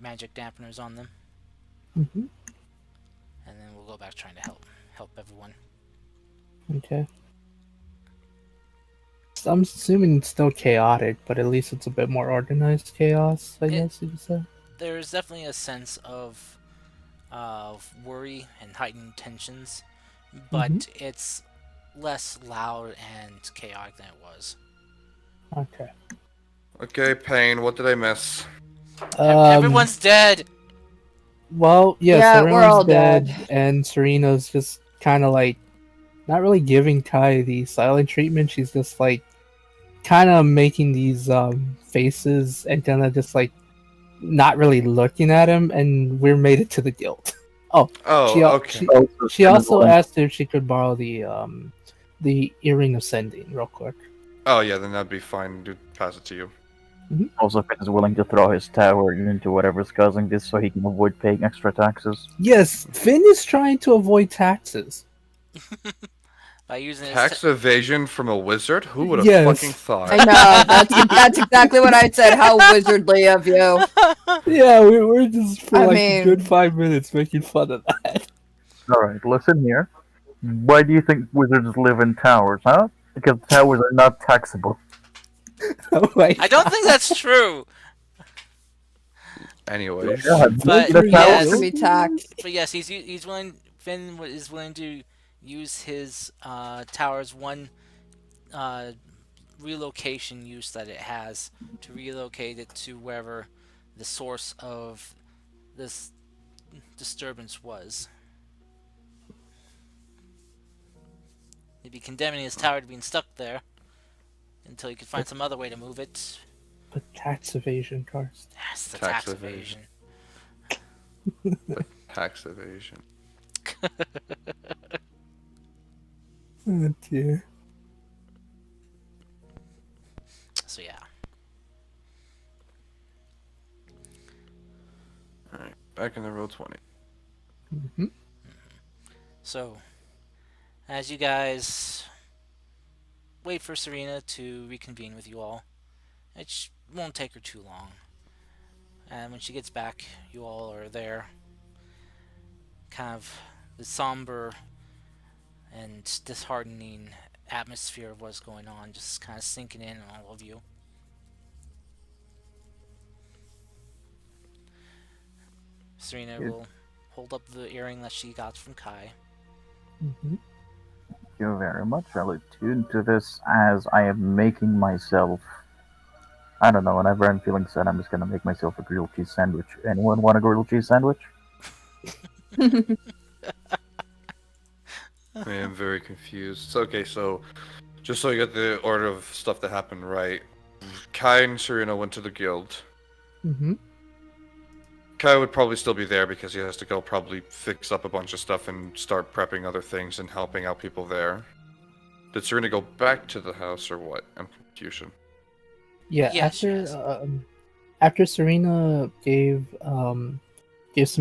magic dampeners on them. Mm-hmm. And then we'll go back trying to help everyone. Okay. So I'm assuming it's still chaotic, but at least it's a bit more organized chaos, I guess you could say. There's definitely a sense of worry and heightened tensions, but it's less loud and chaotic than it was. Okay. Okay, Payne, what did I miss? Everyone's dead! Well, yes, Yeah, we're everyone's all dead. dead, and Serena's just kind of like not really giving Kai the silent treatment. She's just like kind of making these faces and kind of just like not really looking at him. And we're made it to the guild. Oh, Oh, she al- okay. she Also, she Finn is also willing. asked if she could borrow the earring of sending real quick. Oh yeah, then that'd be fine. Dude, pass it to you. Also, Finn is willing to throw his tower into whatever's causing this, so he can avoid paying extra taxes. Yes, Finn is trying to avoid taxes. By using his Tax evasion from a wizard? Who would have fucking Yes. thought? I know. That's exactly what I said. How wizardly of you. Yeah, we're just for I like a good mean, 5 minutes making fun of that. Alright, listen here. Why do you think wizards live in towers, huh? Because towers are not taxable. Oh my I don't God. think that's true. Anyways, God, But the they're tower. supposed to be taxed. But yes, he's willing. Is willing to use his tower's one uh, relocation use that it has to relocate it to wherever the source of this disturbance was. He'd be condemning his tower to being stuck there until he could find some other way to move it. But tax evasion, Karst. Yes, the Tax tax evasion. evasion. tax evasion. Oh dear. So yeah. Alright, back in the roll 20. Mm-hmm. So as you guys wait for Serena to reconvene with you all, it won't take her too long. And when she gets back, you all are there. Kind of the somber and disheartening atmosphere of what's going on just kind of sinking in on all of you. Serena will hold up the earring that she got from Kai. Mm-hmm. Thank you very much. I'll attune to this as I am making myself. I don't know, whenever I'm feeling sad, I'm just gonna make myself a grilled cheese sandwich. Anyone want a grilled cheese sandwich? I am very confused. Okay, so just so you get the order of stuff that happened right, Kai and Serena went to the guild. Mm-hmm. Kai would probably still be there because he has to go probably fix up a bunch of stuff and start prepping other things and helping out people there. Did Serena go back to the house or what? I'm confusion. Yeah, Yes, yes. after Serena gave some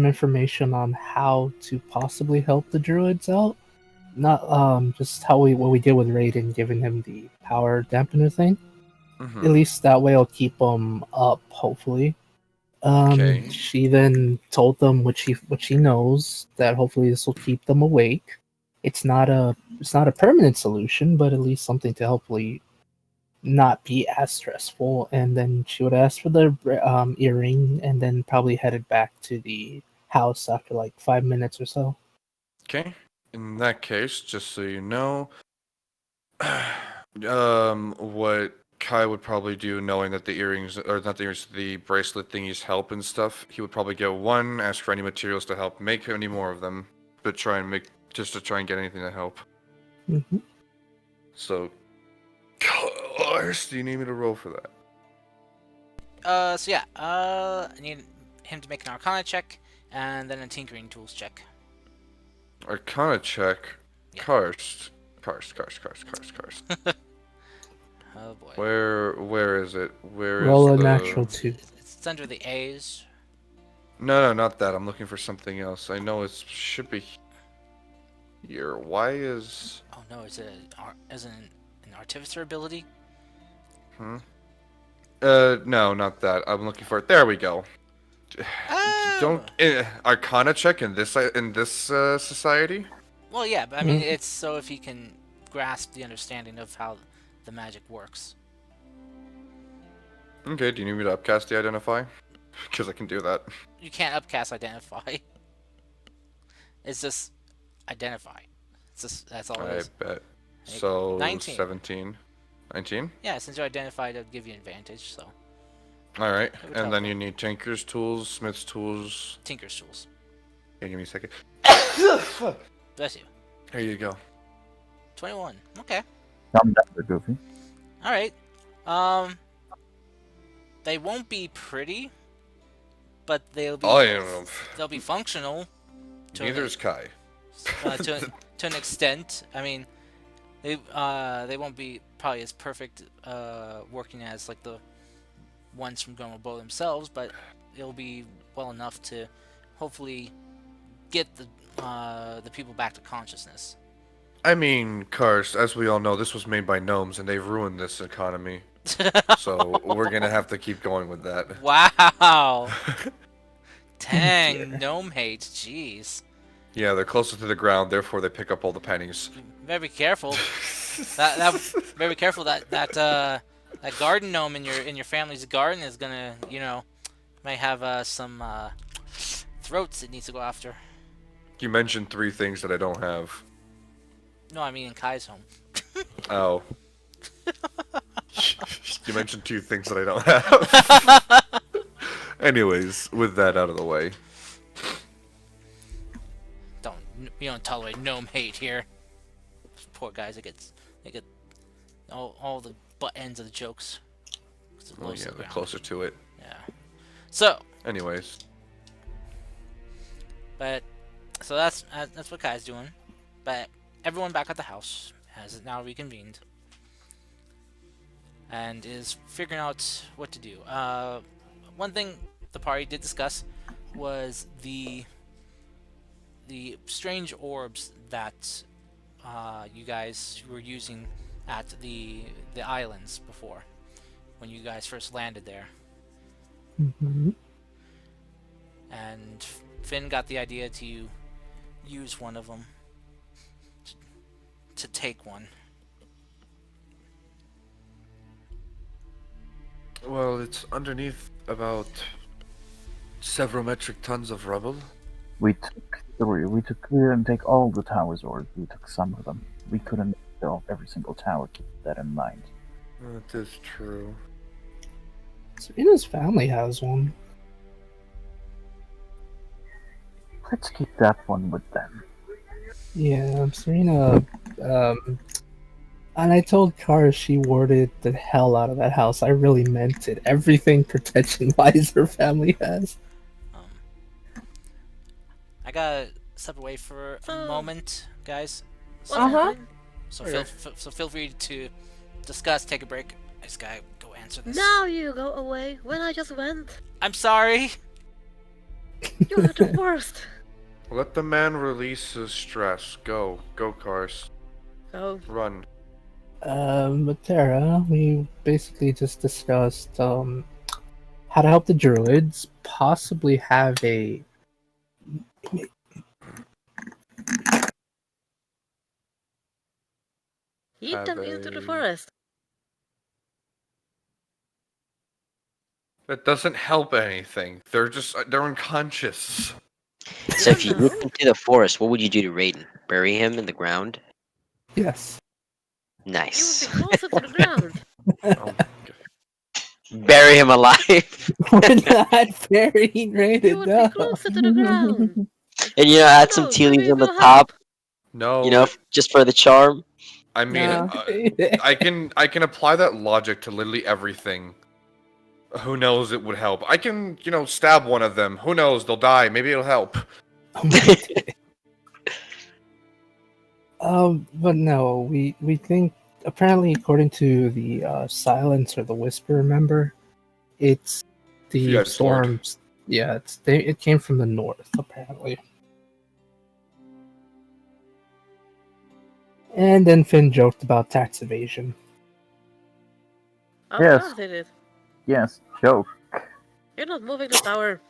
information on how to possibly help the druids out, not just how what we did with Raiden, giving him the power dampener thing. Mm-hmm. At least that way, it'll keep them up. Hopefully. Okay. She then told them what she knows, that hopefully this will keep them awake. It's not a permanent solution, but at least something to hopefully not be as stressful. And then she would ask for the earring, and then probably headed back to the house after like 5 minutes or so. Okay. In that case, just so you know, what Kai would probably do, knowing that the earrings, or not the earrings, the bracelet thingies help and stuff, he would probably get one, ask for any materials to help make any more of them, but try and make, just to try and get anything to help. Mm-hmm. So, Lars, do you need me to roll for that? So yeah, I need him to make an Arcana check and then a Tinkering Tools check. Arcana check. Yeah. Karst. Oh boy. Where is it? Where is Roll a the... natural 2. It's under the A's. No, not that. I'm looking for something else. I know it should be here. Why is... Oh no, is it an Artificer ability? No, not that. I'm looking for it. There we go. Oh! Don't Arcana check in this society. Well, yeah, but I mean, it's so if he can grasp the understanding of how the magic works. Okay. Do you need me to upcast the identify? Because I can do that. You can't upcast identify. It's just identify. It's just that's all it I is. bet. So 19. 17. 19? Yeah, since you identified, it'll give you an advantage. So All right. It would And then help. you need tinker's tools, smith's tools. Tinker's tools. Give me a second. Bless you. There you go. 21. Okay. Calm down there, Goofy. All right. They won't be pretty, but they'll be functional. Neither is Kai. To an extent. I mean, they won't be probably as perfect working as like the ones from Grandma Bow themselves, but it'll be well enough to hopefully get the people back to consciousness. I mean, Karst, as we all know, this was made by gnomes, and they've ruined this economy. So we're gonna have to keep going with that. Wow. Dang, gnome hate, jeez. Yeah, they're closer to the ground, therefore they pick up all the pennies. Very careful. that very careful. That garden gnome in your family's garden is gonna, might have some throats it needs to go after. You mentioned 3 things that I don't have. No, I mean in Kai's home. Oh. You mentioned 2 things that I don't have. Anyways, with that out of the way. We don't tolerate gnome hate here. Those poor guys, they get all the butt ends of the jokes. Oh yeah, they're closer to it. Yeah. So. Anyways. But so that's what Kai's doing. But everyone back at the house has now reconvened and is figuring out what to do. One thing the party did discuss was the strange orbs that you guys were using at the islands before, when you guys first landed there. Mm-hmm. And Finn got the idea to use one of them to take one. Well, it's underneath about several metric tons of rubble. We didn't take all the towers, or we took some of them. We couldn't fill every single tower. Keep that in mind. That is true. Serena's family has one. Let's keep that one with them. Yeah, Serena. And I told Kara she warded the hell out of that house. I really meant it. Everything protection-wise her family has. I gotta step away for a moment, guys. Uh-huh. So feel free to discuss, take a break. I just gotta go answer this. Now you go away when I just went. I'm sorry. You're the worst. Let the man release his stress. Go, Karst. Go. Run. But Tara, we basically just discussed how to help the druids, possibly have a Eat them into the forest. That doesn't help anything. They're unconscious. So if you look into the forest, what would you do to Raiden? Bury him in the ground? yes. Nice. You would be closer to the ground. Oh, Bury him alive. We're not burying You Raiden, would no. be closer to the ground. And add some No, tea leaves maybe on the we'll top, no. just for the charm. I mean, No. I can apply that logic to literally everything. Who knows? It would help. I can, stab one of them. Who knows? They'll die. Maybe it'll help. But no, we think apparently according to the silence or the whisper, remember, it's the You guys storms. Yeah, it came from the north apparently. And then Finn joked about tax evasion. Of Yes. course they did. Yes, joke. You're not moving the tower.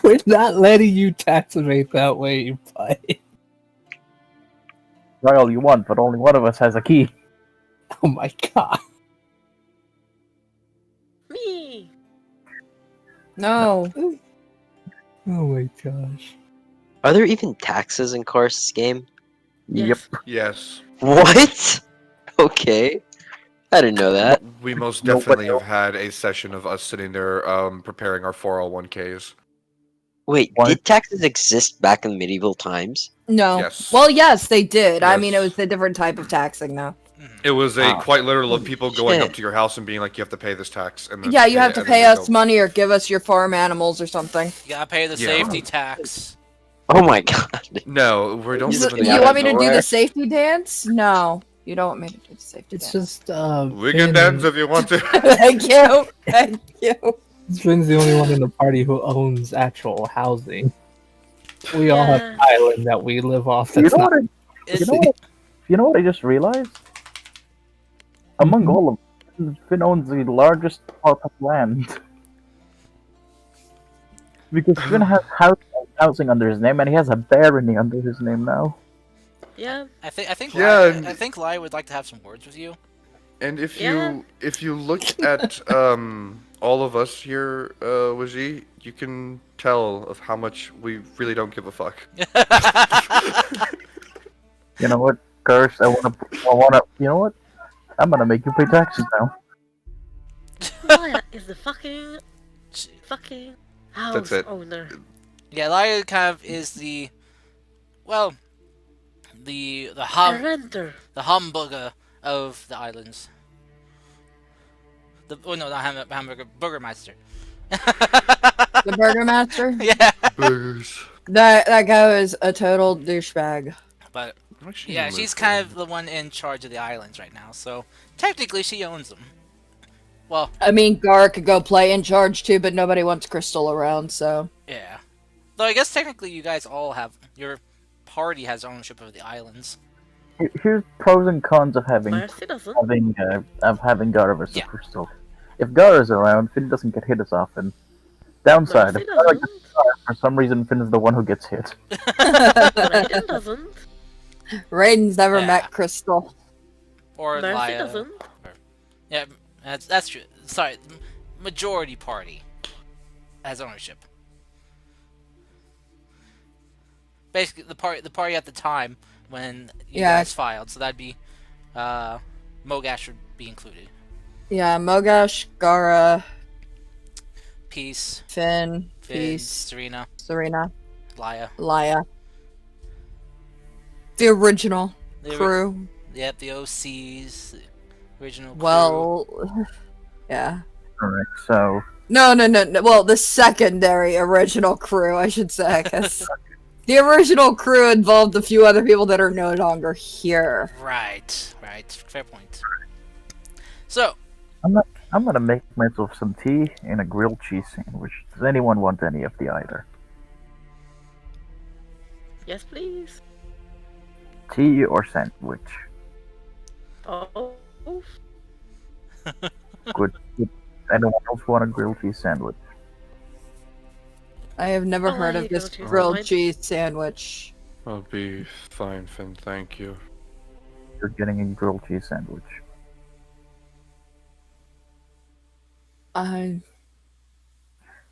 We're not letting you tax evade that way, you fight. Try all you want, but only one of us has a key. Oh my god. Me. No. Oh my gosh. Are there even taxes in Karst's game? Yes. Yes. What? Okay. I didn't know that. We most Nobody definitely have had a session of us sitting there preparing our 401ks. Wait, Why? did taxes exist back in medieval times? No. Yes. Well, yes, they did. I mean, it Yes. was a different type of taxing, though. It was a Wow. quite literal of Holy people going up shit. to your house and being like, "You have to pay this tax," and then Yeah, you have to and then pay they us go. money or give us your farm animals or something. You gotta pay the Yeah. safety tax. Oh my god. No, we don't Just live in the came You out want of me to do nowhere. the safety dance? No, you don't want me to do the safety It's dance. just We Finn can dance and if you want to. Thank you. Thank you. Finn's the only one in the party who owns actual housing. We all have Yeah. an island that we live off. You That's know not. what? It's, You know what I just realized? Among Mhm. all of them, Finn owns the largest part of land. Because Finn has housing under his name, and he has a barony under his name now. Yeah. Yeah, I think Lai would like to have some words with you. and if Yeah. you look at all of us here, Waji, you can tell of how much we really don't give a fuck. You know what, Curse? I wanna. You know what? I'm gonna make you pay taxes now. Maya is the fucking house That's it. owner. Yeah, Lai kind of is the well, the A renter. the humburger of the islands. No, not hamburger, Burgermeister. The Burgermaster? Yeah, Burgers. That guy was a total douchebag. but Actually, yeah, live she's there. kind of the one in charge of the islands right now. So technically, she owns them. Well, I mean, Gar could go play in charge too, but nobody wants Crystal around, so. yeah. Though I guess technically, you guys all have your party has ownership of the islands. Here's pros and cons of having Mercy doesn't. having Gar versus Yeah. Crystal. If Gar is around, Finn doesn't get hit as often. Downside, Mercy if Gar doesn't. gets Gar, for some reason Finn is the one who gets hit. Raiden doesn't. Raiden's never Yeah. met Crystal. Or Mercy Laya. doesn't. Yeah, that's true. Sorry, majority party has ownership. Basically, the party at the time when you Yeah. guys filed, so that'd be Mogash would be included. Yeah, Mogash, Gara, Peace, Finn, Finn, Peace, Serena, Serena, Laya. Laya. The original The crew. Yep, the OCs, the original crew. Well, yeah. Alright, so No. Well, the secondary original crew, I should say, because the original crew involved a few other people that are no longer here. Right, fair point. So, I'm gonna make myself some tea and a grilled cheese sandwich. Does anyone want any of the either? Yes, please. Tea or sandwich? Oh. Good. Anyone else want a grilled cheese sandwich? I have never Oh, heard I of this don't use grilled mine. cheese sandwich. I'll be fine, Finn. Thank you. You're getting a grilled cheese sandwich. I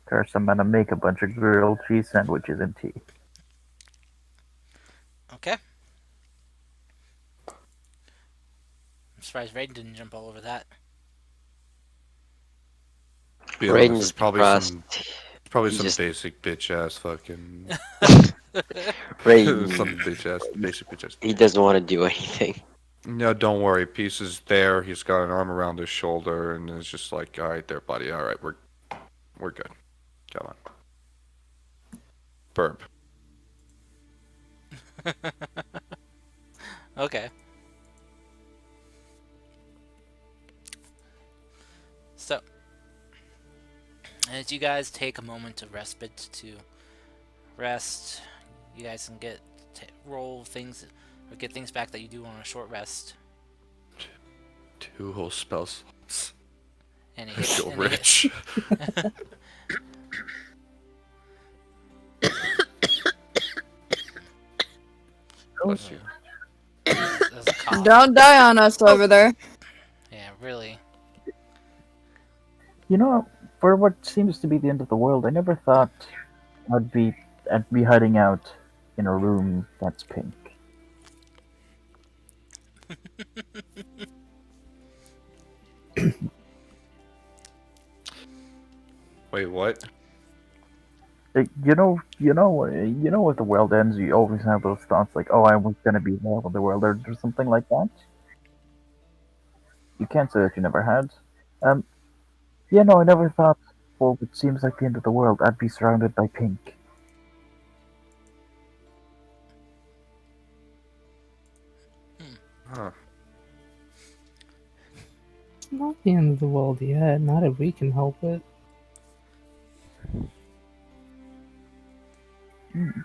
Curse, I'm gonna make a bunch of grilled cheese sandwiches and tea. okay. I'm surprised Raiden didn't jump all over that. Be honest, Raiden's it's probably depressed. some He just- basic bitch ass fucking Raiden, some bitch ass basic bitch ass. he doesn't want to do anything. No, don't worry. Peace is there. He's got an arm around his shoulder, and it's just like, all right, there, buddy. All right, we're good. Come on. Burp. Okay. So, as you guys take a moment of respite to rest, you guys can roll things or get things back that you do on a short rest. 2 whole spell slots. And it I hits, feel and it- rich. Bless you. That's a cough. don't die on us over there. Yeah, really. You know, for what seems to be the end of the world, I never thought I'd be hiding out in a room that's pink. Wait, what? If the world ends, you always have those thoughts like, "Oh, I was gonna be there when the world ends," or something like that. You can't say that you never had. Um, yeah, no, I never thought. Well, it seems like the end of the world. I'd be surrounded by pink. Huh. It's not the end of the world yet. Not if we can help it.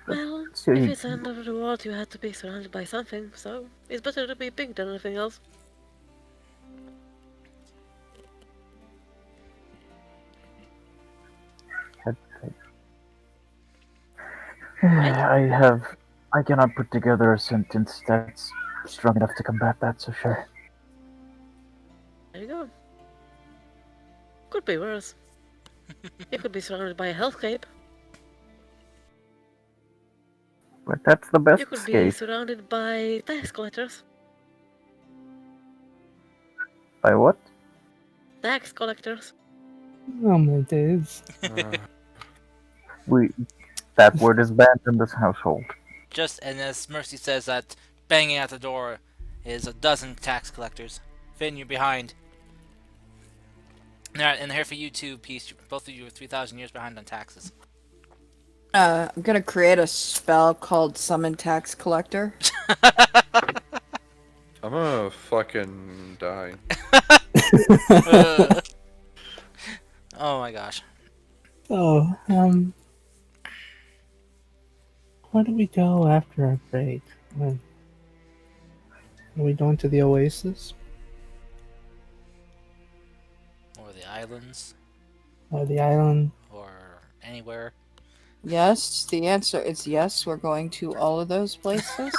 Well, So if you, it's the end of the world, you had to be surrounded by something, so it's better to be pink than anything else. I cannot put together a sentence that's strong enough to combat that. So sure. There you go. Could be worse. You could be surrounded by a hellscape. But that's the best You could be escape. surrounded by tax collectors. By what? Tax collectors. Oh my days. That word is banned in this household. Just and as Mercy says that, banging at the door is a dozen tax collectors. Finn, you're behind. And here for you too, Peace. Both of you are 3,000 years behind on taxes. I'm gonna create a spell called Summon Tax Collector. I'm gonna fucking die. Oh my gosh. So, where do we go after our break? Are we going to the Oasis? Or the islands. Or the island? Or anywhere. Yes, the answer is yes. We're going to all of those places.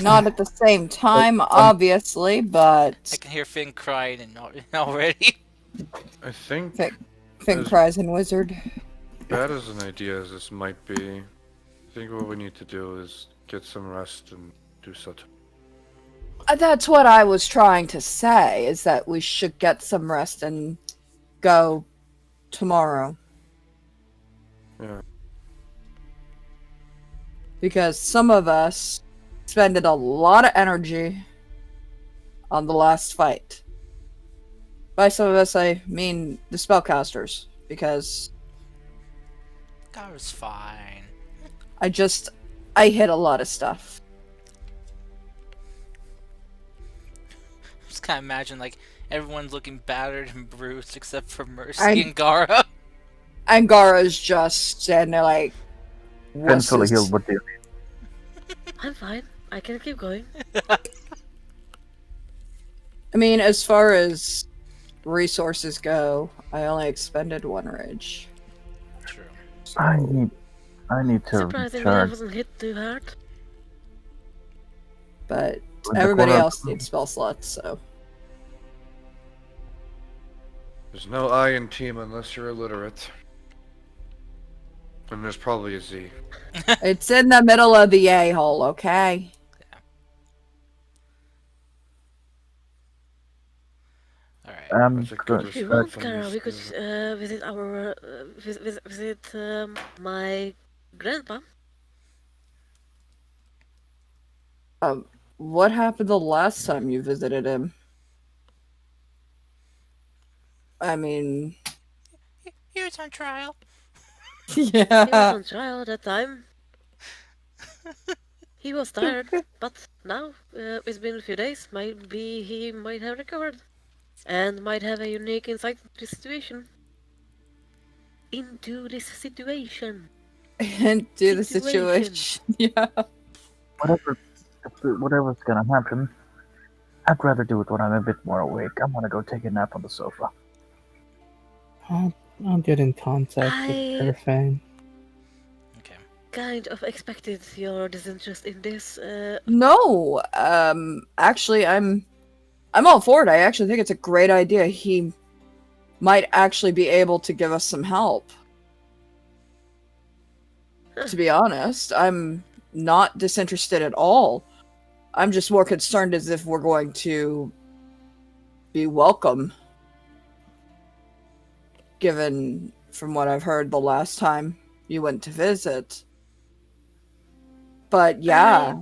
Not at the same time, obviously, but I can hear Finn crying already. I think, Finn as cries and wizard. bad as an idea as this might be, I think what we need to do is get some rest and do such. That's what I was trying to say, is that we should get some rest and go tomorrow. Yeah. Because some of us spended a lot of energy on the last fight. By some of us, I mean the spellcasters, because That was fine. I hit a lot of stuff. Just kind of imagine like everyone's looking battered and bruised except for Mercy and Gara. And Gara's just standing there like, Finn's fully healed, but the I'm fine. I can keep going. I mean, as far as resources go, I only expended one rage. True. So, I need to Surprisingly, I recharge. wasn't hit too hard. but With the everybody quarter- else needs spell slots, so. There's no I in team unless you're illiterate. And there's probably a Z. It's in the middle of the A-hole, okay? Alright. That's a good If you response want, from Kara, you, we could Steve. visit our visit my grandpa. What happened the last time you visited him? I mean, He was on trial. He was yeah. on trial at that time. He was tired, but now it's been a few days. Maybe he might have recovered and might have a unique insight into this situation. Into this situation. Into the situation. Yeah. Whatever's gonna happen, I'd rather do it when I'm a bit more awake. I'm gonna go take a nap on the sofa. I'll get in contact with I- Fairfang. Okay. Kind of expected your disinterest in this. No, actually, I'm all for it. I actually think it's a great idea. He might actually be able to give us some help. To be honest, I'm not disinterested at all. I'm just more concerned as if we're going to be welcome, given from what I've heard the last time you went to visit. But yeah,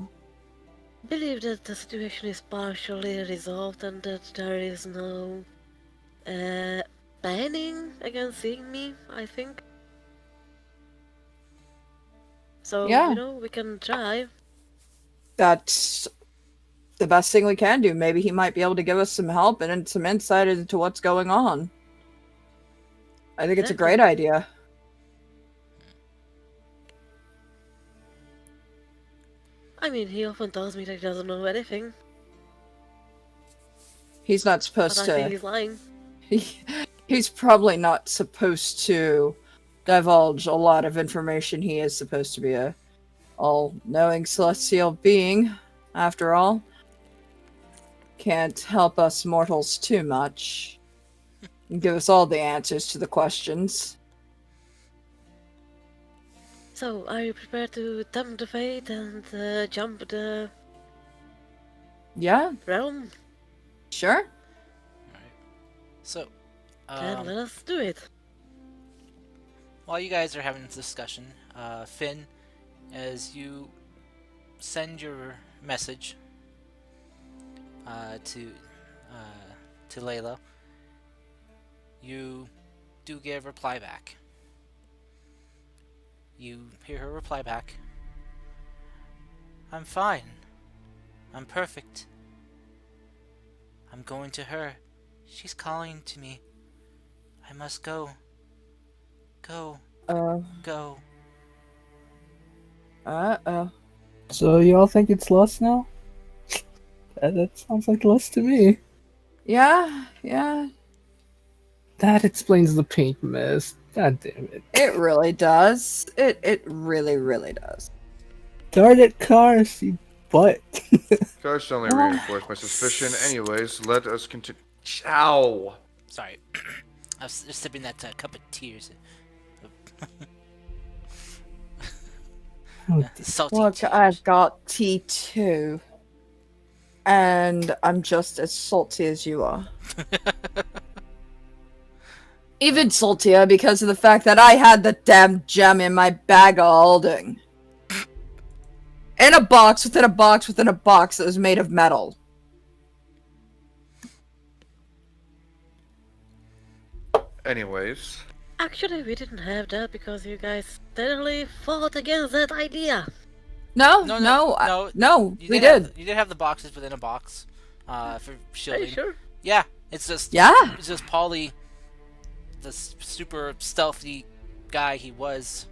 I believe that the situation is partially resolved and that there is no banning against seeing me, I think. So, yeah, we can try. that's the best thing we can do. Maybe he might be able to give us some help and some insight into what's going on. I think it's a Exactly. great idea. I mean, he often tells me that he doesn't know anything, He's not but supposed I think to. he's lying. He's probably not supposed to divulge a lot of information. He is supposed to be a all-knowing celestial being, after all. Can't help us mortals too much. And give us all the answers to the questions. So, are you prepared to tempt the fate and jump the Yeah, realm? sure. Alright. So, Then let us do it. while you guys are having this discussion, Finn, as you send your message to Layla, you do get a reply back. You hear her reply back. I'm fine. I'm perfect. I'm going to her. She's calling to me. I must go. Go. Go. Uh-oh. So y'all think it's lust now? That sounds like lust to me. Yeah. That explains the pink mist. God damn it. It really does. It really, really does. Darn it, Cars, you butt. Gosh, only reinforced my suspicion. Anyways, let us continue. Ow! Sorry. I was just sipping that cup of tears. Salty Look, tears. I've got tea too. And I'm just as salty as you are. Even saltier because of the fact that I had the damn gem in my bag of holding. In a box within a box within a box that was made of metal. Anyways. Actually, we didn't have that because you guys steadily fought against that idea. No, we did. You did have the boxes within a box, for Are shielding. you sure? Yeah, it's just Yeah. It's just Paulie, the super stealthy guy he was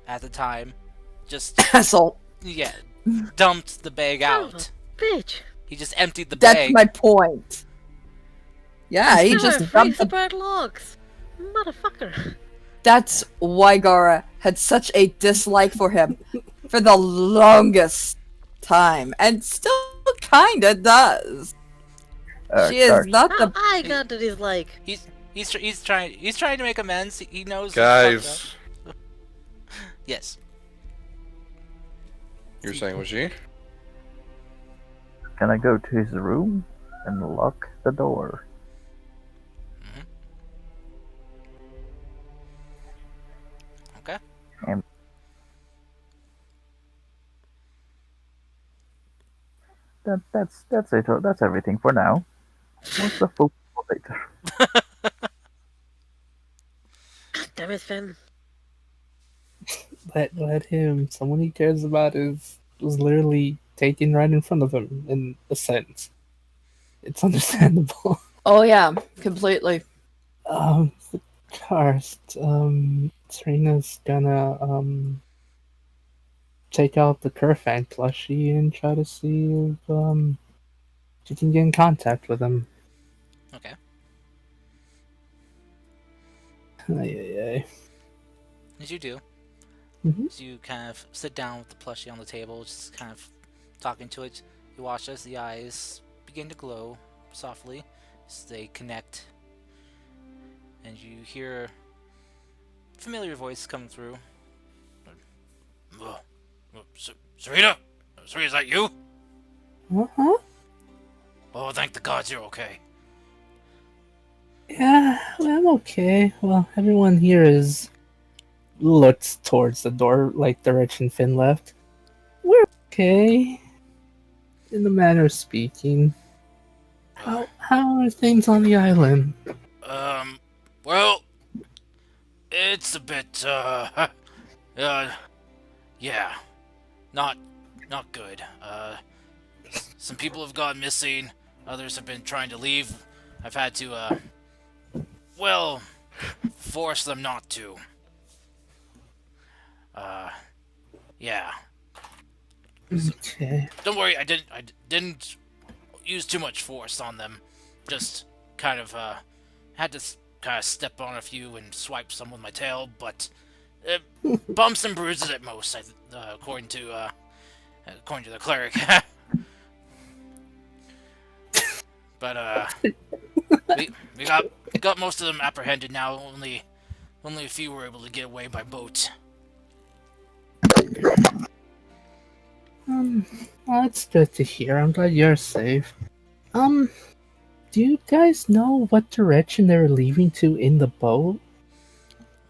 at the time, just Asshole. yeah, dumped the bag Son of out. a bitch. He just emptied the That's bag. my point. Yeah, he There just were 3 dumped the... separate logs. Motherfucker. That's why Gara had such a dislike for him for the longest time, and still kinda does. She is Cars. not How the... I got the dislike. He's trying to make amends. He knows. Guys, Yes. you're saying was she? Can I go to his room and lock the door? Okay. That's it. That's everything for now. What's the full later? God damn it, Finn. Let him. Someone he cares about was literally taken right in front of him, in a sense. It's understandable. Oh yeah, completely. First, Serena's gonna, take out the Kerfang plushie and try to see if, she can get in contact with him. Okay. Ay. As you do, Mhm. as you kind of sit down with the plushie on the table, just kind of talking to it, you watch as the eyes begin to glow softly as they connect, and you hear a familiar voice come through. Serena? Serena, is that you? Uh-huh. Oh, thank the gods you're okay. Yeah, well, I'm okay. Well, everyone here is looks towards the door, like direction Finn left. We're okay, in the manner of speaking. Uh, How are things on the island? um, well, it's a bit, uh, yeah, not, not good. Some people have gone missing. Others have been trying to leave. I've had to, well, force them not to. Uh, yeah. So, Okay. don't worry, I didn't use too much force on them. Just kind of, had to kind of step on a few and swipe some with my tail, but bumps and bruises at most, according to the cleric. But we got most of them apprehended now. Only a few were able to get away by boat. Um, well, that's good to hear. I'm glad you're safe. Um, do you guys know what direction they were leaving to in the boat?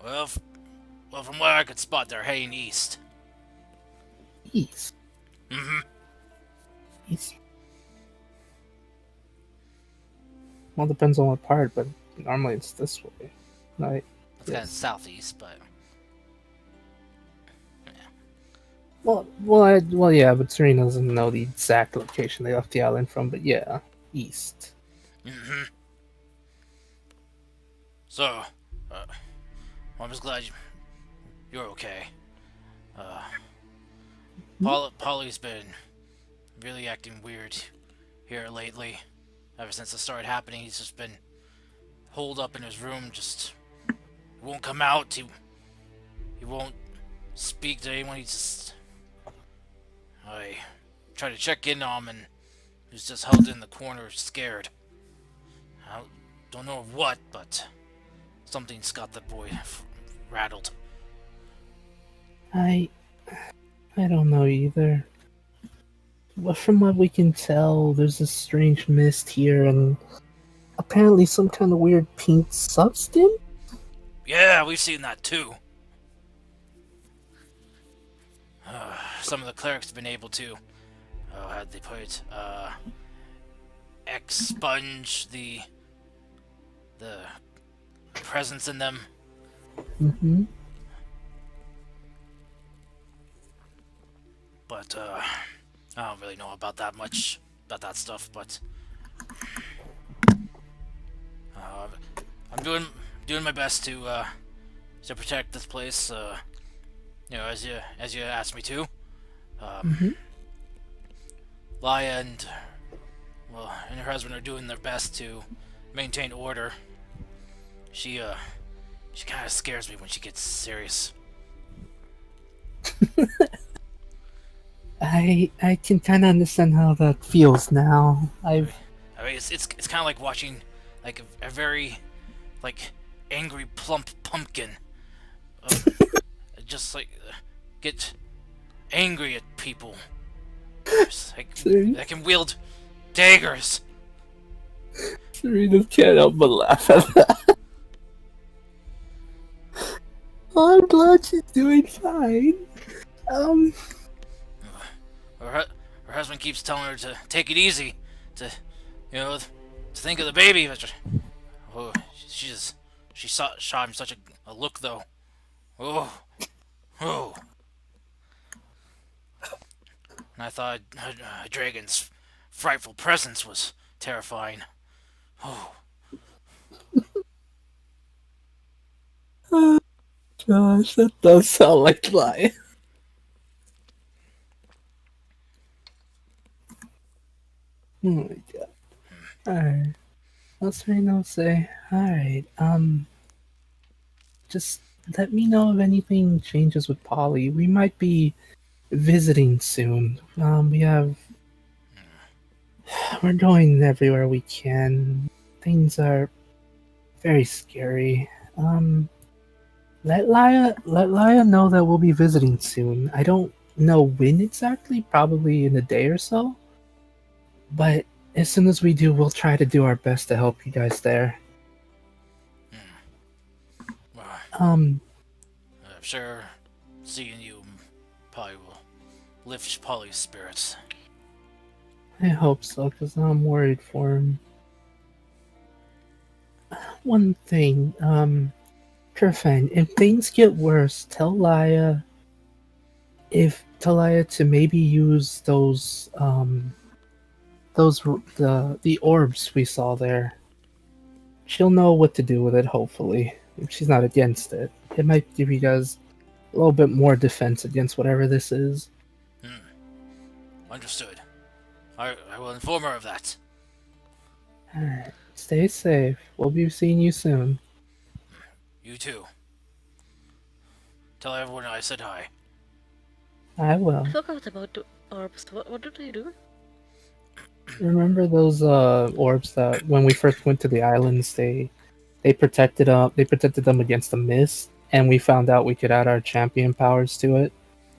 Well, from what I could spot, they're heading east. East. Mm-hmm. East. Well, depends on what part, but normally it's this way. Like, It's kind of southeast, but well, yeah, but Serena doesn't know the exact location they left the island from, but yeah, east. mm-hmm. So, well, I'm just glad you're okay. Polly's been really acting weird here lately. Ever since it started happening, he's just been holed up in his room, just won't come out. He won't speak to anyone. I tried to check in on him, and he was just held in the corner, scared. I don't know what, but something's got the boy rattled. I don't know either. But from what we can tell, there's a strange mist here, and apparently some kind of weird pink substance. Yeah, we've seen that too. Some of the clerics have been able to. How'd they put it? Expunge the presence in them. Mm-hmm. But I don't really know about that much about that stuff. But I'm doing my best to protect this place. As you asked me to. Mm-hmm. Laya and her husband are doing their best to maintain order. She kind of scares me when she gets serious. I can kind of understand how that feels now. I mean, it's kind of like watching like a very like angry plump pumpkin, just like get angry at people. Like, that can wield daggers. Serena can't help but laugh at that. I'm glad she's doing fine. Her husband keeps telling her to take it easy, to think of the baby. Oh, she shot him such a look though. Oh, oh. And I thought a dragon's frightful presence was terrifying. Oh. Gosh, that does sound like lying. Oh my god. Alright. Let's Reno say, alright, just let me know if anything changes with Polly. We might be visiting soon. We're going everywhere we can. Things are very scary. Let Laya know that we'll be visiting soon. I don't know when exactly, probably in a day or so. But as soon as we do, we'll try to do our best to help you guys there. Um, I'm sure seeing you probably will lift Polly's spirits. I hope so, because I'm worried for him. One thing, Kerfan, if things get worse, tell Laya to maybe use the orbs we saw there. She'll know what to do with it, hopefully. If she's not against it. It might give you guys a little bit more defense against whatever this is. Understood. I will inform her of that. Alright. Stay safe. We'll be seeing you soon. You too. Tell everyone I said hi. I I will. forgot about the orbs. What do they do? Remember those orbs that when we first went to the islands they protected them against the mist, and we found out we could add our champion powers to it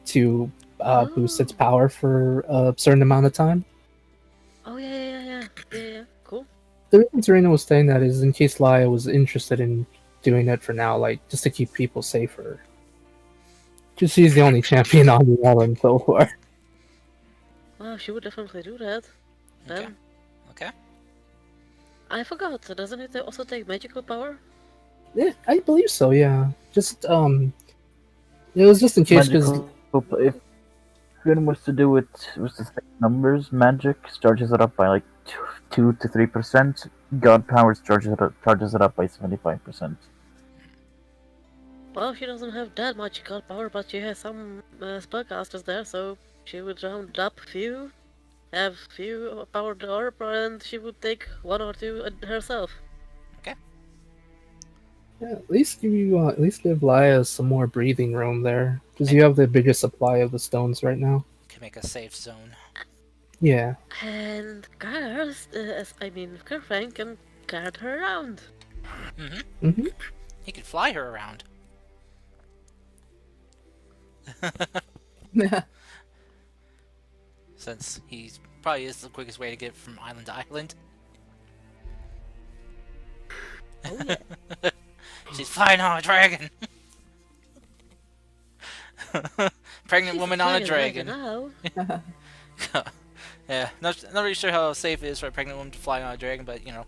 to boost its Oh. power for a certain amount of time. Oh yeah. Cool. The reason Serena was saying that is in case Laya was interested in doing it for now, like just to keep people safer. Because she's the only champion on the island so far. Wow, she would definitely do that. Okay. Then Okay. I forgot. Doesn't it also take magical power? Yeah, I believe so. Yeah, just it was just in case because Magical. If Finn was to do it with the same numbers, magic charges it up by like 2 to 3%. God powers charges it up by 75%. Well, she doesn't have that much god power, but she has some spellcasters there, so she would round up few, have few powered orb, and she would take one or two herself. yeah, at least give Laya some more breathing room there because you have the biggest supply of the stones right now. Can make a safe zone. Yeah, And Kerfang can guard her around. mm-hmm. He could fly her around. Since he probably is the quickest way to get from island to island. Oh yeah. She's flying on a dragon. Pregnant She's woman on a flying dragon. now. Yeah, not really sure how safe it is for a pregnant woman to fly on a dragon, but you know.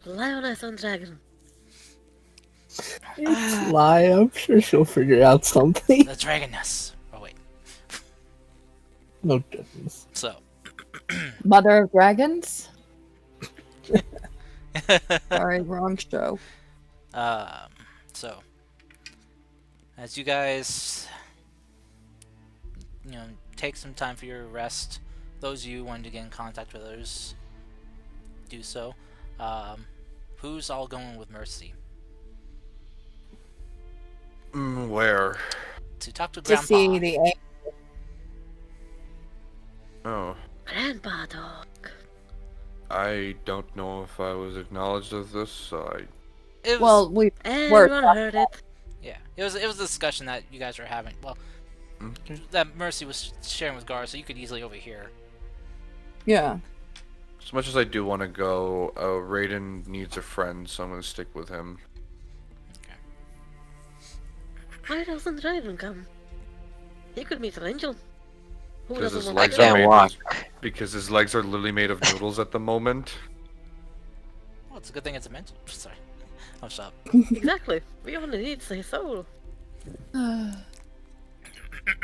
Lioness on dragon. It's Laya. I'm sure she'll figure out something. The dragoness. Oh wait. No goodness. So. Mother of Dragons? Sorry, wrong show. So. As you guys, take some time for your rest. Those of you wanting to get in contact with others, do so. Who's all going with Mercy? Where? To talk to To Grandpa. see the Oh. Grandpa dog. I don't know if I was acknowledged of this, so I... It was, well, we Everyone heard it. yeah, it was a discussion that you guys were having. Well, Okay. that Mercy was sharing with Gar, so you could easily overhear. yeah. As much as I do want to go, Raiden needs a friend, so I'm going to stick with him. Why doesn't Raiden come? He could meet an angel. Who Because doesn't his want legs to are can't made walk. because his legs are literally made of noodles at the moment. Well, it's a good thing it's a mental. Sorry, I'll stop. Exactly. We only need his soul.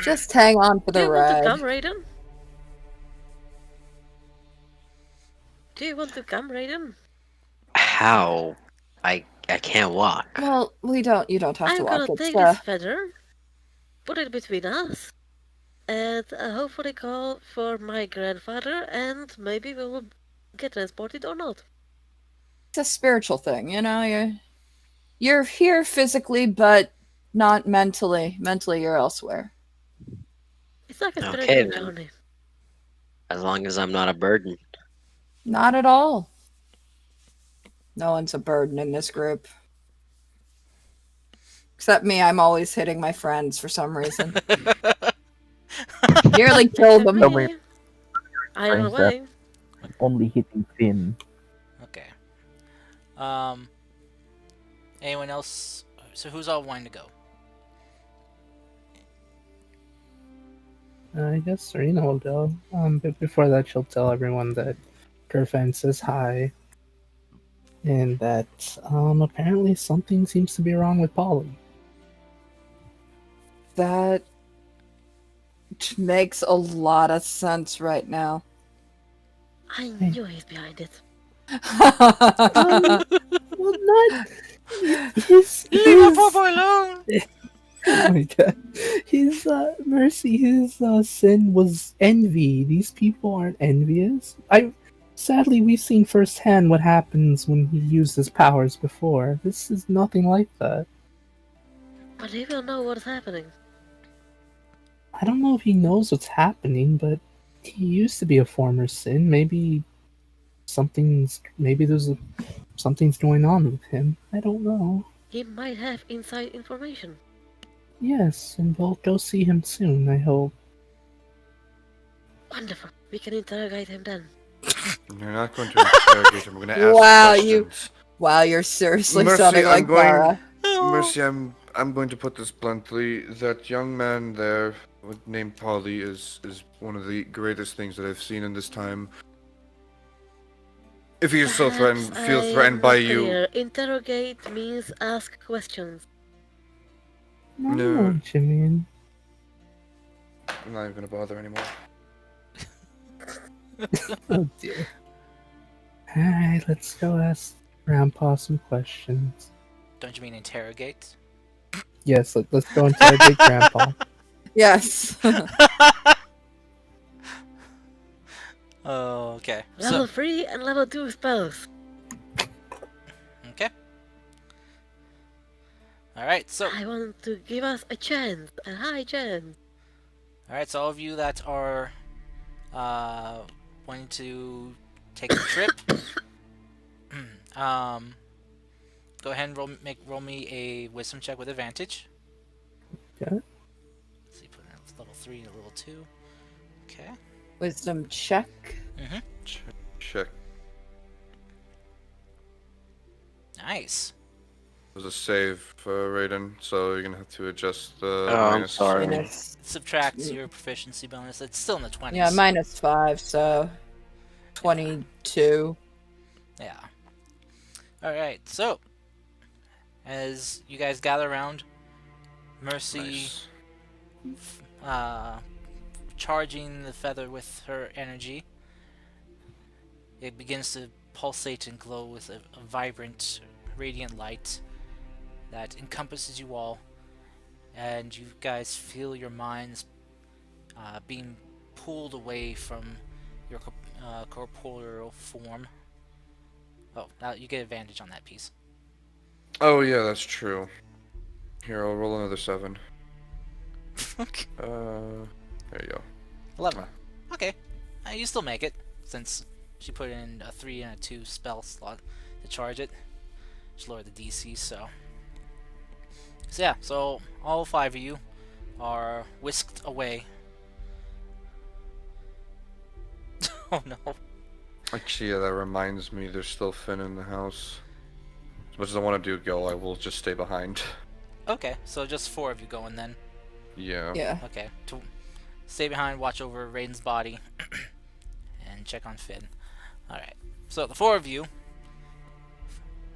Just hang on for Do the you want to come, ride. Raiden? Do you want to come, Raiden? How? I can't walk. Well, you don't have to I'm walk. gonna It's take this feather, put it between us, and hopefully call for my grandfather, and maybe we will get transported or not. a spiritual thing, you're here physically, but not mentally. Mentally, you're elsewhere. It's like a Okay, spiritual then. journey. As long as I'm not a burden. Not at all. No one's a burden in this group. Except me, I'm always hitting my friends for some reason. Nearly killed them. Except wait. me. I don't know Friends why. Only hitting Finn. Okay. Anyone else? So who's all wanting to go? I guess Serena will go. But before that, she'll tell everyone that Kerfan says hi, and that apparently something seems to be wrong with Polly. That makes a lot of sense right now. I knew he's behind it. Well, not his. Leave my poor boy alone. Oh my god. His mercy, his sin was envy. These people aren't envious. I sadly we've seen firsthand what happens when he used his powers before. This is nothing like that. But he will know what's happening. I don't know if he knows what's happening, but he used to be a former sin. Maybe something's going on with him. I don't know. He might have inside information. Yes, and we'll go see him soon, I hope. Wonderful. We can interrogate him then. You're not going to interrogate him. We're going to ask questions. Wow, you're seriously Mercy, sounding like Bara. Mercy, I'm going to put this bluntly. That young man there, named Polly, is one of the greatest things that I've seen in this time. If he is so threatened, feel threatened by you. Interrogate means ask questions. I know what you mean. I'm not even going to bother anymore. Oh dear. Alright, let's go ask Grandpa some questions. Don't you mean interrogate? Yes, let's go interrogate Grandpa. Yes. Oh, okay. Level 3 and level 2 spells. Okay. Alright, so... I want to give us a chance, a high chance. Alright, so all of you that are wanting to take the trip, go ahead and roll me a wisdom check with advantage. Okay. Let's see, put in level 3 and level 2. Okay. Wisdom check. Mm-hmm. Check. Nice. It was a save for Raiden, so you're gonna have to adjust the I'm minus. sorry. Minus, Subtracts your proficiency bonus. It's still in the 20s. yeah, -5, so 22. Yeah. Alright, so as you guys gather around, Mercy Nice. charging the feather with her energy, it begins to pulsate and glow with a vibrant, radiant light that encompasses you all, and you guys feel your minds being pulled away from your corporeal form. Oh, now you get advantage on that piece. Oh yeah, that's true. Here, I'll roll another 7. Okay. There you go. 11. Okay. You still make it, since she put in a 3 and a 2 spell slot to charge it. Just lower the DC, so... So yeah, so all 5 of you are whisked away. Oh no. Actually, yeah, that reminds me, there's still Finn in the house. As much as I want to go, I will just stay behind. Okay, so just 4 of you going then. Yeah. Yeah. Okay, to stay behind, watch over Raiden's body, and check on Finn. Alright, so the 4 of you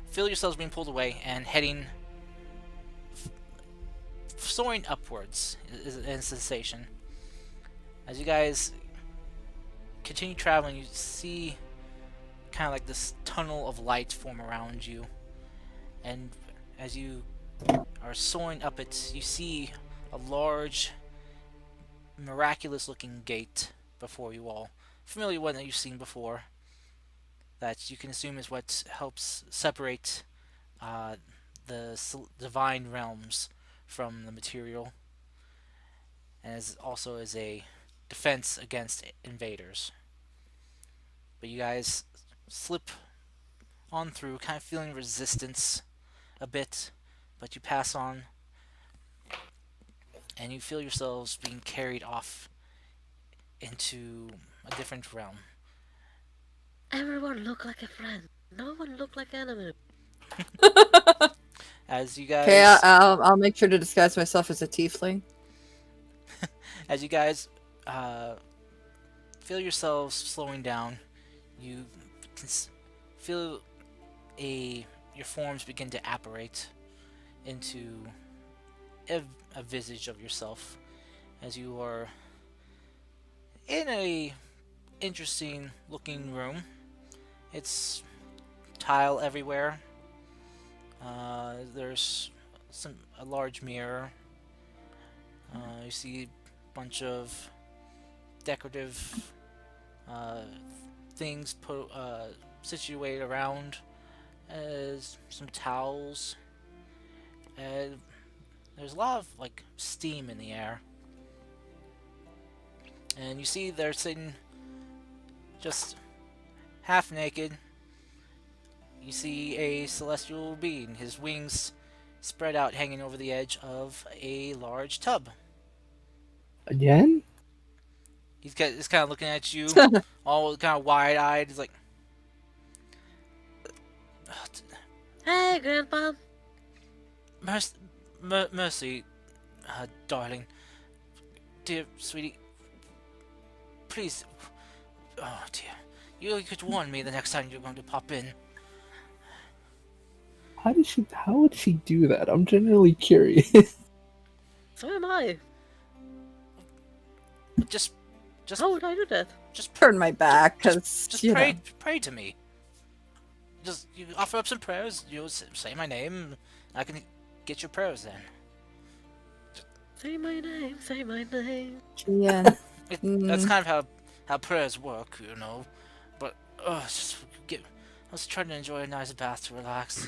feel yourselves being pulled away and heading, soaring upwards is a sensation. As you guys continue traveling, you see kind of like this tunnel of light form around you, and as you are soaring up it, you see a large, miraculous-looking gate before you all. Familiar one that you've seen before, that you can assume is what helps separate the divine realms from the material, and also is a defense against invaders. But you guys slip on through, kind of feeling resistance a bit, but you pass on, and you feel yourselves being carried off into a different realm. Everyone look like a friend. No one look like enemy. As you Okay, guys, I'll make sure to disguise myself as a tiefling. as you guys uh, feel yourselves slowing down, you can feel a your forms begin to apparate into a, a visage of yourself as you are in a interesting looking room. It's tile everywhere. There's a large mirror. You see a bunch of decorative uh, things situated around as some towels. And there's a lot of like steam in the air. And you see they're sitting just half naked. You see a celestial being, his wings spread out, hanging over the edge of a large tub. Again? He's kind of looking at you, all kind of wide-eyed. He's like, Hey, Grandpa. Mercy, darling, dear sweetie, please. Oh dear, you could warn me the next time you're going to pop in. How would she do that? I'm genuinely curious. So am I. Just, How would I do that? just Turn my back, because just you pray, know. pray to me. Just you offer up some prayers. You say my name. I can get your prayers then. Say my name, say my name. Yeah. That's kind of how prayers work, you know. But just I was trying to enjoy a nice bath to relax.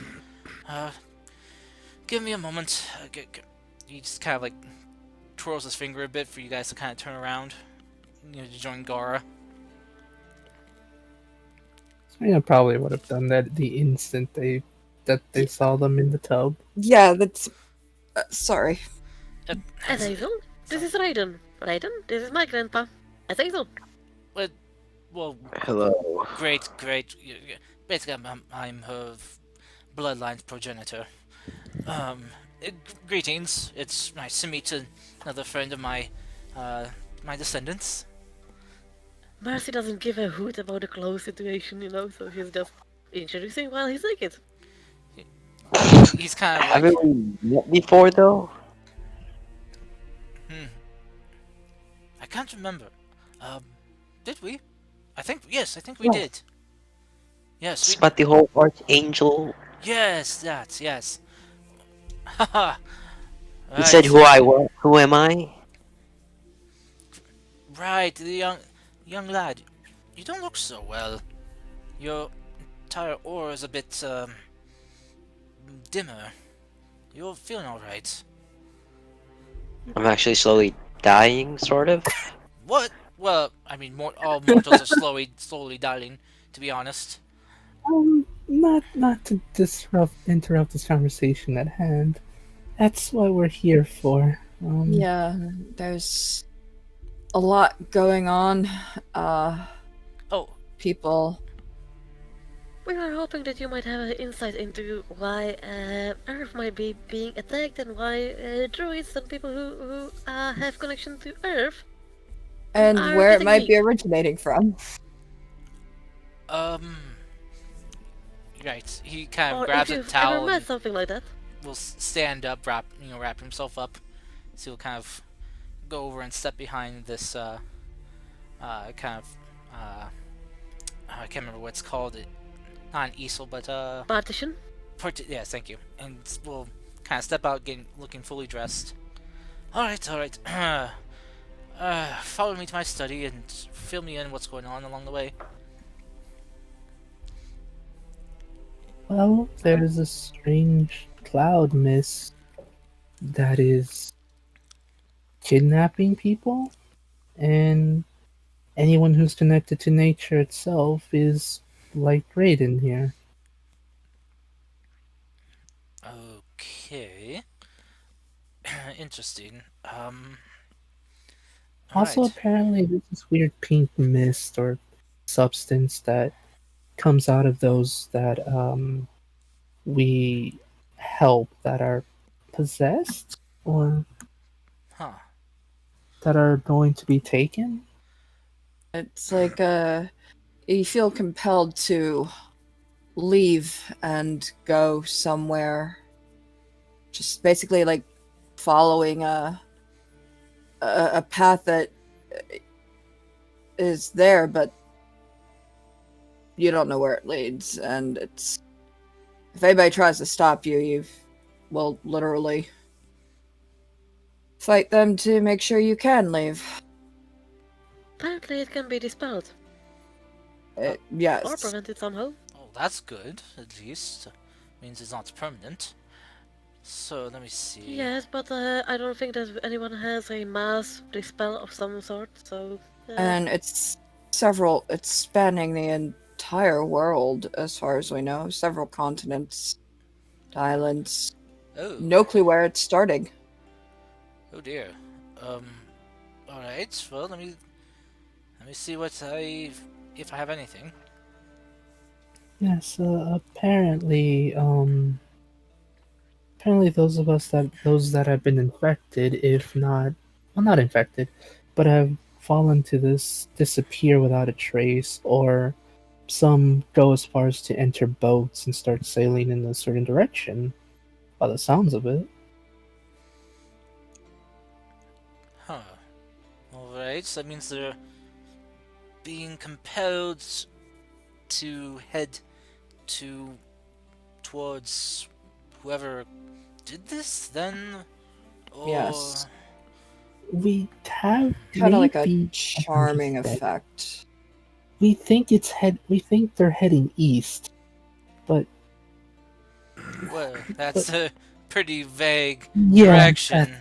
Give me a moment. He just kind of like twirls his finger a bit for you guys to kind of turn around, to join Gara. Serena probably would have done that the instant they saw them in the tub. Yeah, that's. Sorry. Azazel, this is Raiden. Raiden, this is my grandpa. Azazel. Well, Hello. great. Basically, I'm her bloodline's progenitor. Um, Greetings. It's nice to meet another friend of my descendants. Mercy doesn't give a hoot about the clothes situation, so she's just introducing while he's naked. He's kind of like, Haven't we met before though? I can't remember. Did we? I think we Yeah. did. Yes, It's about the whole archangel. yes, yes. Haha. He said who I was. Who am I? Right, the young lad. You don't look so well. Your entire aura is a bit dimmer. You're feeling all right. I'm actually slowly dying, sort of. What? Well, I mean, all mortals are slowly dying. To be honest. Not to interrupt this conversation at hand. That's what we're here for. Yeah, there's a lot going on. Oh, People. We were hoping that you might have an insight into why Earth might be being attacked and why druids and people who have connection to Earth And are where it getting might be weak. originating from. right. He kind of Or grabs if a you've towel ever met and something like that. will stand up, wrap himself up. So he'll kind of go over and step behind this kind of I can't remember what it's called. Not an easel, but Partition. yes, thank you. And we'll kind of step out, looking fully dressed. All right. Follow me to my study and fill me in what's going on along the way. Well, there's a strange cloud mist that is kidnapping people, and anyone who's connected to nature itself is like Raiden here. Okay. Interesting. Also, Alright. apparently, there's this weird pink mist or substance that comes out of those that we help that are possessed or Huh. that are going to be taken. It's like you feel compelled to leave and go somewhere. Just basically like following a path that is there, but you don't know where it leads, and it's if anybody tries to stop you, you will literally fight them to make sure you can leave. Apparently, it can be dispelled or Yes. prevented somehow. Oh, that's good, at least. Means it's not permanent. So, let me see. Yes, but I don't think that anyone has a mass dispel of some sort, so... And it's spanning the entire world, as far as we know. Several continents, islands. Oh. No clue where it's starting. Oh dear. Um. Alright, well, let me see if I have anything. Yes, apparently those that have been infected, if not, well, not infected, but have fallen to this disappear without a trace, or some go as far as to enter boats and start sailing in a certain direction, by the sounds of it. Huh. Alright, so that means they're being compelled to head towards whoever did this, then? Or... Yes. We have Kind of like a maybe charming that effect. we think they're heading east, but Well, that's a pretty vague yeah, direction.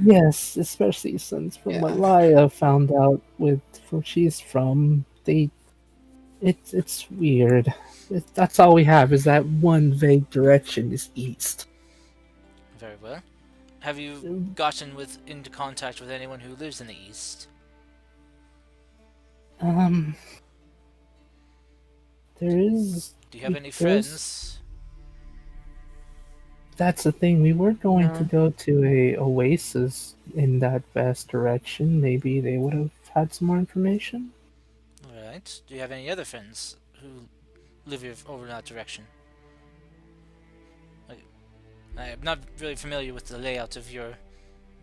yes, especially since from what Laya found out with where she's from, it's weird. That's all we have is that one vague direction is east. Very well. Have you gotten into contact with anyone who lives in the east? Um, there is. Do you have any there's- friends? That's the thing. We were going to go to a oasis in that vast direction. Maybe they would have had some more information. Alright. Do you have any other friends who live over in that direction? I'm not really familiar with the layout of your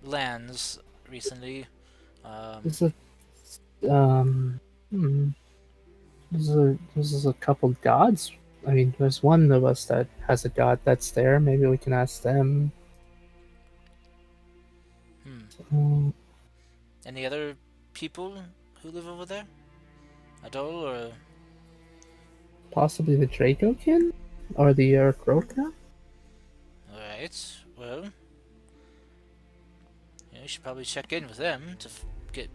lands recently. There's a hmm, there's a couple gods. I mean, there's one of us that has a god that's there. Maybe we can ask them. Um, Any other people who live over there? At all, or... Possibly the Dracokin? Or the Croca? Alright, well... Yeah, you should probably check in with them to get...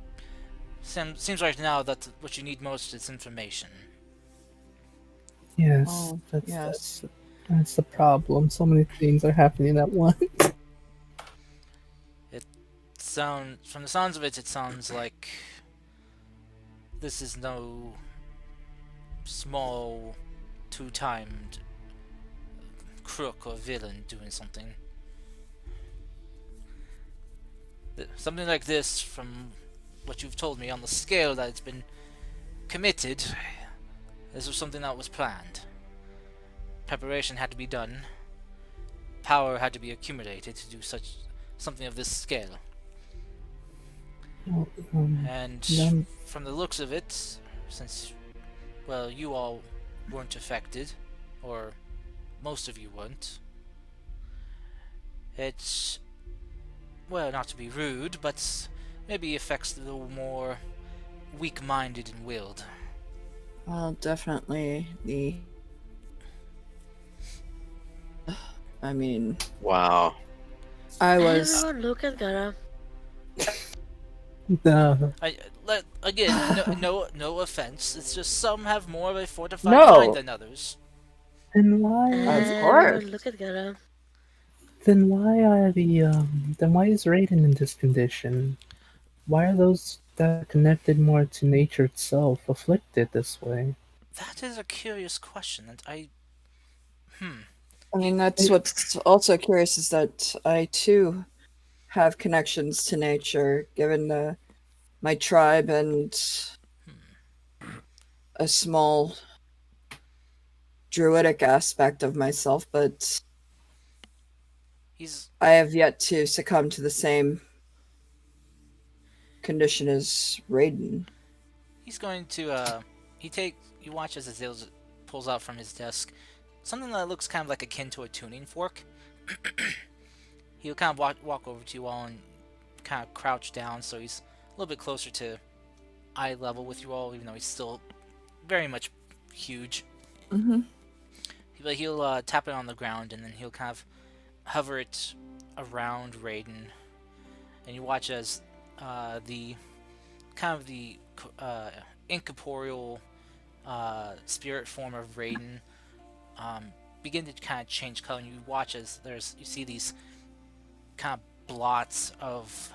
Seems right now that what you need most is information. Yes, Oh, that's the problem. So many things are happening at once. From the sounds of it, it sounds like this is no small, two-timed crook or villain doing something. Something like this, from what you've told me on the scale that it's been committed, this was something that was planned. Preparation had to be done. Power had to be accumulated to do something of this scale. And from the looks of it, since, well, you all weren't affected, or most of you weren't, it's, well, not to be rude, but maybe affects the little more weak-minded and willed. Well, definitely I mean... Wow. I was... Everyone look at Gara. No. Again, no offense. It's just some have more of a fortified No. mind than others. Then why? Everyone look at Gara. Then why are then why is Raiden in this condition? Why are those that are connected more to nature itself afflicted this way? That is a curious question, and I mean, that's what's also curious is that I too have connections to nature, given my tribe and a small druidic aspect of myself, but He's I have yet to succumb to the same condition as Raiden. he's going to he watches as Zales pulls out from his desk something that looks kind of like akin to a tuning fork. He'll kind of walk over to you all and kind of crouch down so he's a little bit closer to eye level with you all, even though he's still very much huge. Mm-hmm. But he'll tap it on the ground and then he'll kind of hover it around Raiden, and you watch as the kind of the incorporeal spirit form of Raiden begin to kind of change color. And you watch as you see these kind of blots of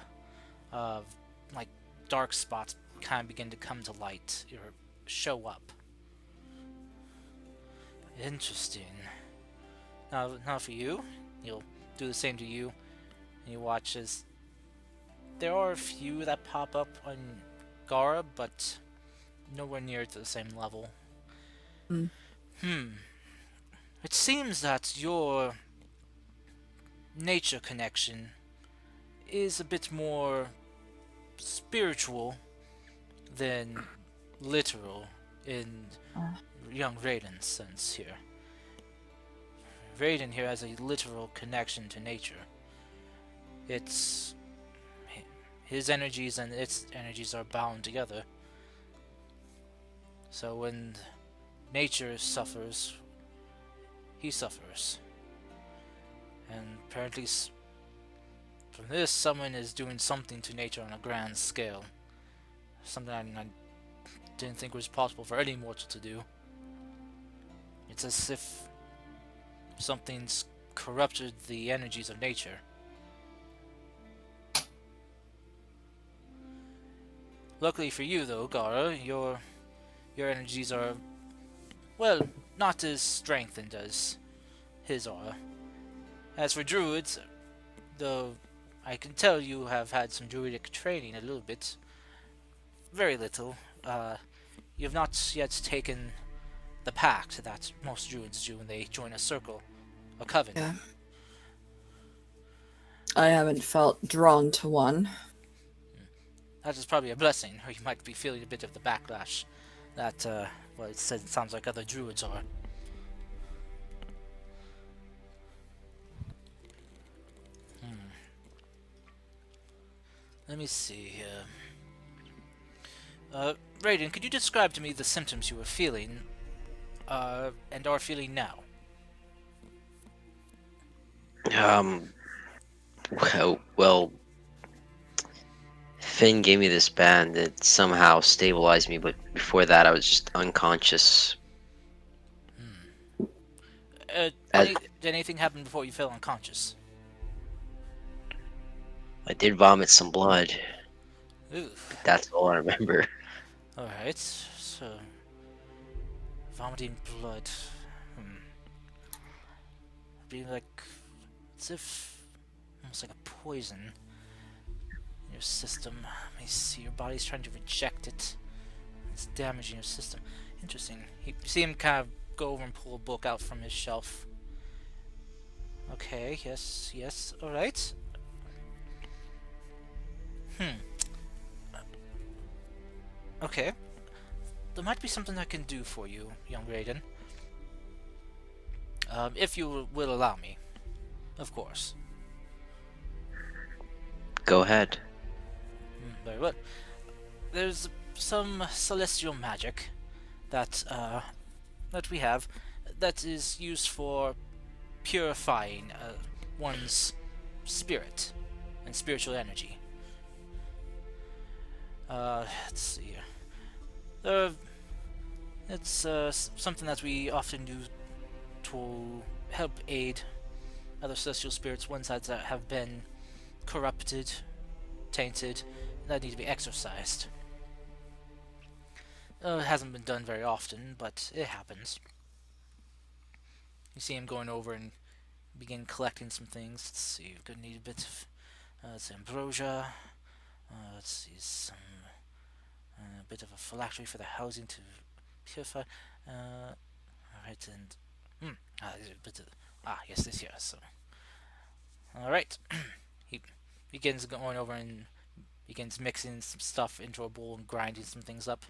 like dark spots kind of begin to come to light or show up. Interesting. Now for you, you'll do the same to you, and you watch as there are a few that pop up on Gara, but nowhere near to the same level. Mm. It seems that your nature connection is a bit more spiritual than literal in young Raiden's sense here. Raiden here has a literal connection to nature. It's his energies and its energies are bound together. So when nature suffers, he suffers. And apparently from this, someone is doing something to nature on a grand scale. Something I didn't think was possible for any mortal to do. It's as if something's corrupted the energies of nature. Luckily for you, though, Gara, your energies are, well, not as strengthened as his are. As for druids, though I can tell you have had some druidic training a little bit, very little. You have not yet taken the pact that most druids do when they join a circle, a coven. Yeah. I haven't felt drawn to one. That is probably a blessing, or you might be feeling a bit of the backlash that, it sounds like other druids are. Let me see here. Raiden, could you describe to me the symptoms you were feeling, and are feeling now? Well, Finn gave me this band that somehow stabilized me, but before that, I was just unconscious. Did anything happen before you fell unconscious? I did vomit some blood. Ooh. That's all I remember. Alright, so... vomiting blood. Be like... as if... almost like a poison in your system. Let me see, your body's trying to reject it. It's damaging your system. Interesting. You see him kind of go over and pull a book out from his shelf. Okay, yes, alright. Okay. There might be something I can do for you, young Raiden. If you will allow me. Of course. Go ahead. Very well. There's some celestial magic that we have that is used for purifying one's spirit and spiritual energy. Let's see. It's something that we often do to help aid other celestial spirits, ones that have been corrupted, tainted, that need to be exorcised. It hasn't been done very often, but it happens. You see him going over and begin collecting some things. Let's see, we're gonna need a bit of some ambrosia. Let's see, some a bit of a phylactery for the housing to purify. Alright, and a bit of, yes, this here. So, all right, he begins going over and begins mixing some stuff into a bowl and grinding some things up.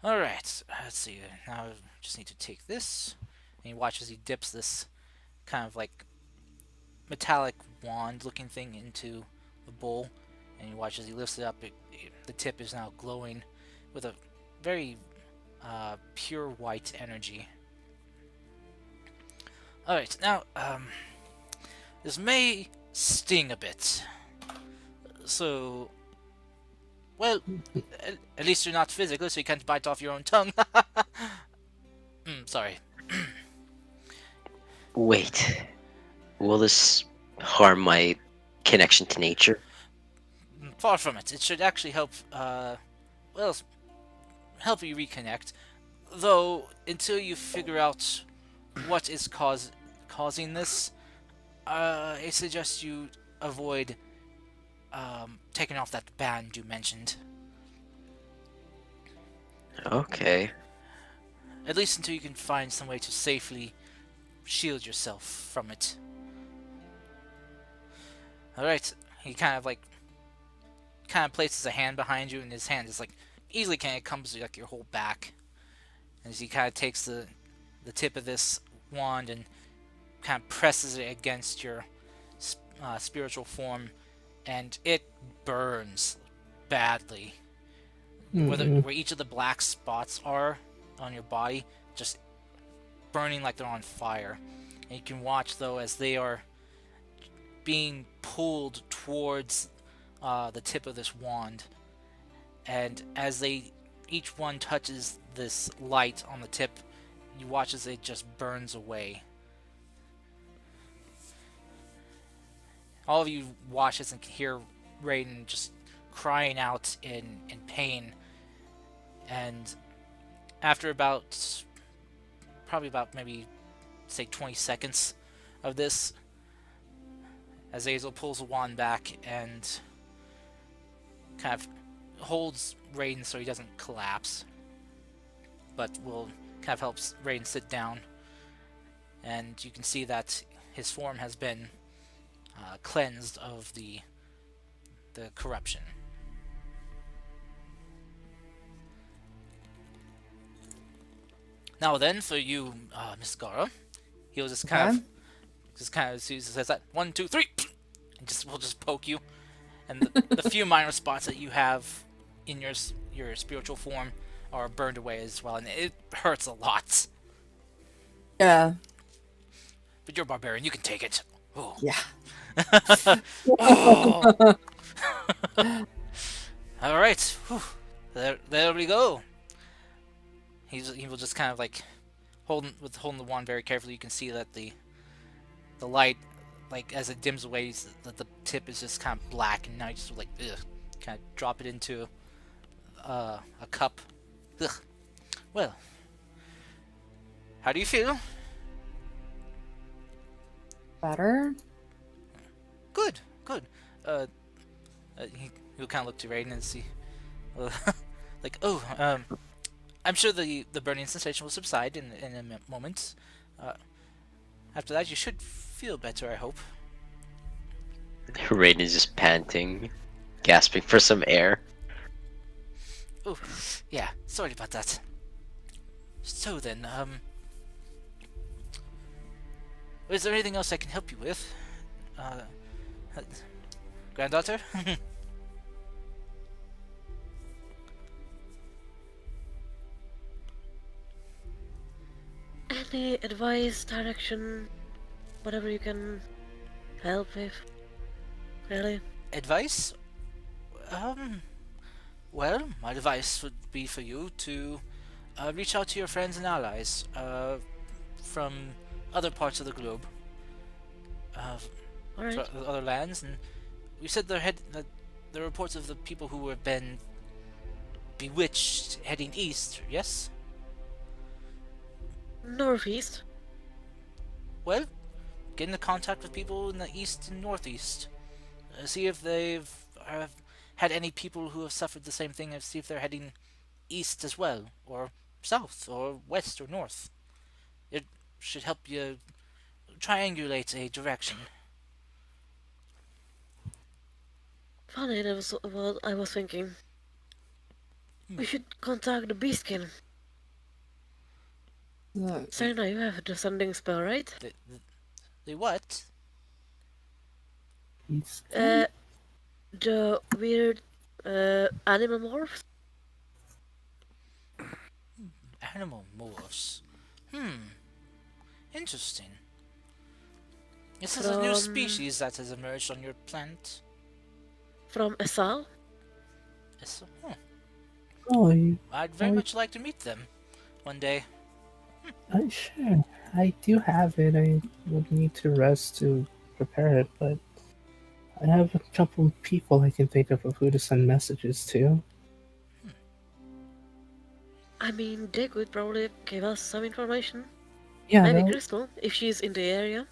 All right, let's see. Now I just need to take this, and he watches he dips this kind of like metallic wand-looking thing into the bowl, and he watches he lifts it up. The tip is now glowing with a very pure white energy. Alright, now, this may sting a bit. So, well, at least you're not physical, so you can't bite off your own tongue. Sorry. Wait, will this harm my connection to nature? Far from it. It should actually help, well, help you reconnect. Though, until you figure out what is causing this, I suggest you avoid taking off that band you mentioned. Okay. At least until you can find some way to safely shield yourself from it. Alright, he kind of places a hand behind you, and his hand is like easily kind of comes to like your whole back. As he kind of takes the tip of this wand and kind of presses it against your spiritual form, and it burns badly. Where each of the black spots are on your body, just burning like they're on fire. And you can watch though as they are being pulled towards the tip of this wand, and as each one touches this light on the tip, you watch as it just burns away. All of you watch this and can hear Raiden just crying out in pain. And after probably about maybe, say, 20 seconds of this, Azazel pulls the wand back and kind of holds Raiden so he doesn't collapse, but will kind of helps Raiden sit down. And you can see that his form has been cleansed of the corruption. Now then, for you, Miss Gara, he'll just kind of says that 1, 2, 3, and will just poke you, and the few minor spots that you have in your spiritual form are burned away as well, and it hurts a lot. Yeah. But you're a barbarian, you can take it. Oh. Yeah. Oh. All right, there we go. He will just kind of like holding the wand very carefully. You can see that the light, like as it dims away, the tip is just kind of black, and now you just like kind of drop it into a cup. Ugh. Well, how do you feel? Better. Good. He'll kind of look to Raiden and see, like, I'm sure the burning sensation will subside in a moment. After that, you should feel better, I hope. Raiden is just panting, gasping for some air. Oh, yeah, sorry about that. So then, is there anything else I can help you with? Granddaughter? Any advice, direction, whatever you can help with, really? Advice? Well, my advice would be for you to reach out to your friends and allies from other parts of the globe, Alright. other lands, and you said that the reports of the people who have been bewitched heading east, yes? Northeast. Well, get into contact with people in the east and northeast. See if they've had any people who have suffered the same thing, and see if they're heading east as well, or south, or west, or north. It should help you triangulate a direction. Funny, that was what I was thinking. We should contact the Beastkin. Serena, you have the sending spell, right? The what? The weird animal morphs? Animal morphs. Interesting. This is a new species that has emerged on your planet. From Asal? I'd very much like to meet them one day. Sure. I do have it. I would need to rest to prepare it, but I have a couple of people I can think of who to send messages to. I mean, they could probably give us some information. Yeah, maybe Crystal, if she's in the area.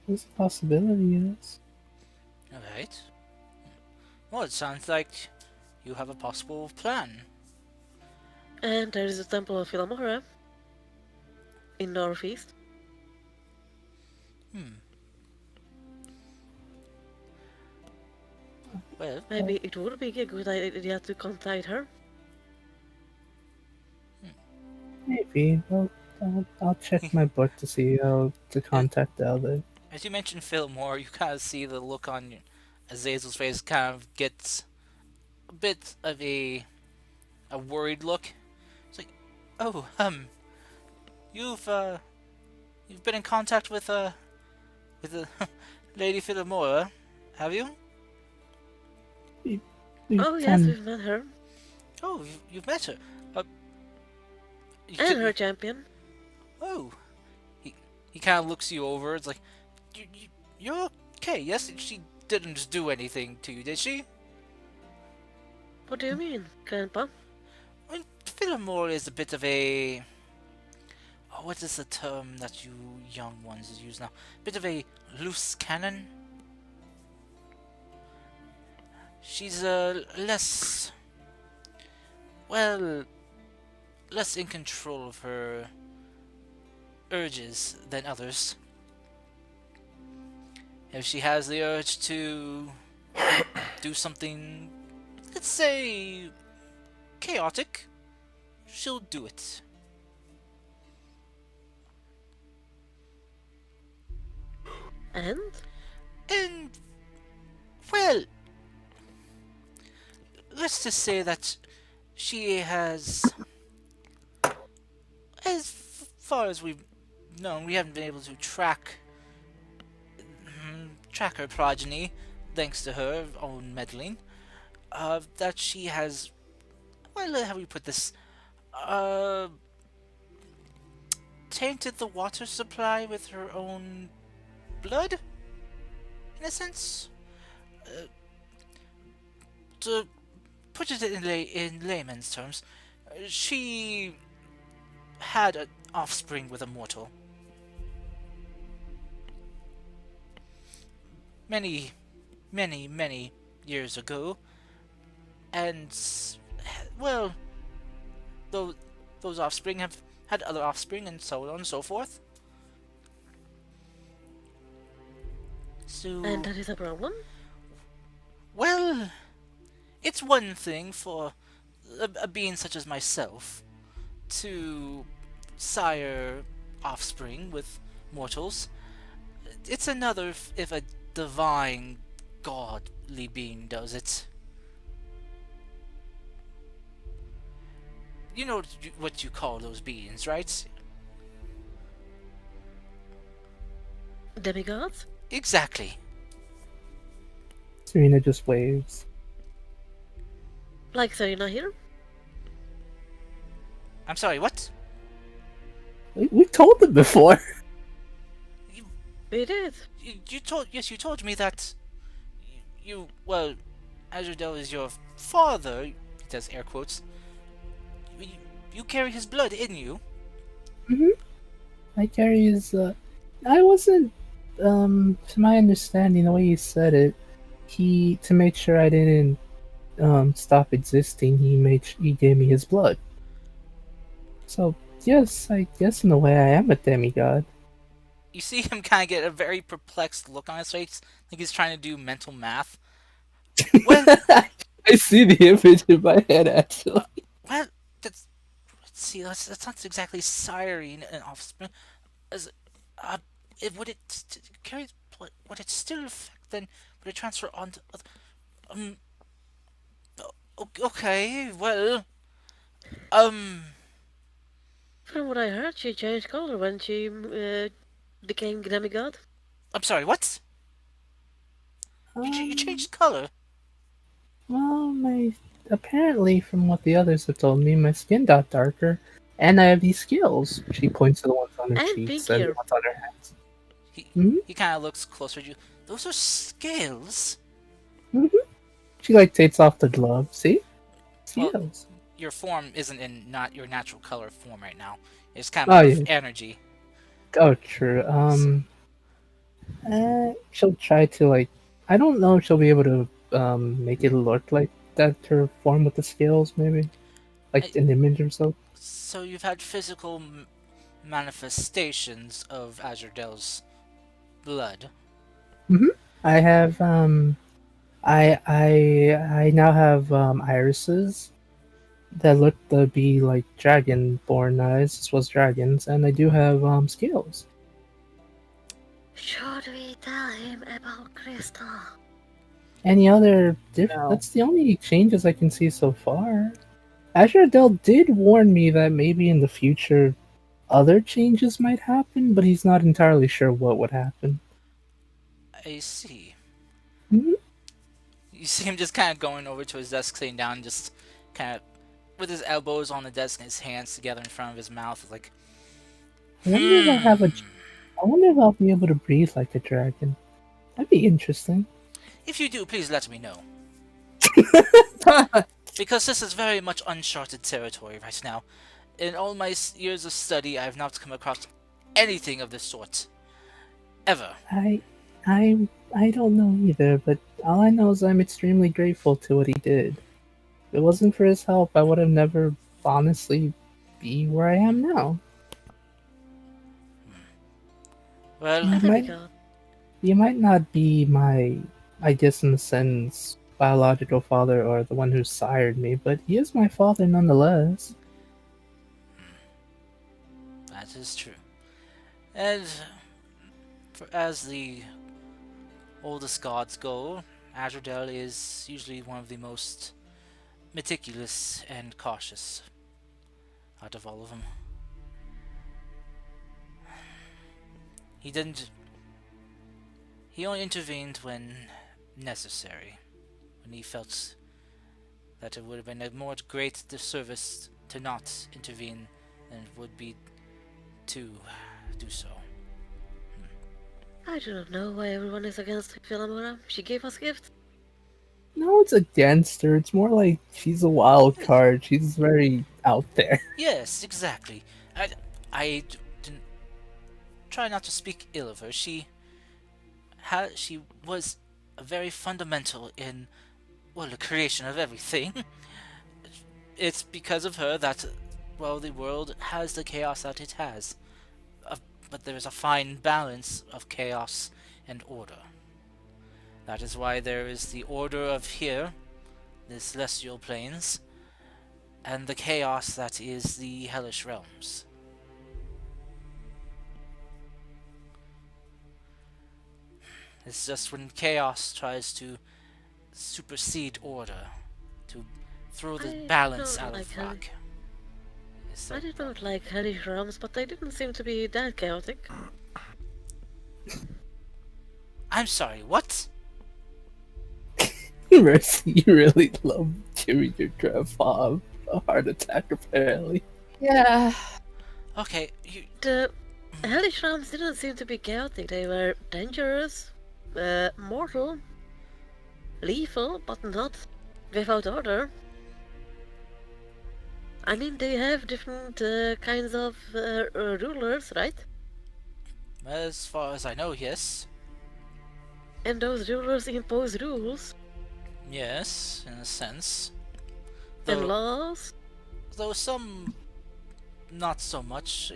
There's a possibility, yes. Alright. Well, it sounds like you have a possible plan. And there is the Temple of Philomora in northeast. Well, maybe it would be a good idea to contact her. Maybe. I'll check my book to see how to contact the other. As you mentioned Philmore, you kind of see the look on Azazel's face kind of gets a bit of a worried look. It's like, oh, you've been in contact with Lady Philomora, have you? Oh yes, we've met her. Oh, you've met her. And her champion. Oh, he kind of looks you over. It's like, you're okay. Yes, she didn't do anything to you, did she? What do you mean, Grandpa? Well, Philomore is a bit of a... Oh, what is the term that you young ones use now? Bit of a loose cannon? She's less... Well, less in control of her urges than others. If she has the urge to do something, let's say, chaotic, she'll do it. And, well, let's just say that she has, as far as we've known, we haven't been able to track her progeny, thanks to her own meddling, that she has, well, how do we put this, tainted the water supply with her own blood, in a sense. To put it in layman's terms, she had an offspring with a mortal. Many years ago, and, well, those offspring have had other offspring, and so on and so forth. So, and that is a problem? Well, it's one thing for a being such as myself to sire offspring with mortals. It's another if a divine, godly being does it. You know what you call those beings, right? Demigods? Exactly. Serena just waves. Like Serena here? I'm sorry, what? We've told them before. We did. You told me that you well, Azrael is your father. He does air quotes. You carry his blood in you. I carry his I wasn't. To my understanding, the way you said it, he to make sure I didn't stop existing. He gave me his blood. So yes, I guess in a way I am a demigod. You see him kind of get a very perplexed look on his face, like he's trying to do mental math. Well, I see the image in my head actually. well, that's let's see. That's not exactly siren and offspring. As uh, would it carry? Would it still affect? Then would it transfer on to? Um. Okay. Well. Um. From what I heard, she changed color when she became demigod. I'm sorry. What? You Um, changed color? well, my apparently from what the others have told me, my skin got darker, and I have these skills. She points to the ones on her And cheeks and the pinkier. ones on her hands. He Hmm. he kind of looks closer at you. Those are scales. Hmm. She like takes off the glove. See, Well, skills. your form isn't in not your natural color form right now. It's kind of Oh more of yeah. energy. Oh true. So, She'll try to like. I don't know if she'll be able to make it look like that her form with the scales, maybe like I, an image or so. so you've had physical manifestations of Azurdel's blood. Hmm. I have I now have irises that look to be like dragonborn eyes, as well as dragons, and I do have scales. Should we tell him about Crystal? Any other No. that's the only changes I can see so far. Azure Dell did warn me that maybe in the future other changes might happen, but he's not entirely sure what would happen. I see. Mhm. You see him just kind of going over to his desk, sitting down, just kind of with his elbows on the desk and his hands together in front of his mouth, like, I wonder if I'll have a. hmm. I wonder if I'll be able to breathe like a dragon. That'd be interesting. If you do, please let me know. Because this is very much uncharted territory right now. In all my years of study, I have not come across anything of this sort. Ever. I, I don't know either, but all I know is I'm extremely grateful to what he did. If it wasn't for his help, I would have never honestly be where I am now. Well, A You might, demigod. you might not be my, I guess in a sense, biological father or the one who sired me, but he is my father nonetheless. that is true. And as the oldest gods go, Azrael is usually one of the most meticulous and cautious out of all of them. He didn't. He only intervened when necessary, when he felt that it would have been a more great disservice to not intervene than it would be to do so. I do not know why everyone is against Philamora. She gave us gifts. No one's against her. It's more like she's a wild card. She's very out there. Yes, exactly. I didn't try not to speak ill of her. She was very fundamental in, well, the creation of everything. It's because of her that, well, the world has the chaos that it has. Uh, but there is a fine balance of chaos and order. That is why there is the order of here, the celestial planes, and the chaos that is the hellish realms. It's just when chaos tries to supersede order, to throw the I balance don't out like of Harry. whack. I did not like Harry's realms, but they didn't seem to be that chaotic. I'm sorry, what? Mercy, you really love giving your grandpa a heart attack, apparently. Yeah. Okay, you. The hellish realms didn't seem to be chaotic. They were dangerous, mortal, lethal, but not without order. I mean, they have different kinds of rulers, right? As far as I know, yes. And those rulers impose rules Yes, in a sense. and Though, laws. though some not so much.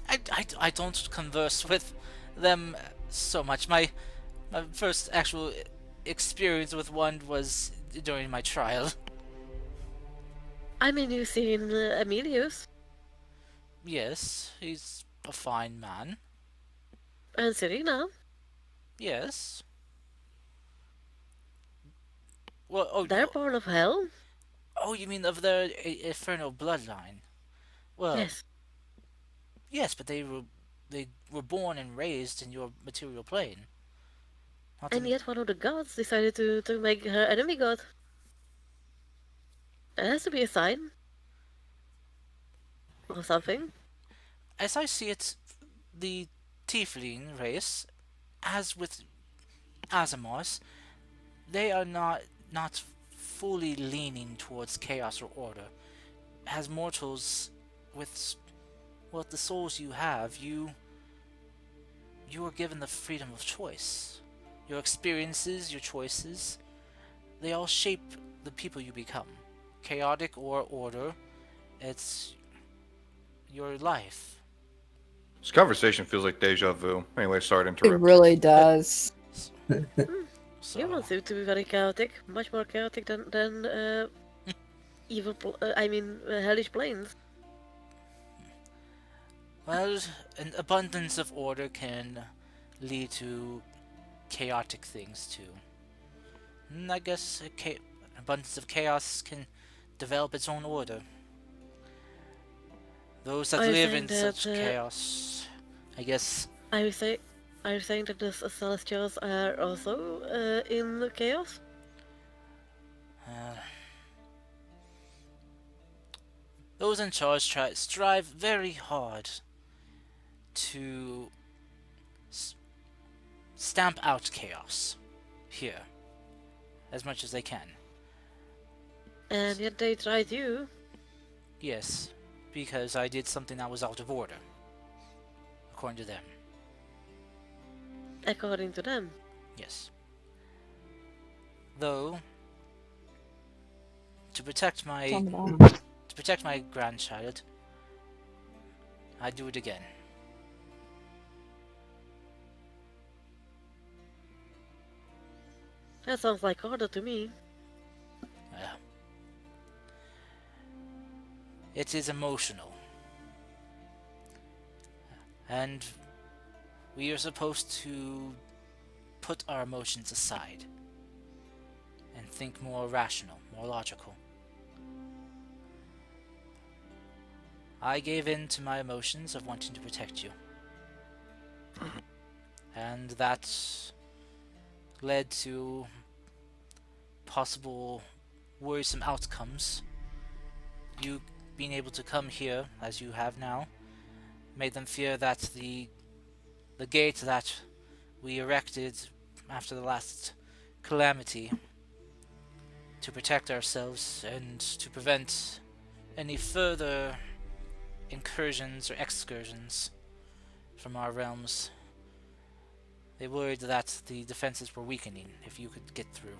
I don't converse with them so much. My first actual experience with one was during my trial. I mean, you've seen Emilius Yes, he's a fine man. and Serena. Yes. Well, oh, They're born of hell. oh, you mean of their infernal bloodline? Well, Yes. yes, but they were born and raised in your material plane. Not And in, yet one of the gods decided to make her enemy god. That has to be a sign of something. as I see it, the Tiefling race, as with Azamars, they are not fully leaning towards chaos or order. As mortals, with the souls you have, you are given the freedom of choice. Your experiences, your choices, they all shape the people you become. Chaotic or order, it's your life. This conversation feels like deja vu. Anyway, sorry to It interrupt. really does. So, You don't seem to be very chaotic. Much more chaotic than evil. Hellish planes. well, an abundance of order can lead to chaotic things too. And I guess abundance of chaos can develop its own order. Those that Are you live saying in that? such chaos, I guess. Are you say? Are you saying that the Celestials are also in chaos? Uh, those in charge strive very hard to stamp out chaos here as much as they can. And yet they tried you. Yes, because I did something that was out of order, according to them. According to them. Yes. Though, to protect my grandchild, I'd do it again. That sounds like order to me. Uh, it is emotional. And we are supposed to put our emotions aside and think more rational, more logical. I gave in to my emotions of wanting to protect you. And that led to possible worrisome outcomes. You being able to come here, as you have now, made them fear that the gate that we erected after the last calamity to protect ourselves and to prevent any further incursions or excursions from our realms. They worried that the defenses were weakening if you could get through.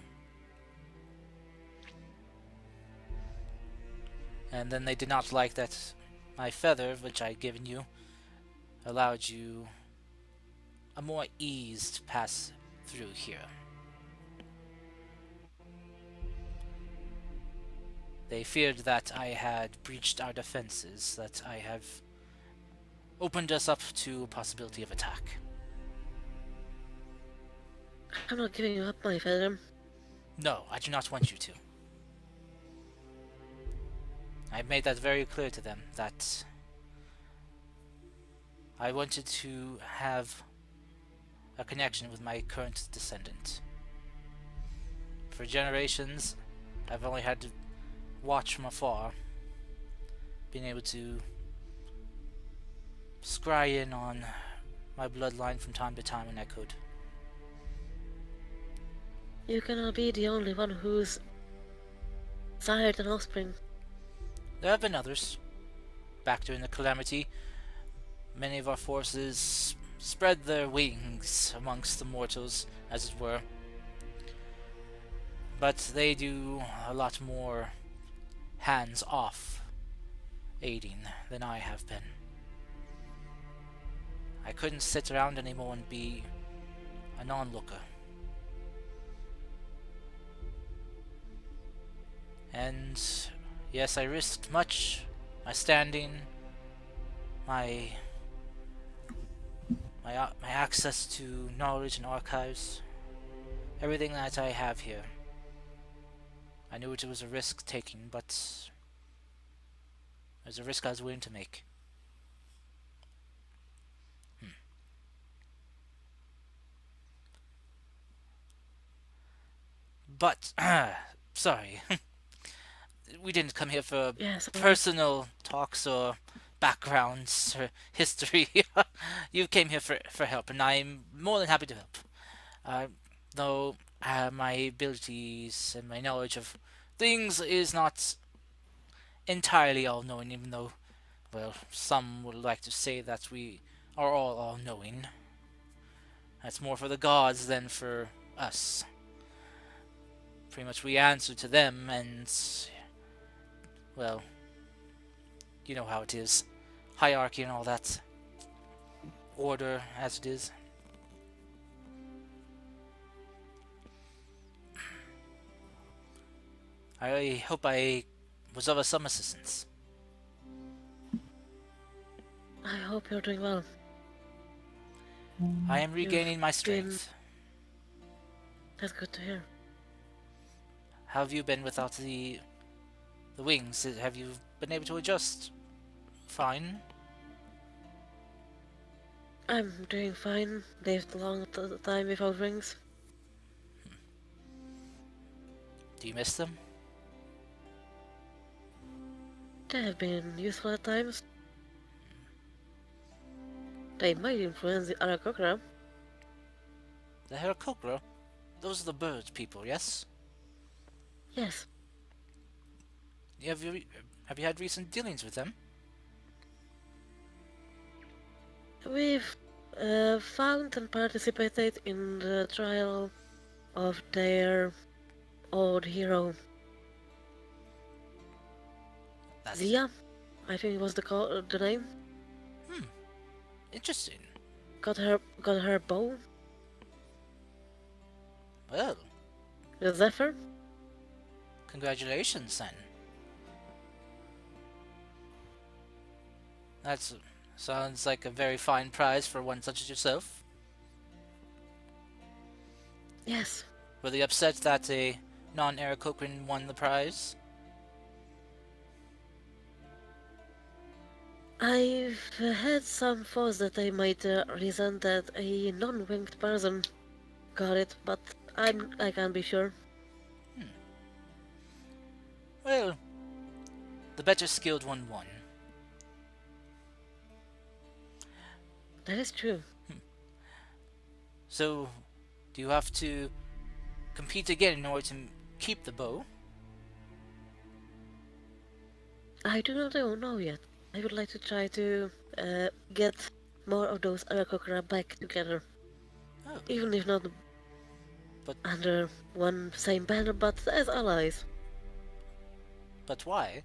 And then they did not like that my feather, which I had given you, allowed you a more eased pass through here. They feared that I had breached our defenses, that I have opened us up to a possibility of attack. I'm not giving you up, my feather. No, I do not want you to. I made that very clear to them, that I wanted to have a connection with my current descendant. For generations, I've only had to watch from afar, being able to scry in on my bloodline from time to time when I could. You cannot be the only one who's sired an offspring. There have been others. Back during the Calamity, many of our forces spread their wings amongst the mortals, as it were. But they do a lot more hands-off aiding than I have been. I couldn't sit around anymore and be a non-looker. And yes, I risked much, my standing, my access to knowledge and archives, everything that I have here. I knew it was a risk taking, but it was a risk I was willing to make. But, sorry, we didn't come here for Yes. personal talks or backgrounds or history. You came here for help, and I'm more than happy to help. Though my abilities and my knowledge of things is not entirely all-knowing, even though, well, some would like to say that we are all-knowing. That's more for the gods than for us. Pretty much we answer to them, and, well, you know how it is. Hierarchy and all that. Order, as it is. I hope I was of some assistance. I hope you're doing well. I am regaining my strength. That's good to hear. How have you been without the wings? Have you been able to adjust? Fine. I'm doing fine. Lived a long time without rings. Do you miss them? They have been useful at times. They might influence the Arakokra. The Herakokra? Those are the bird people, yes? Yes. Have you had recent dealings with them? We've found and participated in the trial of their old hero. Zia, I think was the name. Interesting. Got her bow. Well, The Zephyr. congratulations, then. That sounds like a very fine prize for one such as yourself. Yes. Were they upset that a non-Aarakocran won the prize? I've had some thoughts that I might resent that a non-winged person got it, but I can't be sure. Well, the better skilled one won. That is true. So, do you have to compete again in order to keep the bow? I do not know yet. I would like to try to get more of those Arakokra back together. Oh. Even if not But- under one same banner, but as allies. But why?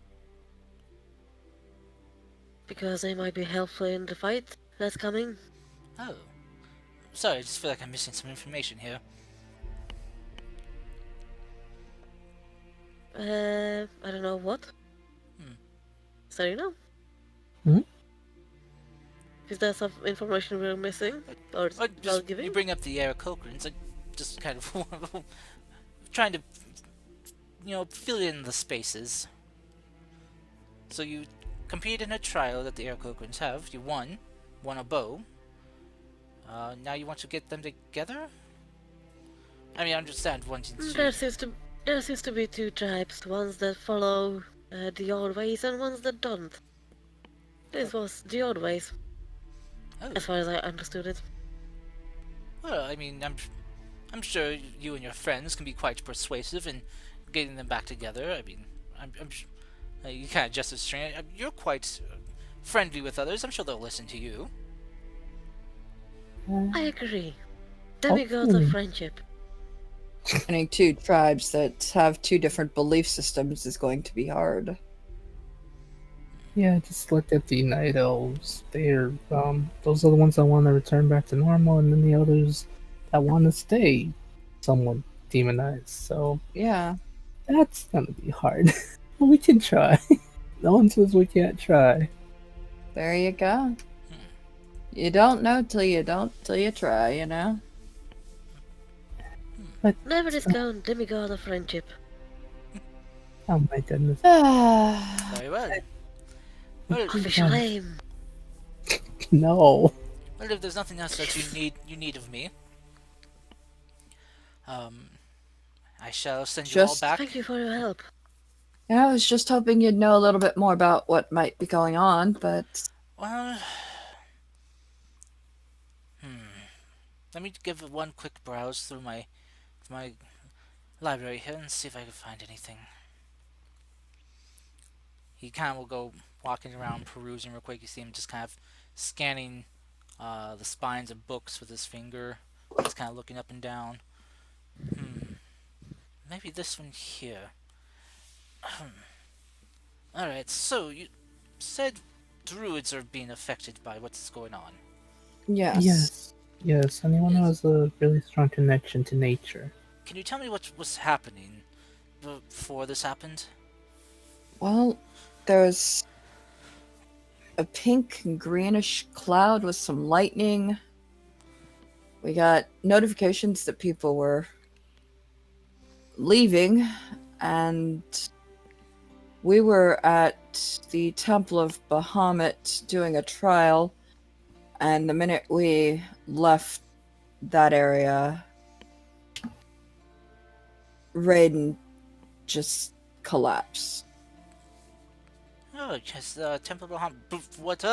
Because they might be helpful in the fight that's coming. Oh. Sorry, I just feel like I'm missing some information here. I don't know what. Sorry, no. Hmm? Is there some information we're missing? Or not Just, giving? you bring up the Aarakocrans, I just kind of trying to, fill in the spaces. So you competed in a trial that the Aarakocrans have. You won a bow. Now you want to get them together? I mean, I understand wanting to... There seems to be two tribes, ones that follow the old ways and ones that don't. This was the old ways, Oh. as far as I understood it. Well, I mean, I'm sure you and your friends can be quite persuasive in getting them back together. I mean, you can't just restrain it. You're quite friendly with others. I'm sure they'll listen to you. I agree. Demigods of Hopefully. friendship. Finding two tribes that have two different belief systems is going to be hard. Yeah, just look at the Night Elves. They're those are the ones that want to return back to normal, and then the others that want to stay somewhat demonized. So Yeah, that's gonna be hard. But we can try. No one says we can't try. there you go. You don't know till you try, you know? But Never discount demigod of friendship. oh my goodness, Very well. Well, Official aim. no. well, if there's nothing else that you need of me, um, I shall send you all Just- back. Thank you for your help. Yeah, I was just hoping you'd know a little bit more about what might be going on, but Well, let me give it one quick browse through my library here and see if I can find anything. He kind of will go walking around perusing real quick. You see him just kind of scanning the spines of books with his finger. Just kind of looking up and down. Maybe this one here. Alright, so you said druids are being affected by what's going on. yes. Yes. Anyone who has a really strong connection to nature. Can you tell me what was happening before this happened? Well, there's a pink and greenish cloud with some lightning. We got notifications that people were leaving, and we were at the Temple of Bahamut doing a trial, and the minute we left that area, Raiden just collapsed. Oh, yes, Temple Bahamut. What,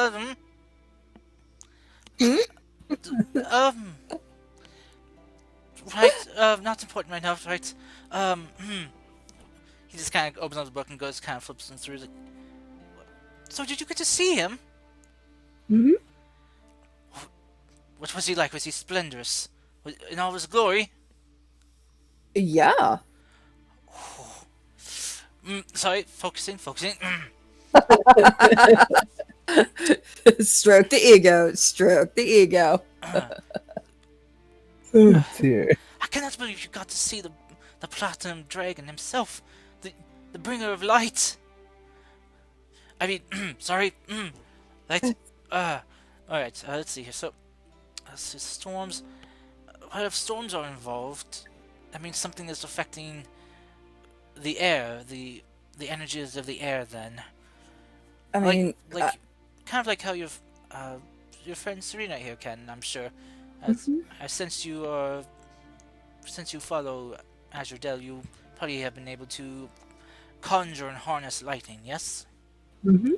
right, not important right now, right? He just kind of opens up the book and goes, kind of flips them through. He's like, so did you get to see him? Mm-hmm. What was he like? Was he splendorous? In all his glory? Yeah. Sorry, focusing. Stroke the ego. Stroke the ego. Oh dear. I cannot believe you got to see the Platinum Dragon himself, the bringer of light. I mean, sorry, light. Alright, let's see here. So, storms. Well, if storms are involved, that means something is affecting the air, the energies of the air. Then, I mean, kind of like how your friend Serena here can, I'm sure. As since you follow Azure Dell, you probably have been able to conjure and harness lightning. Yes. Mm-hmm.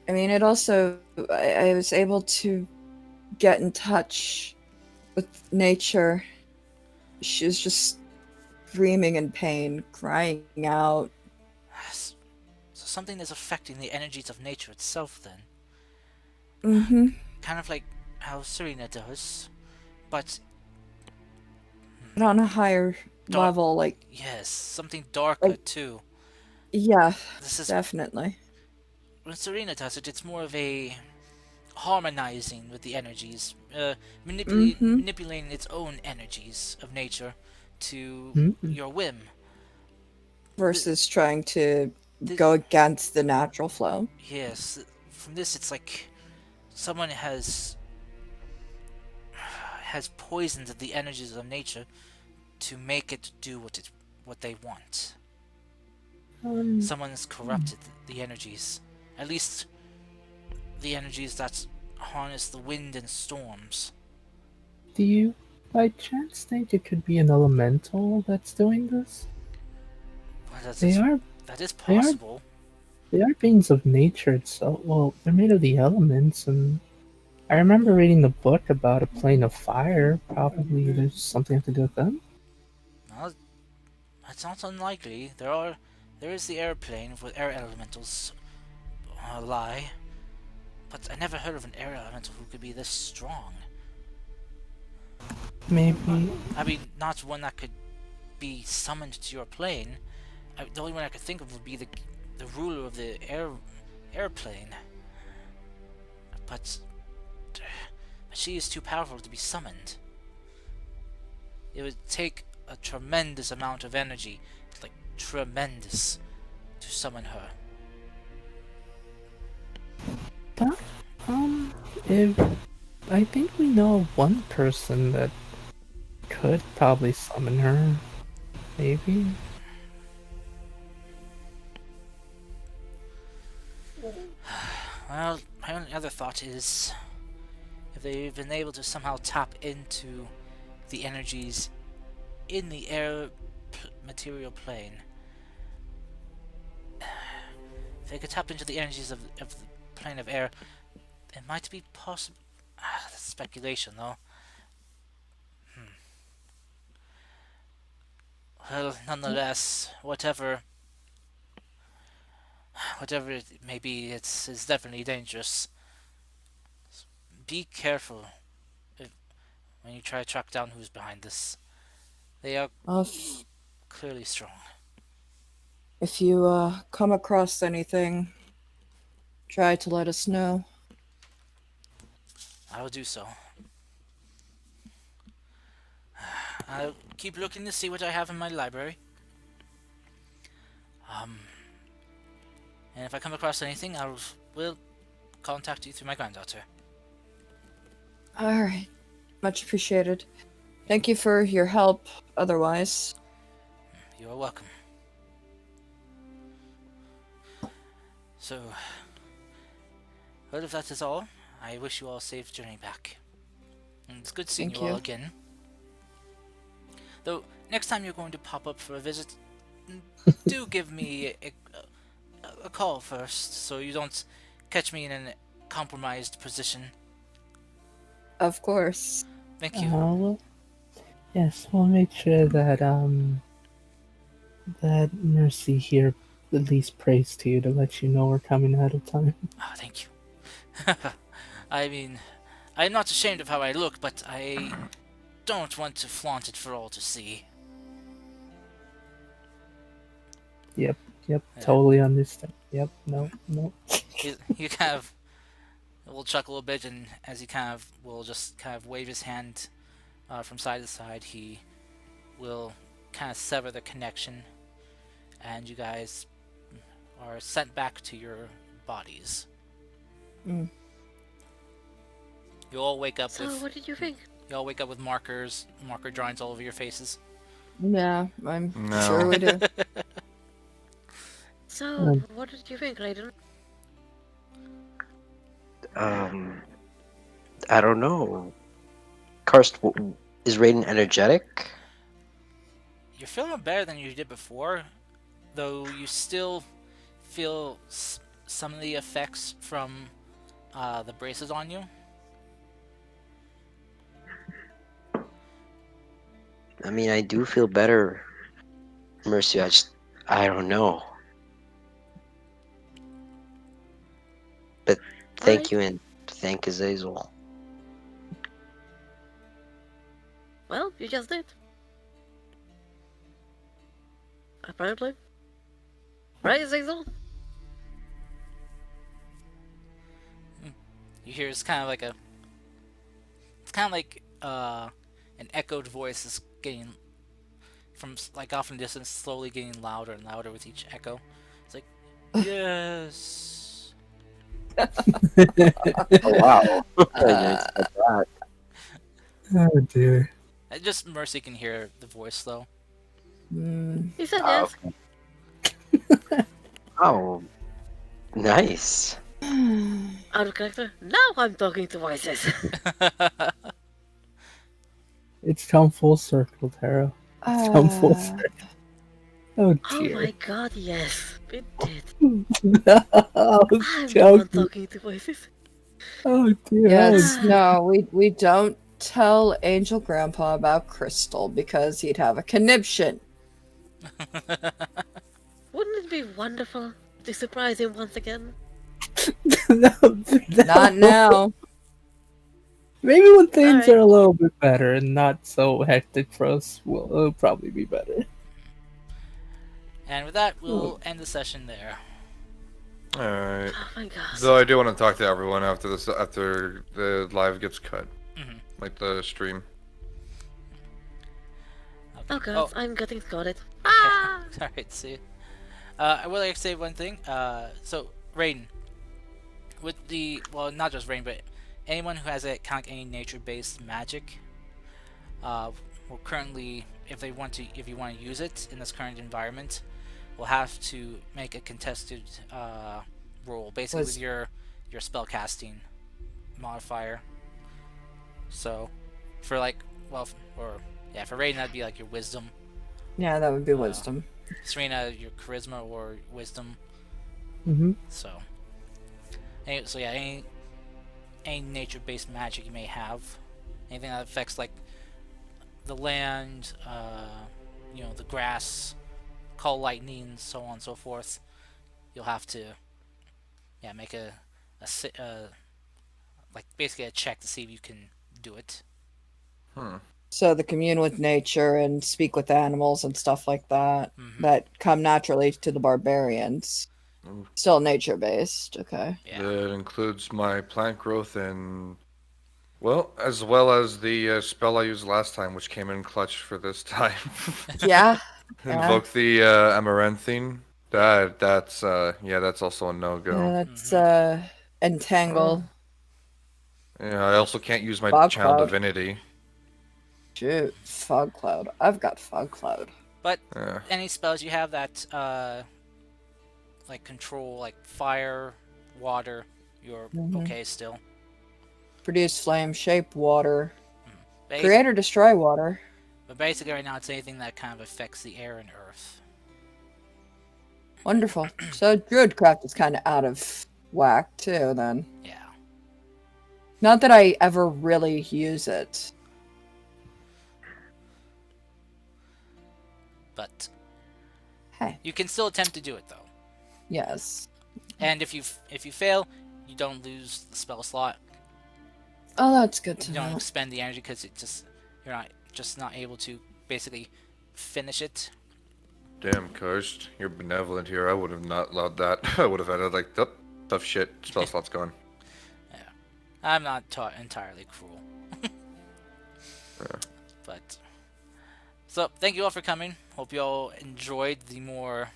I mean, it also, I was able to get in touch with nature. She was just screaming in pain, crying out. Yes. So something is affecting the energies of nature itself then. Mm-hmm. Kind of like how Serena does, but But on a higher level, like, yes, something darker too. yeah, This is definitely. when Serena does it, it's more of a harmonizing with the energies, manipulating its own energies of nature to your whim. Versus trying to go against the natural flow. Yes, from this it's like someone has poisoned the energies of nature to make it do what they want. Someone has corrupted the energies. At least the energies that harness the wind and storms. Do you, by chance, think it could be an elemental that's doing this? Well, that is they are- possible. They are beings of nature itself. Well, they're made of the elements, and I remember reading the book about a plane of fire. Probably there's something to do with them. Well, that's not unlikely. There is the airplane with air elementals lie, but I never heard of an air elemental who could be this strong. Maybe. I mean, not one that could be summoned to your plane. The only one I could think of would be the ruler of the airplane. But she is too powerful to be summoned. It would take a tremendous amount of energy, like tremendous, to summon her. But, if I think we know one person that could probably summon her. Maybe. Well, my only other thought is if they've been able to somehow tap into the energies in the air material plane. If they could tap into the energies of the plane of air, it might be possible. That's speculation, though. Well, nonetheless, whatever it may be, it's definitely dangerous. Be careful when you try to track down who's behind this. They are clearly strong. If you come across anything, try to let us know. I will do so. I'll keep looking to see what I have in my library. And if I come across anything, will contact you through my granddaughter. All right. Much appreciated. Thank you for your help, otherwise. You are welcome. So, well, if that is all, I wish you all a safe journey back. And it's good seeing Thank you all you. again. Though, next time you're going to pop up for a visit, do give me a call first, so you don't catch me in a compromised position. Of course. Thank you. Well, yes, we'll make sure that that Mercy here at least prays to you to let you know we're coming ahead of time. Oh, thank you. I mean, I'm not ashamed of how I look, but I don't want to flaunt it for all to see. Yep, Yeah. totally understand. Yep, no. You kind of will chuckle a bit, and as he kind of will just kind of wave his hand from side to side, he will kind of sever the connection, and you guys are sent back to your bodies. Mm. You all wake up So, with. what did you think? You all wake up with marker drawings all over your faces. Yeah, I'm No. sure we do. So, what did you think, Raiden? I don't know. Karst, is Raiden energetic? You're feeling better than you did before, though you still feel some of the effects from the braces on you. I mean, I do feel better, Mercy. I don't know. But thank Right. you and thank Azazel. Well, you just did. Apparently. Right, Azazel? You hear it's kind of like an echoed voice is getting from like off in the distance, slowly getting louder and louder with each echo. It's like, yes. Oh wow! I didn't expect that. Oh dear. Just Mercy can hear the voice though. He said yes. Okay. Oh, nice. Out of character. Now I'm talking to voices. It's come full circle, Taro. It's come full circle. Oh Oh dear. my god, yes. It did. No, I was I'm the one joking. talking to voices. Oh dear. Yes, no, we don't tell Angel Grandpa about Crystal because he'd have a conniption. Wouldn't it be wonderful to surprise him once again? No, Not now. Maybe when things Alright. are a little bit better and not so hectic for us, it'll probably be better. And with that, we'll end the session there. Alright. Oh my gosh. Though I do want to talk to everyone after this, after the live gets cut. Mm-hmm. Like the stream. Okay. Oh god, I'm getting scolded. Ah! Alright, see. I would like to say one thing. So, Rain, with the, well, not just Rain, but anyone who has any nature-based magic, will currently, if you want to use it in this current environment, will have to make a contested roll, basically with your spell casting modifier. So, for for Rain, that'd be like your wisdom. Yeah, that would be wisdom. Serena, your charisma or wisdom. Mm-hmm. So, any nature-based magic you may have, anything that affects like the land, the grass, call lightning, so on and so forth, you'll have to, make like basically a check to see if you can do it. So the commune with nature and speak with animals and stuff like that that come naturally to the barbarians. Still nature based, okay. Yeah. That includes my plant growth and, well, as well as the spell I used last time, which came in clutch for this time. Yeah. Invoke the amaranthine. That's also a no-go. Yeah, that's entangle. Yeah, I also can't use my Fog channel cloud. divinity. Shoot, fog cloud. I've got fog cloud. But Yeah. any spells you have that like control like fire, water, you're okay still. Produce flame, shape water. Basi- Create or destroy water. But basically, right now, it's anything that kind of affects the air and earth. Wonderful. So Druidcraft is kind of out of whack too, then. Yeah. Not that I ever really use it. But Hey. you can still attempt to do it though. Yes. And if you fail, you don't lose the spell slot. Oh, that's good to You know. don't expend the energy because you're not able to basically finish it. Damn, Karst, you're benevolent here. I would have not allowed that. I would have added like, oh, tough shit. Spell slot's gone. Yeah, I'm not entirely cruel. But so thank you all for coming. Hope you all enjoyed the more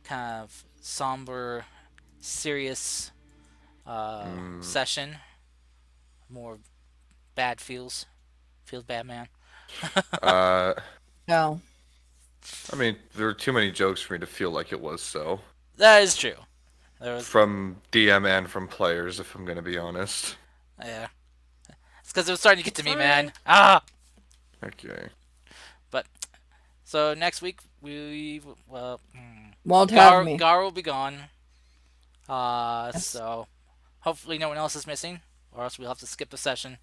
kind of somber, serious session. More bad feels bad, man. No. I mean, there were too many jokes for me to feel like it was so. That is true. From DM and from players, if I'm gonna be honest. Yeah. It's because it was starting to get to me, man. Ah! Okay. But, so next week, Won't have me. Gar will be gone. So, hopefully no one else is missing, or else we'll have to skip the session.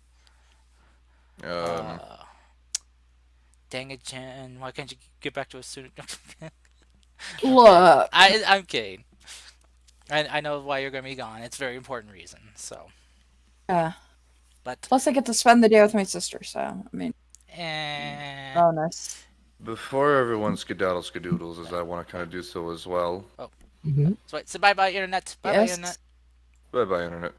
Dang it, Jen. Why can't you get back to us sooner? Look. I'm kidding. I know why you're going to be gone. It's a very important reason, so. Yeah. But. Plus, I get to spend the day with my sister, so, I mean. Bonus. Before everyone skedaddles, as I want to kind of do so as well. Oh. So bye-bye, Internet. Bye-bye, Internet. Bye-bye, Internet.